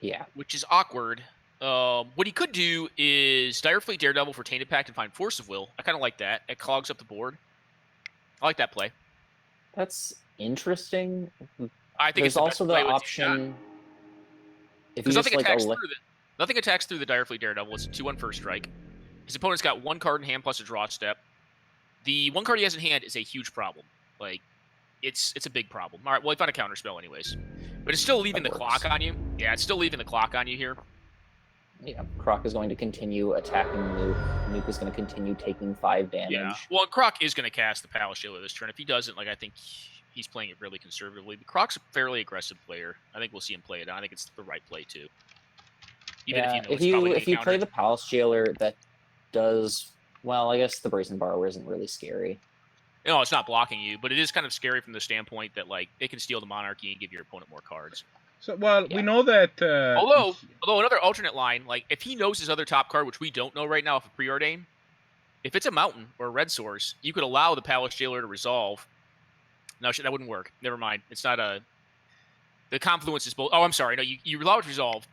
Yeah.
Which is awkward. What he could do is Direfleet Daredevil for Tainted Pact and find Force of Will. I kind of like that. It clogs up the board. I like that play.
That's interesting.
I think
there's also the option.
If nothing attacks nothing attacks through the Direfleet Daredevil. It's a 2/1 first strike. His opponent's got one card in hand plus a draw step. The one card he has in hand is a huge problem. Like, it's a big problem. All right, well, he found a counter spell anyways. But it's still leaving the clock on you. Yeah, it's still leaving the clock on you here.
Yeah, Croc is going to continue attacking Nuke. Nuke is going to continue taking 5 damage.
Yeah, well, Croc is going to cast the Palace Jailer this turn. If he doesn't, like, I think he's playing it really conservatively. But Croc's a fairly aggressive player. I think we'll see him play it. I think it's the right play, too. Even if
you play the Palace Jailer, that does... Well, I guess the Brazen Borrower isn't really scary.
No, it's not blocking you, but it is kind of scary from the standpoint that, like, it can steal the Monarchy and give your opponent more cards.
So, well, we know that...
Although another alternate line, like, if he knows his other top card, which we don't know right now if it's preordained, if it's a Mountain or a Red Source, you could allow the Palace Jailer to resolve. No, that wouldn't work. Never mind. It's not a... The Confluence is both... Oh, I'm sorry. No, you allow it to resolve.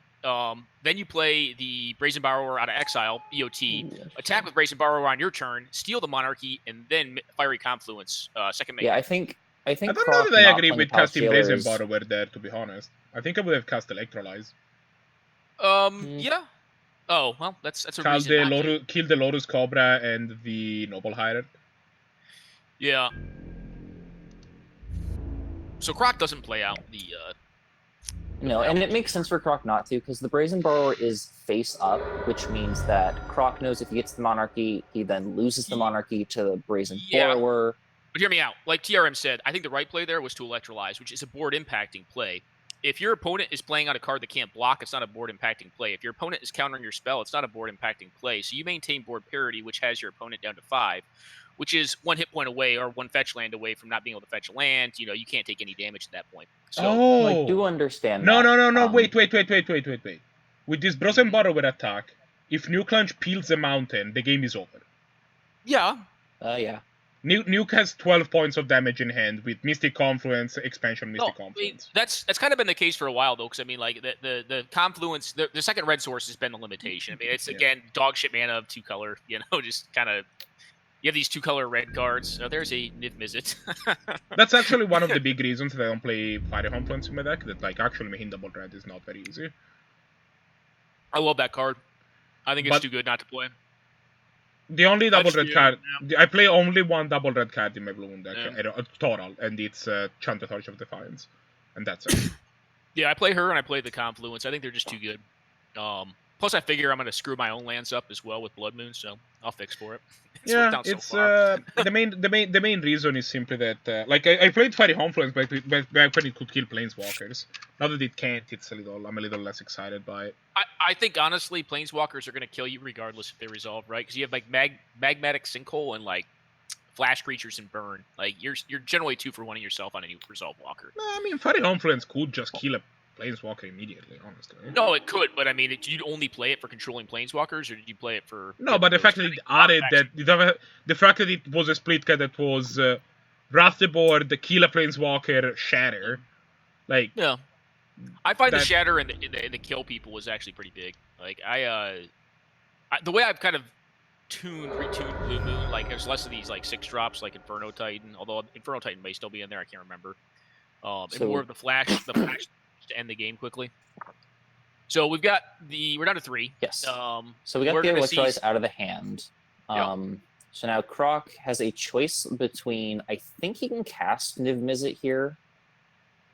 Then you play the Brazen Borrower out of exile, EOT, attack with Brazen Borrower on your turn, steal the Monarchy, and then Fiery Confluence, second make.
Yeah, I think
I don't know that I agree with casting Brazen Borrower there, to be honest. I think I would have cast Electrolyze.
Yeah. Oh, well, that's a reason.
Kill the Lotus Cobra and the Noble Hierarch.
Yeah. So Croc doesn't play out the...
No, and it makes sense for Croc not to, because the Brazen Borrower is face up, which means that Croc knows if he gets the Monarchy, he then loses the Monarchy to the Brazen Borrower.
But hear me out. Like TRM said, I think the right play there was to Electrolyze, which is a board-impacting play. If your opponent is playing out a card that can't block, it's not a board-impacting play. If your opponent is countering your spell, it's not a board-impacting play. So you maintain board parity, which has your opponent down to 5, which is 1 hit point away or 1 fetch land away from not being able to fetch a land. You know, you can't take any damage at that point. So,
I do understand
that. No. Wait.
Wait.
With this Brazen Borrower attack, if nukelaunch peels a mountain, the game is over.
Yeah.
Yeah.
Nuke has 12 points of damage in hand with Mystic Confluence, expansion Mystic Confluence.
I mean, that's kind of been the case for a while, though, because, I mean, like, the Confluence, the second red source has been the limitation. I mean, it's, again, dog shit mana of 2-color, you know, just kind of... You have these 2-color red cards. Oh, there's a Niv Mizzet.
That's actually one of the big reasons that I don't play Fire Confluence in my deck, that, like, actually making double red is not very easy.
I love that card. I think it's too good not to play.
The only double red card... I play only one double red card in my Bloom deck, total, and it's Chanted Torch of Defiance. And that's it.
Yeah, I play her and I play the Confluence. I think they're just too good. Plus, I figure I'm going to screw my own lands up as well with Blood Moon, so I'll fix for it. It's worked out so far.
The main reason is simply that like I played Fiery Confluence back when it could kill Planeswalkers. Now that it can't, I'm a little less excited by it.
I think honestly, Planeswalkers are going to kill you regardless if they resolve, right? Because you have like Magmatic Sinkhole and like Flash Creatures and Burn. Like you're generally 2 for 1 yourself on a new Resolve Walker.
No, I mean Fiery Confluence could just kill a Planeswalker immediately, honestly.
No, it could, but I mean, did you only play it for controlling Planeswalkers, or did you play it for?
No, but the fact that it added that, the fact that it was a split card that was Wrath the Board, kill a Planeswalker, Shatter, like.
Yeah, I find the Shatter and the kill people was actually pretty big. Like the way I've kind of retuned Blue Moon, like there's less of these like 6 drops like Inferno Titan, although Inferno Titan may still be in there, I can't remember. And more of the flash to end the game quickly. So we're down to 3.
Yes. So we got the Electrolyze out of the hand.
Yep.
So now Croc has a choice between, I think he can cast Niv Mizzet here.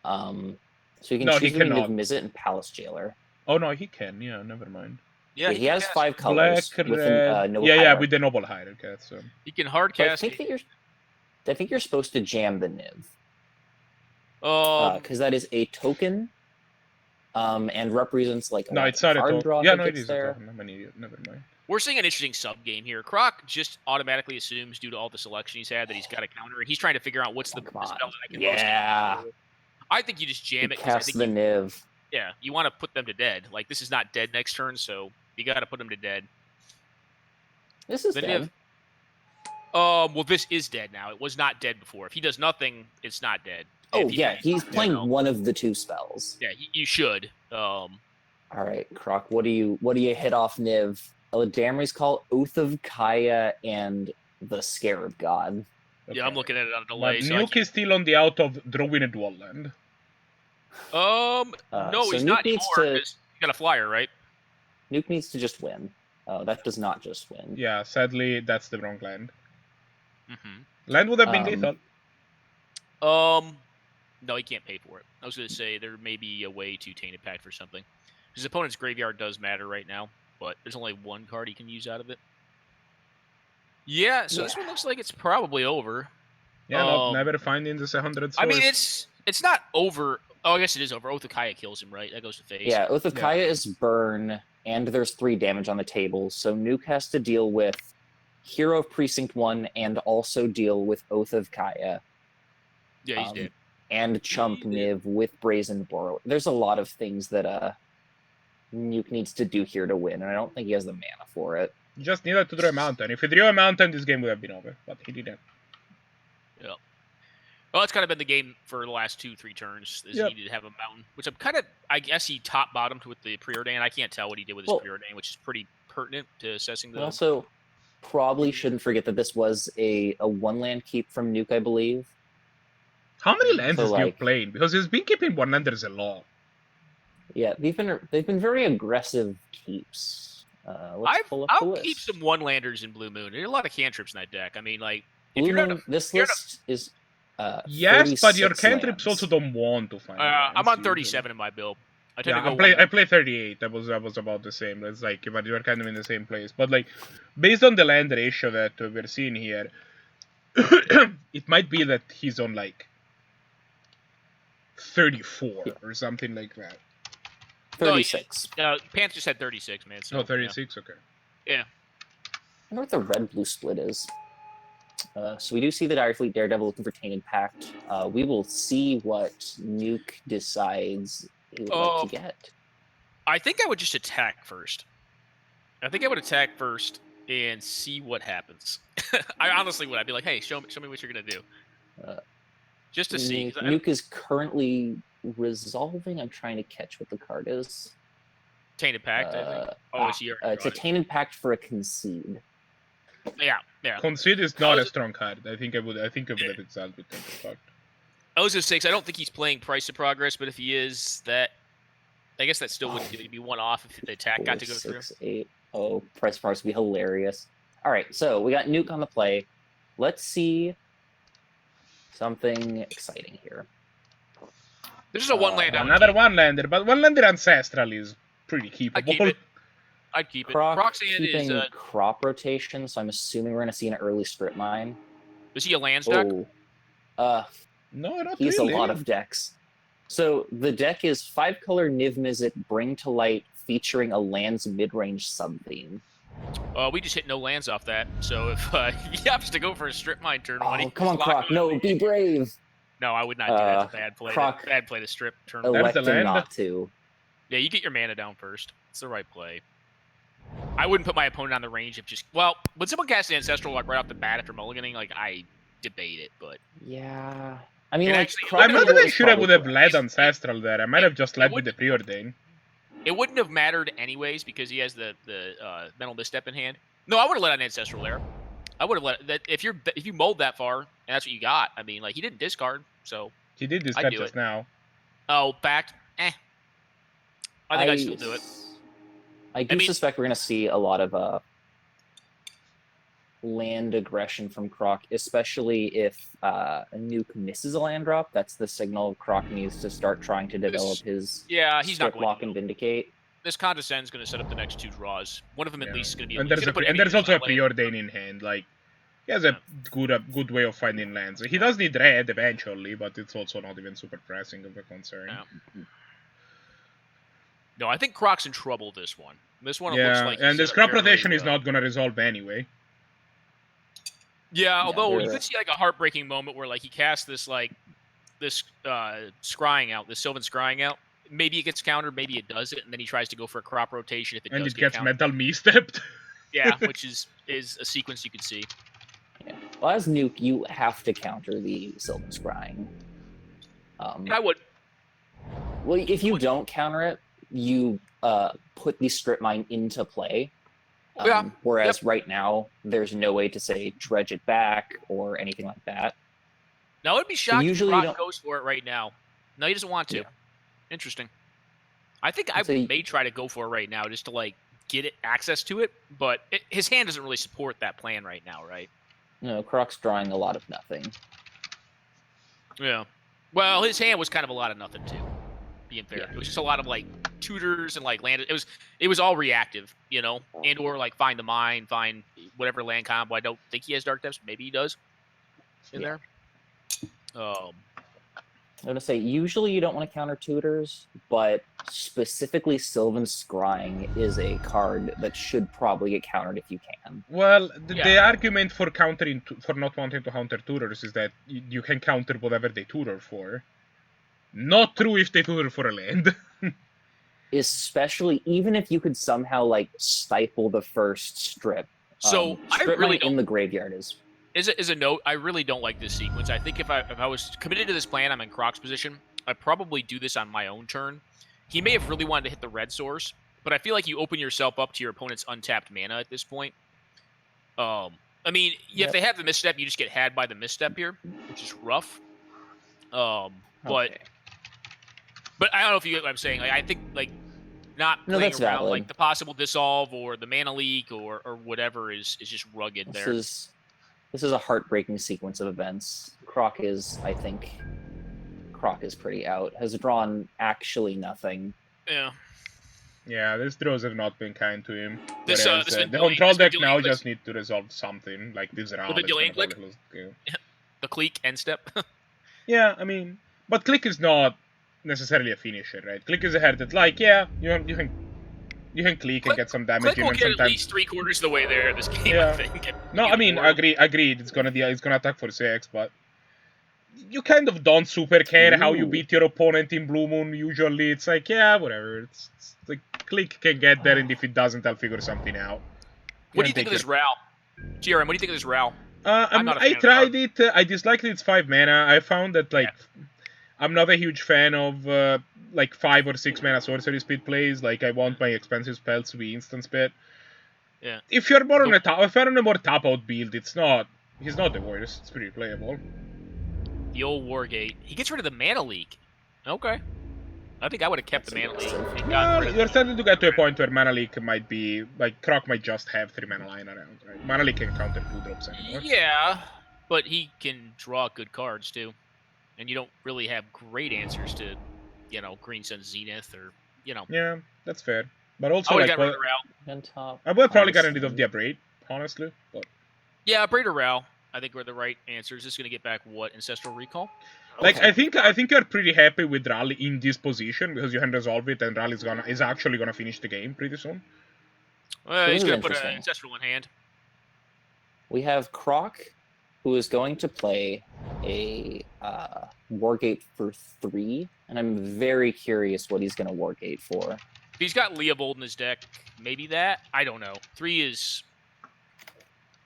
So he can choose between Niv Mizzet and Palace Jailer.
Oh no, he can. Yeah, never mind.
Yeah, he has 5 colors.
Black,
with
red.
Noble
Yeah, with the Noble Hierarch. So
he can hard cast.
I think you're supposed to jam the Niv. Because that is a token, and represents like
it's not a token. Yeah, no, it is
there.
a token. I'm an idiot. Never mind.
We're seeing an interesting sub game here. Croc just automatically assumes, due to all the selection he's had, that he's got a counter, and he's trying to figure out what's the spell that I can most. I think you just jam it.
Cast the Niv.
Yeah, you want to put them to dead. Like this is not dead next turn, so you got to put them to dead.
This is dead.
Niv. Well, this is dead now. It was not dead before. If he does nothing, it's not dead.
Oh yeah, he's playing one of the 2 spells.
Yeah, you should.
All right, Croc. What do you hit off Niv? Eladamri's Call, Oath of Kaya, and the Scarab God.
Okay. Yeah, I'm looking at it on a delay.
But Nuke is still on the out of drawing a dual land.
No,
so
he's
Nuke
not
needs
anymore.
to.
You got a flyer, right?
Nuke needs to just win. Oh, that does not just win.
Yeah, sadly, that's the wrong land.
Mm-hmm.
Land would have been lethal.
No, he can't pay for it. I was going to say there may be a way to Tainted Pact for something. His opponent's graveyard does matter right now, but there's only 1 card he can use out of it. Yeah, so this one looks like it's probably over.
Yeah, never finding the 100 source.
I mean, it's not over. Oh, I guess it is over. Oath of Kaya kills him, right? That goes to phase.
Yeah, Oath of Kaya is burn, and there's 3 damage on the table, so Nuke has to deal with Hero of Precinct 1 and also deal with Oath of Kaya.
Yeah, he's dead.
And Chump Niv with Brazen Borrow. There's a lot of things that Nuke needs to do here to win, and I don't think he has the mana for it.
You just needed to draw a mountain. If he drew a mountain, this game would have been over, but he didn't.
Yeah. Well, that's kind of been the game for the last 2-3 turns. He needed to have a mountain, which I guess he top-bottomed with the Preordain. I can't tell what he did with his Preordain, which is pretty pertinent to assessing the...
Also, probably shouldn't forget that this was a 1-land keep from Nuke, I believe.
How many lands is Nuke playing? Because he's been keeping 1-landers a lot.
Yeah, they've been very aggressive keeps.
I'll keep some 1-landers in Blue Moon. There's a lot of cantrips in that deck. I mean, like...
This list is...
yes, but your cantrips also don't want to find
I'm on 37 in my build.
I play 38. That was about the same. It's like, but you're kind of in the same place. But like, based on the land ratio that we're seeing here, it might be that he's on like 34 or something like that.
36.
No, Pants just had 36, man. So,
36.
Yeah.
Okay.
Yeah.
I wonder what the red-blue split is. So we do see the Dire Fleet Daredevil looking for Tainted Pact. We will see what Nuke decides he would like to get.
I think I would just attack first. I think I would attack first and see what happens. I honestly would. I'd be like, hey, show me what you're going to do. Just to see.
Nuke is currently resolving. I'm trying to catch what the card is.
Tainted Pact, I think.
It's a Tainted Pact for a concede.
Yeah.
Concede is not a strong card. I think I would have exiled with Tainted Pact.
I was going to say, 'cause I don't think he's playing Price of Progress, but if he is, I guess that still would be one off if the attack got to go
6,
through.
8. Oh, Price of Progress would be hilarious. All right, so we got Nuke on the play. Let's see something exciting here.
This is a one-land.
Another one-lander, but one-lander Ancestral is pretty keepable.
I'd keep it.
Croc's
Croc's
keeping
is
crop rotation, so I'm assuming we're going to see an early strip mine.
is he a lands deck?
Oh,
No, not
he's
really.
a lot of decks. So the deck is 5-color Niv-Mizzet Bring to Light featuring a land's mid-range sub-theme.
We just hit no lands off that. So if he happens to go for a strip mine turn one,
Oh, come on, Croc. No, be brave.
No, I would not do that. It's a bad play.
Croc
Bad play to strip turn
That's
one.
the
Electing
land.
not to.
Yeah, you get your mana down first. It's the right play. I wouldn't put my opponent on the range if just when someone casts Ancestral like right off the bat after mulliganing, like I debate it, but
Yeah. I mean,
And
like,
actually,
Croc
I'm not
is
even sure I would have
probably
led Ancestral there. I might have just led with the Preordain.
it wouldn't have mattered anyways because he has the mental misstep in hand. No, I would have let on Ancestral there. I would have let that if you mulled that far and that's what you got. I mean, like he didn't discard, so
He did this
I'd
cut
do
just
it.
now.
I think I'd still do it.
I do
mean-
suspect we're going to see a lot of land aggression from Croc, especially if a nuke misses a land drop. That's the signal Croc needs to start trying to develop his
Yeah, he's not
strip
going
lock
to.
and vindicate.
This Condescend's going to set up the next two draws. One of them at
Yeah.
least is going to be.
And
he's
there's,
gonna put
and there's also a
everything on land.
Preordain in hand. Like, he has a good way of finding lands. He does need red eventually, but it's also not even super pressing of a concern.
Yeah. No, I think Croc's in trouble this one. This one it looks
Yeah,
like
and
he's
this
set up
crop
fairly
rotation is
well.
not going to resolve anyway.
Yeah, although you
they're-
could see like a heartbreaking moment where like he casts this scrying out, this Sylvan scrying out. Maybe it gets countered, maybe it doesn't, and then he tries to go for a crop rotation if it
And
does
it
get
gets
countered.
mental misstepped.
Yeah, which is a sequence you can see.
Yeah. Well, as nuke, you have to counter the Sylvan Scrying.
I would.
Well, if you don't counter it, you put the strip mine into play.
Yeah.
Whereas right now, there's no way to say dredge it back or anything like that.
Now, I would be shocked
usually
if
you
Croc
don't-
goes for it right now. No, he doesn't want to.
Yeah.
Interesting. I think I
So you-
may try to go for it right now just to like get it access to it, but his hand doesn't really support that plan right now, right?
No, Croc's drawing a lot of nothing.
Yeah. Well, his hand was kind of a lot of nothing too. Being fair,
Yeah.
it was just a lot of like tutors and like land. It was all reactive, you know, and or like find the mine, find whatever land combo. I don't think he has dark depths. Maybe he does. In
Yeah.
there.
I'm going to say, usually you don't want to counter tutors, but specifically Sylvan Scrying is a card that should probably get countered if you can.
Well, the
Yeah.
argument for for not wanting to counter tutors is that you can counter whatever they tutor for. Not true if they tutor for a land.
Especially, even if you could somehow, like, stifle the first strip.
So I
strip
really
mine in the graveyard is...
Is a note. I really don't like this sequence. I think if I was committed to this plan, I'm in Croc's position. I'd probably do this on my own turn. He may have really wanted to hit the red source, but I feel like you open yourself up to your opponent's untapped mana at this point. I mean, if they have the misstep, you just get had by the misstep here, which is rough. But
Okay.
but I don't know if you get what I'm saying. Like I think like not
No,
playing
that's
around
valid.
like the possible dissolve or the mana leak or whatever is just rugged there.
This is a heartbreaking sequence of events. Croc is pretty out. Has drawn actually nothing.
Yeah.
Yeah, these draws have not been kind to him.
This,
Whereas,
this been
the
delaying-
control
this been
deck
delaying
now
clicks.
just need to resolve something, like this round.
been
it's
delaying
gonna
click?
probably lose-
The clique end step.
Yeah, I mean, but click is not necessarily a finisher, right? Click is a head that, like, yeah, you can click and get some damage
Click
in,
will
and
get at
sometimes.
least 3/4 of the way there this game,
Yeah.
I think.
No, I mean, agreed. It's gonna attack for 6, but you kind of don't super care how you
Ooh.
beat your opponent in Blue Moon. Usually, it's like, yeah, whatever. It's like click can get there, and if it doesn't, I'll figure something out.
What do you
Can
think of
take
this Ral? GRM, what do you think of this Ral? I'm not a
I
fan of
tried
the
it. I disliked its 5 mana. I found that I'm not a huge fan of 5 or 6 mana sorcery speed plays. Like I want my expensive spells to be instant spit.
Yeah.
If you're more on if you're on a more tap out build, he's not the worst. It's pretty playable.
The old Wargate. He gets rid of the mana leak. Okay. I think I would have kept the mana leak. and gotten
Well,
rid of
you're
the-
starting to get to a point where mana leak might be Croc might just have 3 mana line around, right? Mana leak can counter 2 drops anymore.
Yeah, but he can draw good cards too. And you don't really have great answers to Green Sun Zenith or
Yeah, that's fair. But also,
I would
like,
have got rid of Rao.
And top.
I would probably gotten
Honestly.
rid of the Abrade, honestly. But
Yeah, Braid or Rao, I think were the right answers. Just gonna get back what Ancestral Recall.
like,
Okay.
I think you're pretty happy with Rally in this position because you can resolve it, and Rally is actually gonna finish the game pretty soon.
Well,
So
he's
this is
gonna put an
interesting.
Ancestral in hand.
We have Croc, who is going to play a Wargate for 3, and I'm very curious what he's going to Wargate for.
If he's got Leovold in his deck, maybe that. I don't know. 3 is.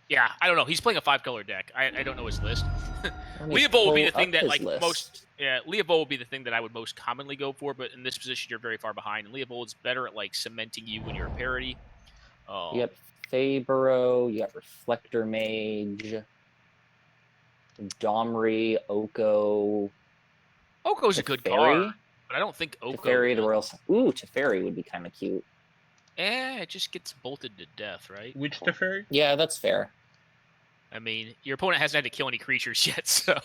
Yeah, I don't know. He's playing a 5-color deck. I don't know his list. Leovold would be the thing that most. Yeah, Leovold would be the thing that I would most commonly go for, but in this position you're very far behind. And Leovold's better at cementing you when you're a parity.
You got Faburo, you got Reflector Mage, Domri, Oko.
Oko's a good
Teferi?
card, but I don't think Oko.
Teferi, the Royal. Ooh, Teferi would be kind of cute.
It just gets bolted to death, right?
Which Teferi?
Yeah, that's fair.
I mean, your opponent hasn't had to kill any creatures yet, so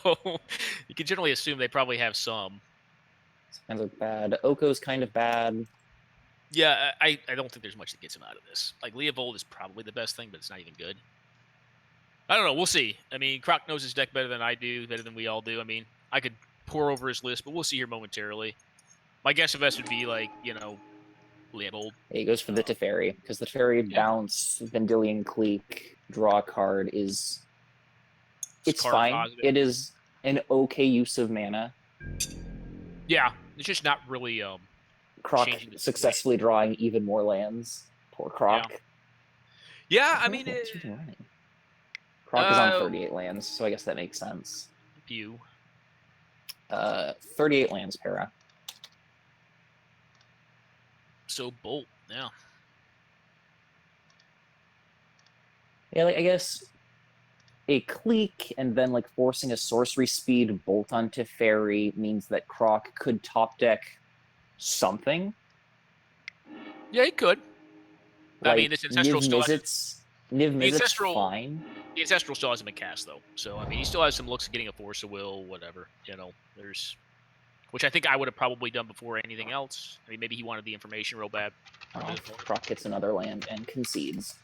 you can generally assume they probably have some.
It's kind of bad. Oko's kind of bad.
Yeah, I don't think there's much that gets him out of this. Like, Leovold is probably the best thing, but it's not even good. I don't know. We'll see. I mean, Croc knows his deck better than I do, better than we all do. I mean, I could pour over his list, but we'll see here momentarily. My guess of S would be, Leovold.
He goes for the Teferi, because the Teferi bounce, Vendilion Clique, draw a card is... It's
card
fine.
positive.
It is an okay use of mana.
Yeah, it's just not really...
Croc
changing the
successfully drawing even more lands. Poor Croc.
Yeah, I mean...
What's he running? Croc is on 38 lands, so I guess that makes sense.
Few.
38 lands, Para.
So Bolt, yeah.
Yeah, I guess a Clique and then forcing a sorcery speed Bolt on Teferi means that Croc could top deck something.
Yeah, he could. I mean, this Ancestral still
Niv Mizzet's fine.
The Ancestral still hasn't been cast, though. So, I mean, he still has some looks at getting a Force of Will, whatever. There's... Which I think I would have probably done before anything else. I mean, maybe he wanted the information real bad.
Croc gets another land and concedes.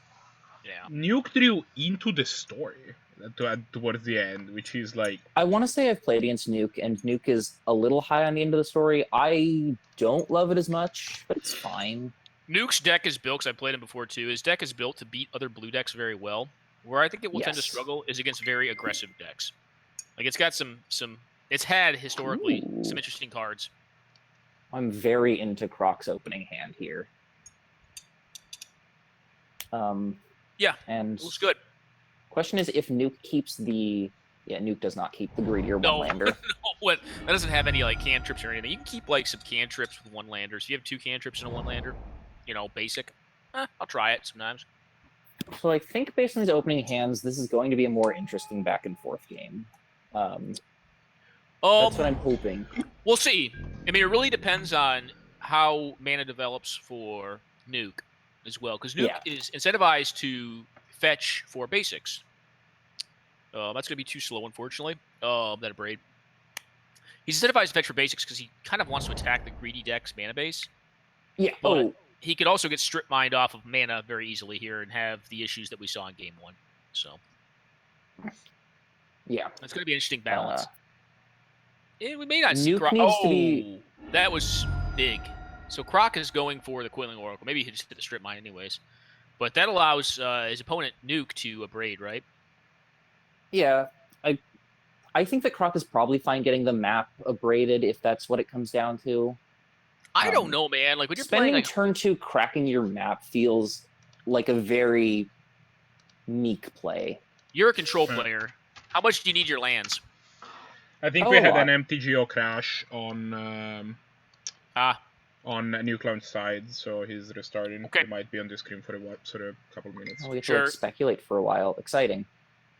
Yeah.
Nuke drew into the story towards the end, which is
I want to say I've played against Nuke, and Nuke is a little high on the end of the story. I don't love it as much, but it's fine.
Nuke's deck is built, because I played him before too, his deck is built to beat other blue decks very well. Where I think it will tend to struggle is against very aggressive decks. It's got some it's had, historically, some interesting cards.
I'm very into Croc's opening hand here.
Yeah,
and
looks good.
Question is if Nuke keeps the... Yeah, Nuke does not keep the greedier one-lander.
No, that doesn't have any cantrips or anything. You can keep some cantrips with one-landers. You have 2 cantrips and a one-lander, basic. I'll try it sometimes.
So I think based on his opening hands, this is going to be a more interesting back-and-forth game. That's what I'm hoping.
We'll see. I mean, it really depends on how mana develops for Nuke as well, because Nuke is incentivized to fetch for basics. That's going to be too slow, unfortunately. That a braid. He's incentivized to fetch for basics because he kind of wants to attack the greedy deck's mana base.
Yeah.
But he could also get strip mined off of mana very easily here and have the issues that we saw in Game 1. So,
yeah,
that's going to be an interesting balance. We may not
see Croc.
That was big. So Croc is going for the Coiling Oracle. Maybe he just hit the strip mine anyways. But that allows his opponent, Nuke, to abrade, right?
Yeah. I think that Croc is probably fine getting the map abraded if that's what it comes down to.
I don't know, man. When you're
spending
playing
turn 2 cracking your map feels like a very meek play.
You're a control player. How much do you need your lands?
I think we had an MTGO crash on nukelaunch side, so he's restarting.
Okay.
He might be on the screen for a couple minutes.
We get to speculate for a while. Exciting.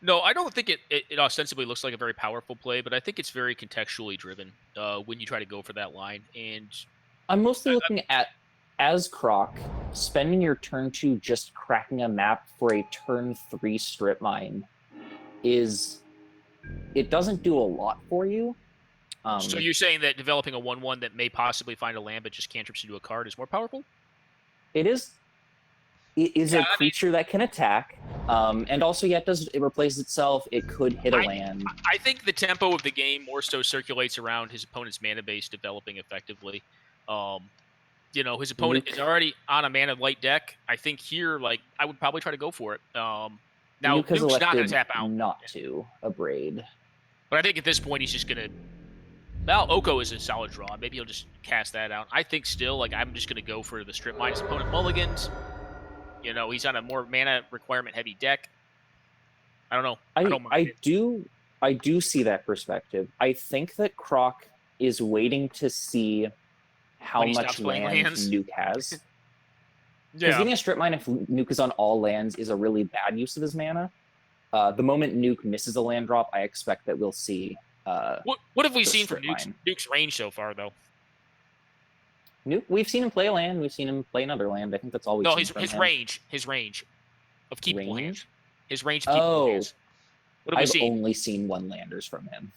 No, I don't think it ostensibly looks like a very powerful play, but I think it's very contextually driven when you try to go for that line. And
I'm mostly looking at, as Croc, spending your turn 2 just cracking a map for a turn 3 strip mine it doesn't do a lot for you.
So you're saying that developing a 1/1 that may possibly find a land but just cantrips into a card is more powerful?
It is. It is a creature that can attack, and also, it replaces itself. It could hit a land.
I think the tempo of the game more so circulates around his opponent's mana base developing effectively. His opponent is already on a mana light deck. I think here, I would probably try to go for it. Now,
Nuke's
not going to tap out.
Not to Abrade.
But I think at this point, he's just going to... Well, Oko is a solid draw. Maybe he'll just cast that out. I think still, I'm just going to go for the strip mine. His opponent mulligans. He's on a more mana requirement heavy deck. I don't know.
I do see that perspective. I think that Croc is waiting to see how much land Nuke has. Because getting a strip mine if Nuke is on all lands is a really bad use of his mana. The moment Nuke misses a land drop, I expect that we'll see.
What have we seen from Nuke's range so far, though?
Nuke, we've seen him play a land. We've seen him play another land. I think that's all we've seen from him.
His range of keepable hands. His range of keepable hands. What have we seen?
I've only seen 1-landers from him.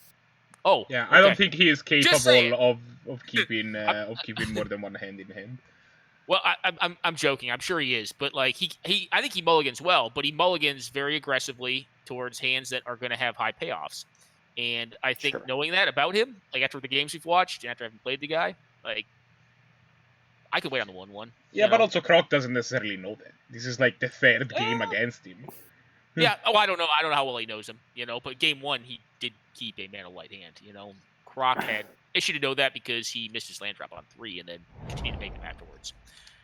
Oh,
yeah. I don't think he is capable of keeping more than one hand in hand.
Well, I'm joking. I'm sure he is, but I think he mulligans well, but he mulligans very aggressively towards hands that are going to have high payoffs. And I think knowing that about him, after the games we've watched and after having played the guy, I could wait on the 1/1.
Yeah, but also Croc doesn't necessarily know that. This is the third game against him.
Yeah. Oh, I don't know. I don't know how well he knows him. But game 1 he did keep a mana light hand. Croc had issue to know that because he missed his land drop on 3 and then continued to make them afterwards.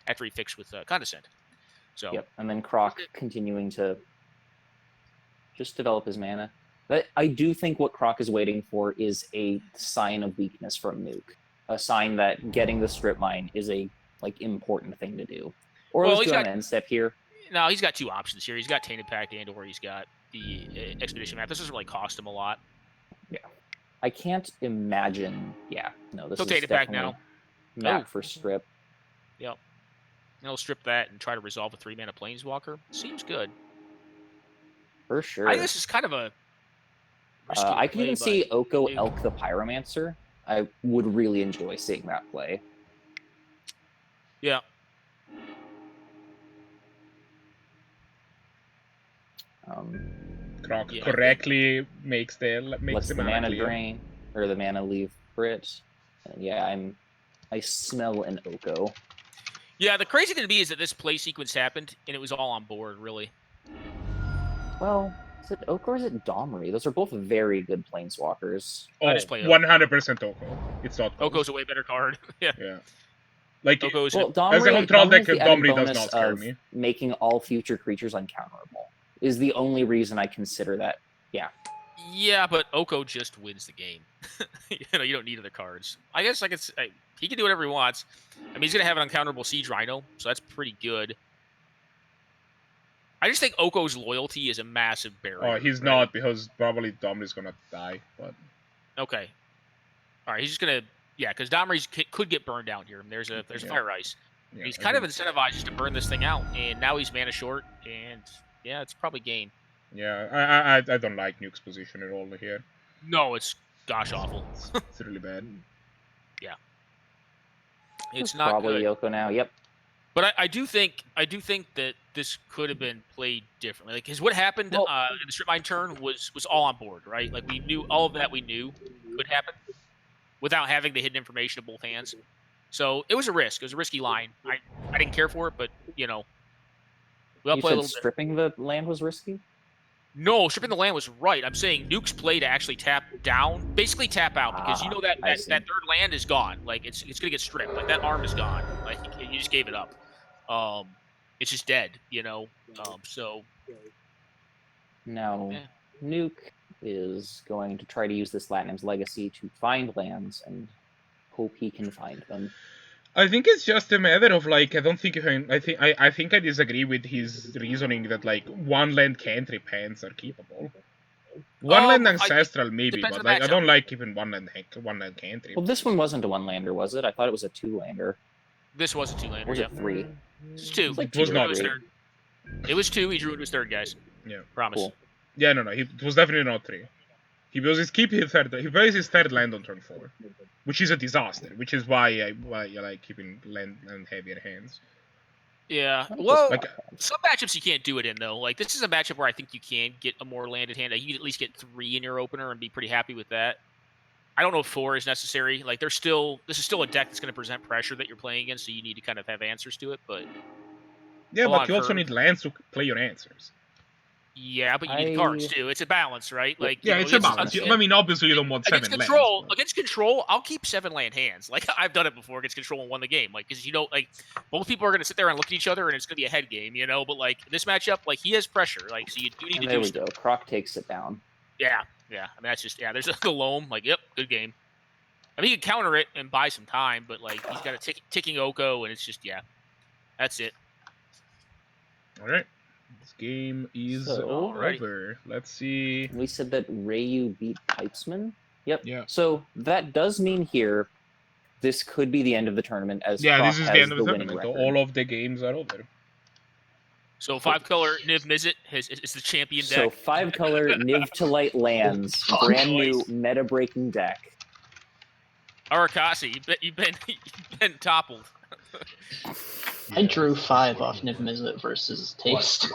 After he fixed with Condescend. So.
Yep. And then Croc continuing to just develop his mana. But I do think what Croc is waiting for is a sign of weakness from Nuke. A sign that getting the strip mine is a important thing to do. Or let's do an end step here.
No, he's got 2 options here. He's got Tainted Pact and or he's got the Expedition map. This doesn't really cost him a lot.
Yeah. I can't imagine. Yeah. No, this is
Tainted Pact now.
Map for strip.
Yep. And he'll strip that and try to resolve a 3-mana Planeswalker. Seems good.
For sure.
I think this is kind of a
I can even see Oko Elk the Pyromancer. I would really enjoy seeing that play.
Yeah.
Croc correctly makes the
mana drain or the mana leave for it. And I smell an Oko.
Yeah, the crazy thing to me is that this play sequence happened and it was all on board, really.
Well, is it Oko or is it Domri? Those are both very good planeswalkers.
Oh, 100% Oko. It's not close.
Oko's a way better card. Yeah.
Oko's
Domri,
as a control deck, Domri does
bonus
not scare me.
Making all future creatures uncounterable is the only reason I consider that. Yeah.
Yeah, but Oko just wins the game. You don't need other cards. I guess he can do whatever he wants. I mean, he's going to have an uncounterable Siege Rhino, so that's pretty good. I just think Oko's loyalty is a massive barrier.
Oh, he's not, because probably Domri's going to die. But
okay. All right, he's just going to... Yeah, because Domri could get burned out here. There's Fire Ice. Yeah, he's kind of incentivized just to burn this thing out, and now he's mana short, and yeah, it's probably game.
Yeah, I don't like Nuke's position at all here.
No, it's gosh awful.
It's really bad.
Yeah. It's not
probably
good.
Yoko now. Yep.
But I do think that this could have been played differently. Because what happened in the strip mine turn was all on board, right? We knew all of that. We knew could happen without having the hidden information of both hands. So it was a risk. It was a risky line. I didn't care for it, but we all
you
play a little
stripping the land was risky?
No, stripping the land was right. I'm saying Nuke's play to actually tap down, basically tap out, because that third land is gone. It's gonna get stripped. That arm is gone. You just gave it up. It's just dead. So
now Nuke is going to try to use this Latinum's Legacy to find lands and hope he can find them.
I think it's just a matter of I don't think you can. I think I disagree with his reasoning that one land cantrip hands are keepable. One land ancestral maybe, but I don't like keeping one land cantrip.
Well, this one wasn't a 1-lander, was it? I thought it was a 2-lander.
This was a 2-lander.
Was it 3?
It's 2.
It was not 3.
It was 2. He drew it to his third, guys.
Yeah.
Promise.
Cool.
Yeah, no. It was definitely not 3. He plays his third land on turn 4, which is a disaster. Which is why I like keeping land and heavier hands.
Yeah. Well,
Like,
some matchups you can't do it in though. Like this is a matchup where I think you can get a more landed hand. You can at least get 3 in your opener and be pretty happy with that. I don't know if 4 is necessary. Like this is still a deck that's going to present pressure that you're playing against, so you need to kind of have answers to it. But
yeah, but you also need lands to play your answers.
Yeah, but you need cards too. It's a balance, right? Like
yeah, it's a balance. I mean, obviously you don't want 7 lands.
Against control, I'll keep 7 land hands. Like I've done it before against control and won the game. Like because both people are going to sit there and look at each other, and it's going to be a head game, But like this matchup, like he has pressure, like so you do need to.
There we go. Croc takes it down.
Yeah. I mean that's just There's a loam. Like good game. I mean he can counter it and buy some time, but like he's got a ticking Oko, and it's just that's it.
All right. This game is over. Let's see.
We said that Reiyu beat Pipesman. Yep.
Yeah.
So that does mean here, this could be the end of the tournament. As Croc
this is the end of the tournament.
Record.
All of the games are over.
So 5-color Niv Mizzet is the champion deck.
So 5-color Niv to Light lands, brand new meta breaking deck.
Arakasi, you've been toppled.
I drew 5 off Niv Mizzet versus Taste.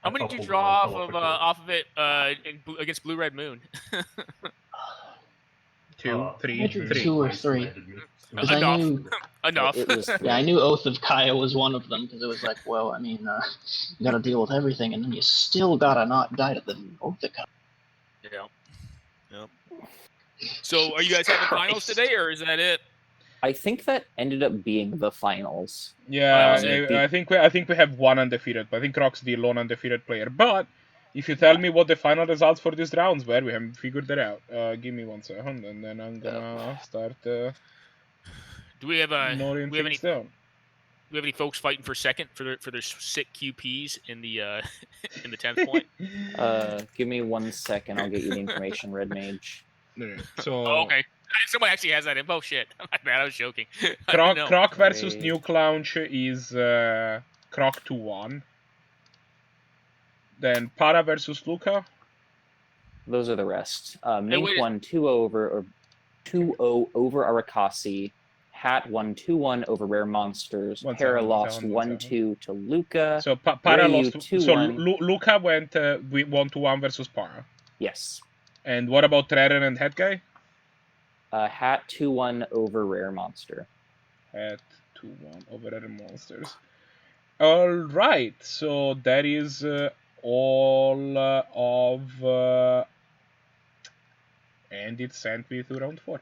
How many did you draw off of it against Blue Red Moon?
2, 3,
2 or 3.
Enough.
I knew Oath of Kaya was one of them because it was like, well, I mean, you got to deal with everything, and then you still gotta not die to the Oath of Kaya.
Yep. So, are you guys having finals today, or is that it?
I think that ended up being the finals.
Yeah, I think we have one undefeated. I think Croc's the lone undefeated player. But if you tell me what the final results for these rounds were, we haven't figured that out. Give me 1 second, and then I'm gonna start.
Do we have any folks fighting for second for their sick QPs in the 10th point?
Give me 1 second. I'll get you the information, Red Mage.
So.
Okay. Someone actually has that info. Shit. My bad. I was joking.
Croc versus nukelaunch is Croc 2-1. Then Para versus Luca.
Those are the rest. Mink won 2-0 over Arakasi. Hat won 2-1 over RarerMonsters. Para lost 1-2 to Luca.
So Para lost
2-1.
So Luca won 2-1 versus Para.
Yes.
And what about Rarer and HatGuy?
Hat 2-1 over RarerMonster.
Hat 2-1 over RarerMonsters. All right, so that is all of, and it sent me to round 4.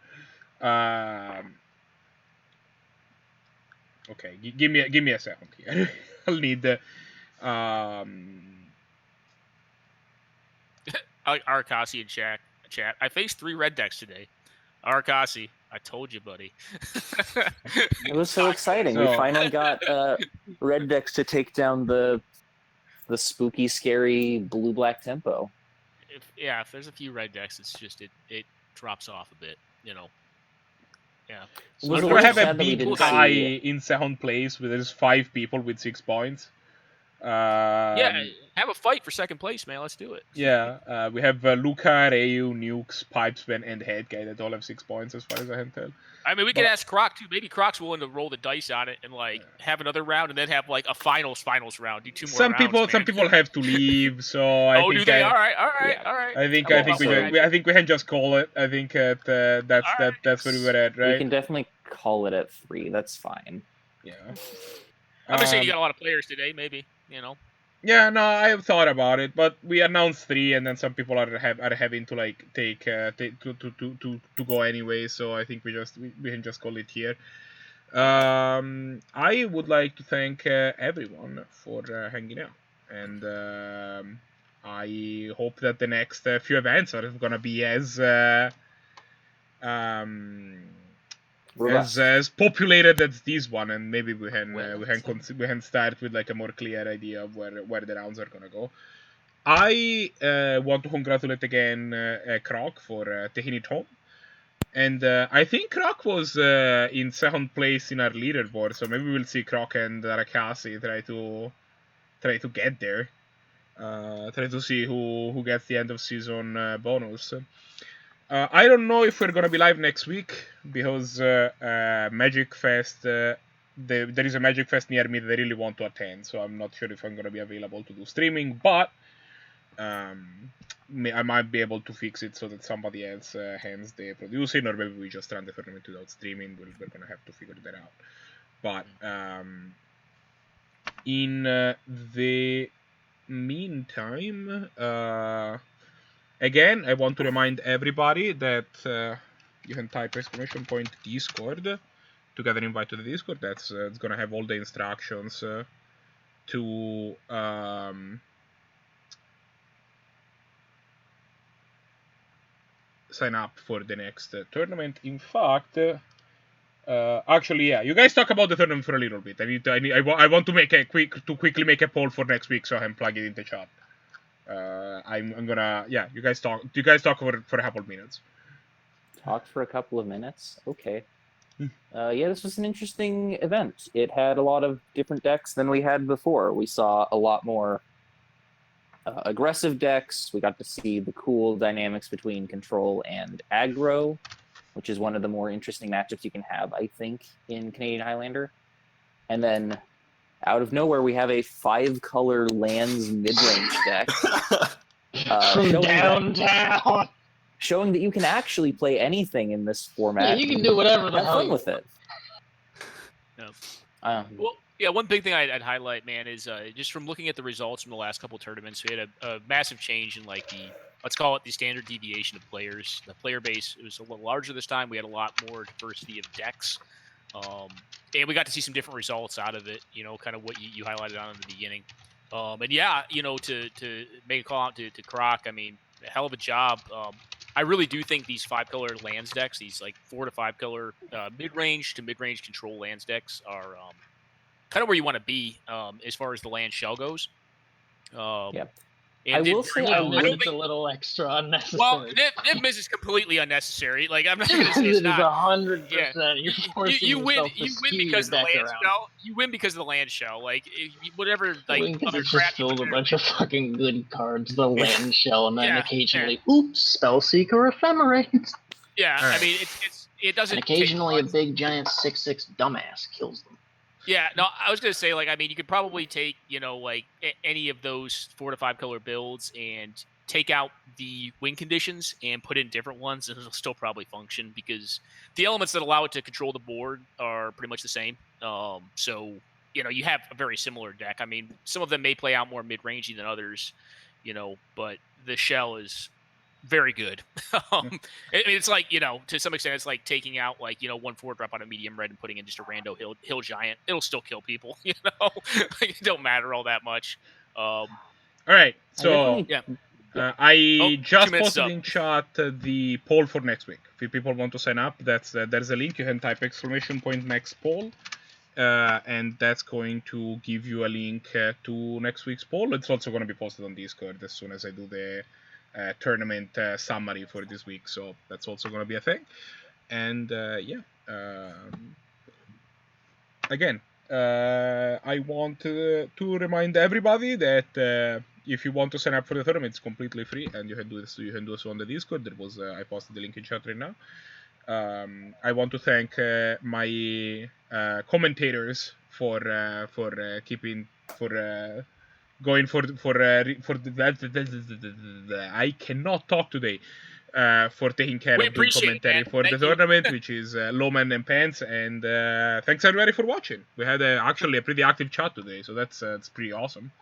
Okay, give me a second here. I'll need the.
Arakasi in chat. I faced 3 red decks today. Arakasi, I told you, buddy.
It was so exciting. We finally got red decks to take down the spooky, scary blue-black tempo.
If there's a few red decks, it's just it drops off a bit, Yeah.
So we're gonna have a big tie in second place where there's 5 people with 6 points.
Have a fight for second place, man. Let's do it.
Yeah, we have Luca, Reiyu, Nukes, Pipesman, and HatGuy that all have 6 points as far as I can tell.
I mean, we could ask Croc too. Maybe Croc's willing to roll the dice on it and have another round, and then have like a finals round. Do 2 more
some
rounds.
Some people have to leave, so I think.
Do they? All right.
I think we can just call it. I think that's where we were at, right?
We can definitely call it at 3. That's fine.
Yeah.
I'm just saying you got a lot of players today. Maybe
Yeah, no, I have thought about it, but we announced 3, and then some people are having to take to go anyway. So I think we can just call it here. I would like to thank everyone for hanging out, and I hope that the next few events are gonna be as populated as this one, and maybe we can start with like a more clear idea of where the rounds are gonna go. I want to congratulate again Croc for taking it home, and I think Croc was in second place in our leaderboard, so maybe we'll see Croc and Arakasi try to get there. Try to see who gets the end of season bonus. I don't know if we're gonna be live next week because Magic Fest. There is a Magic Fest near me that I really want to attend, so I'm not sure if I'm gonna be available to do streaming. But I might be able to fix it so that somebody else hands the producing, or maybe we just run the tournament without streaming. We're gonna have to figure that out. But in the meantime, again, I want to remind everybody that you can type !Discord to get an invite to the Discord. That's it's gonna have all the instructions to sign up for the next tournament. In fact, actually, yeah, you guys talk about the tournament for a little bit. I want to quickly make a poll for next week so I can plug it in the chat. I'm gonna, yeah, you guys talk for a couple of minutes.
Talk for a couple of minutes? Okay. Yeah, this was an interesting event. It had a lot of different decks than we had before. We saw a lot more aggressive decks. We got to see the cool dynamics between control and aggro, which is one of the more interesting matchups you can have, I think, in Canadian Highlander. And then, out of nowhere, we have a 5-color lands mid-range deck. Showing that you can actually play anything in this format.
Yeah, you can do whatever the
have
hell
fun with it.
No.
Well,
yeah, one big thing I'd highlight, man, is just from looking at the results from the last couple tournaments, we had a massive change in like the, let's call it the standard deviation of players. The player base was a little larger this time. We had a lot more diversity of decks. And we got to see some different results out of it, you know, kind of what you highlighted on in the beginning. And yeah, you know, to make a call out to Croc, I mean, a hell of a job. I really do think these 5-color lands decks, these like 4 to 5-color mid-range to mid-range control lands decks are kind of where you want to be as far as the land shell goes.
Yeah.
I
will say
it's a little extra unnecessary.
Well, Niv Miss is completely unnecessary. Like I'm not going to say it's not.
100%. You're forcing
you win.
yourself to
You win
skew
because of the
your deck
land
around.
shell. You win because of the land shell. Like whatever. Like other
it's
crap.
just filled with a bunch of fucking good cards. The land shell, and then
Yeah,
occasionally, oops, Spellseeker Ephemerate.
Yeah,
Right.
I mean it doesn't.
And occasionally, a
take
big giant 6/6 dumbass kills them.
Yeah, no, I was gonna say, like, I mean, you could probably take, you know, like any of those 4 to 5 color builds and take out the win conditions and put in different ones, and it'll still probably function because the elements that allow it to control the board are pretty much the same. So you know, you have a very similar deck. I mean, some of them may play out more mid-rangey than others, you know, but the shell is very good. It's like, you know, to some extent, it's like taking out like, you know, 1/4 drop on a medium red and putting in just a rando hill giant. It'll still kill people, you know. Like, it don't matter all that much.
All right, so
yeah.
I just
2 minutes
posted
up.
in chat the poll for next week. If people want to sign up, there's a link. You can type !next poll, and that's going to give you a link to next week's poll. It's also going to be posted on Discord as soon as I do the tournament summary for this week, so that's also going to be a thing. And again, I want to remind everybody that if you want to sign up for the tournament, it's completely free, and you can do this. You can do so on the Discord. There was I posted the link in chat right now. I want to thank my commentators for going for I cannot talk today. For taking care of the commentary for the tournament, which is Loman and Pants, and thanks everybody for watching. We had actually a pretty active chat today, so that's pretty awesome.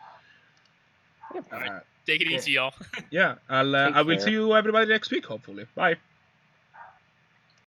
Take it easy, y'all.
Yeah, I will see you everybody next week, hopefully. Bye.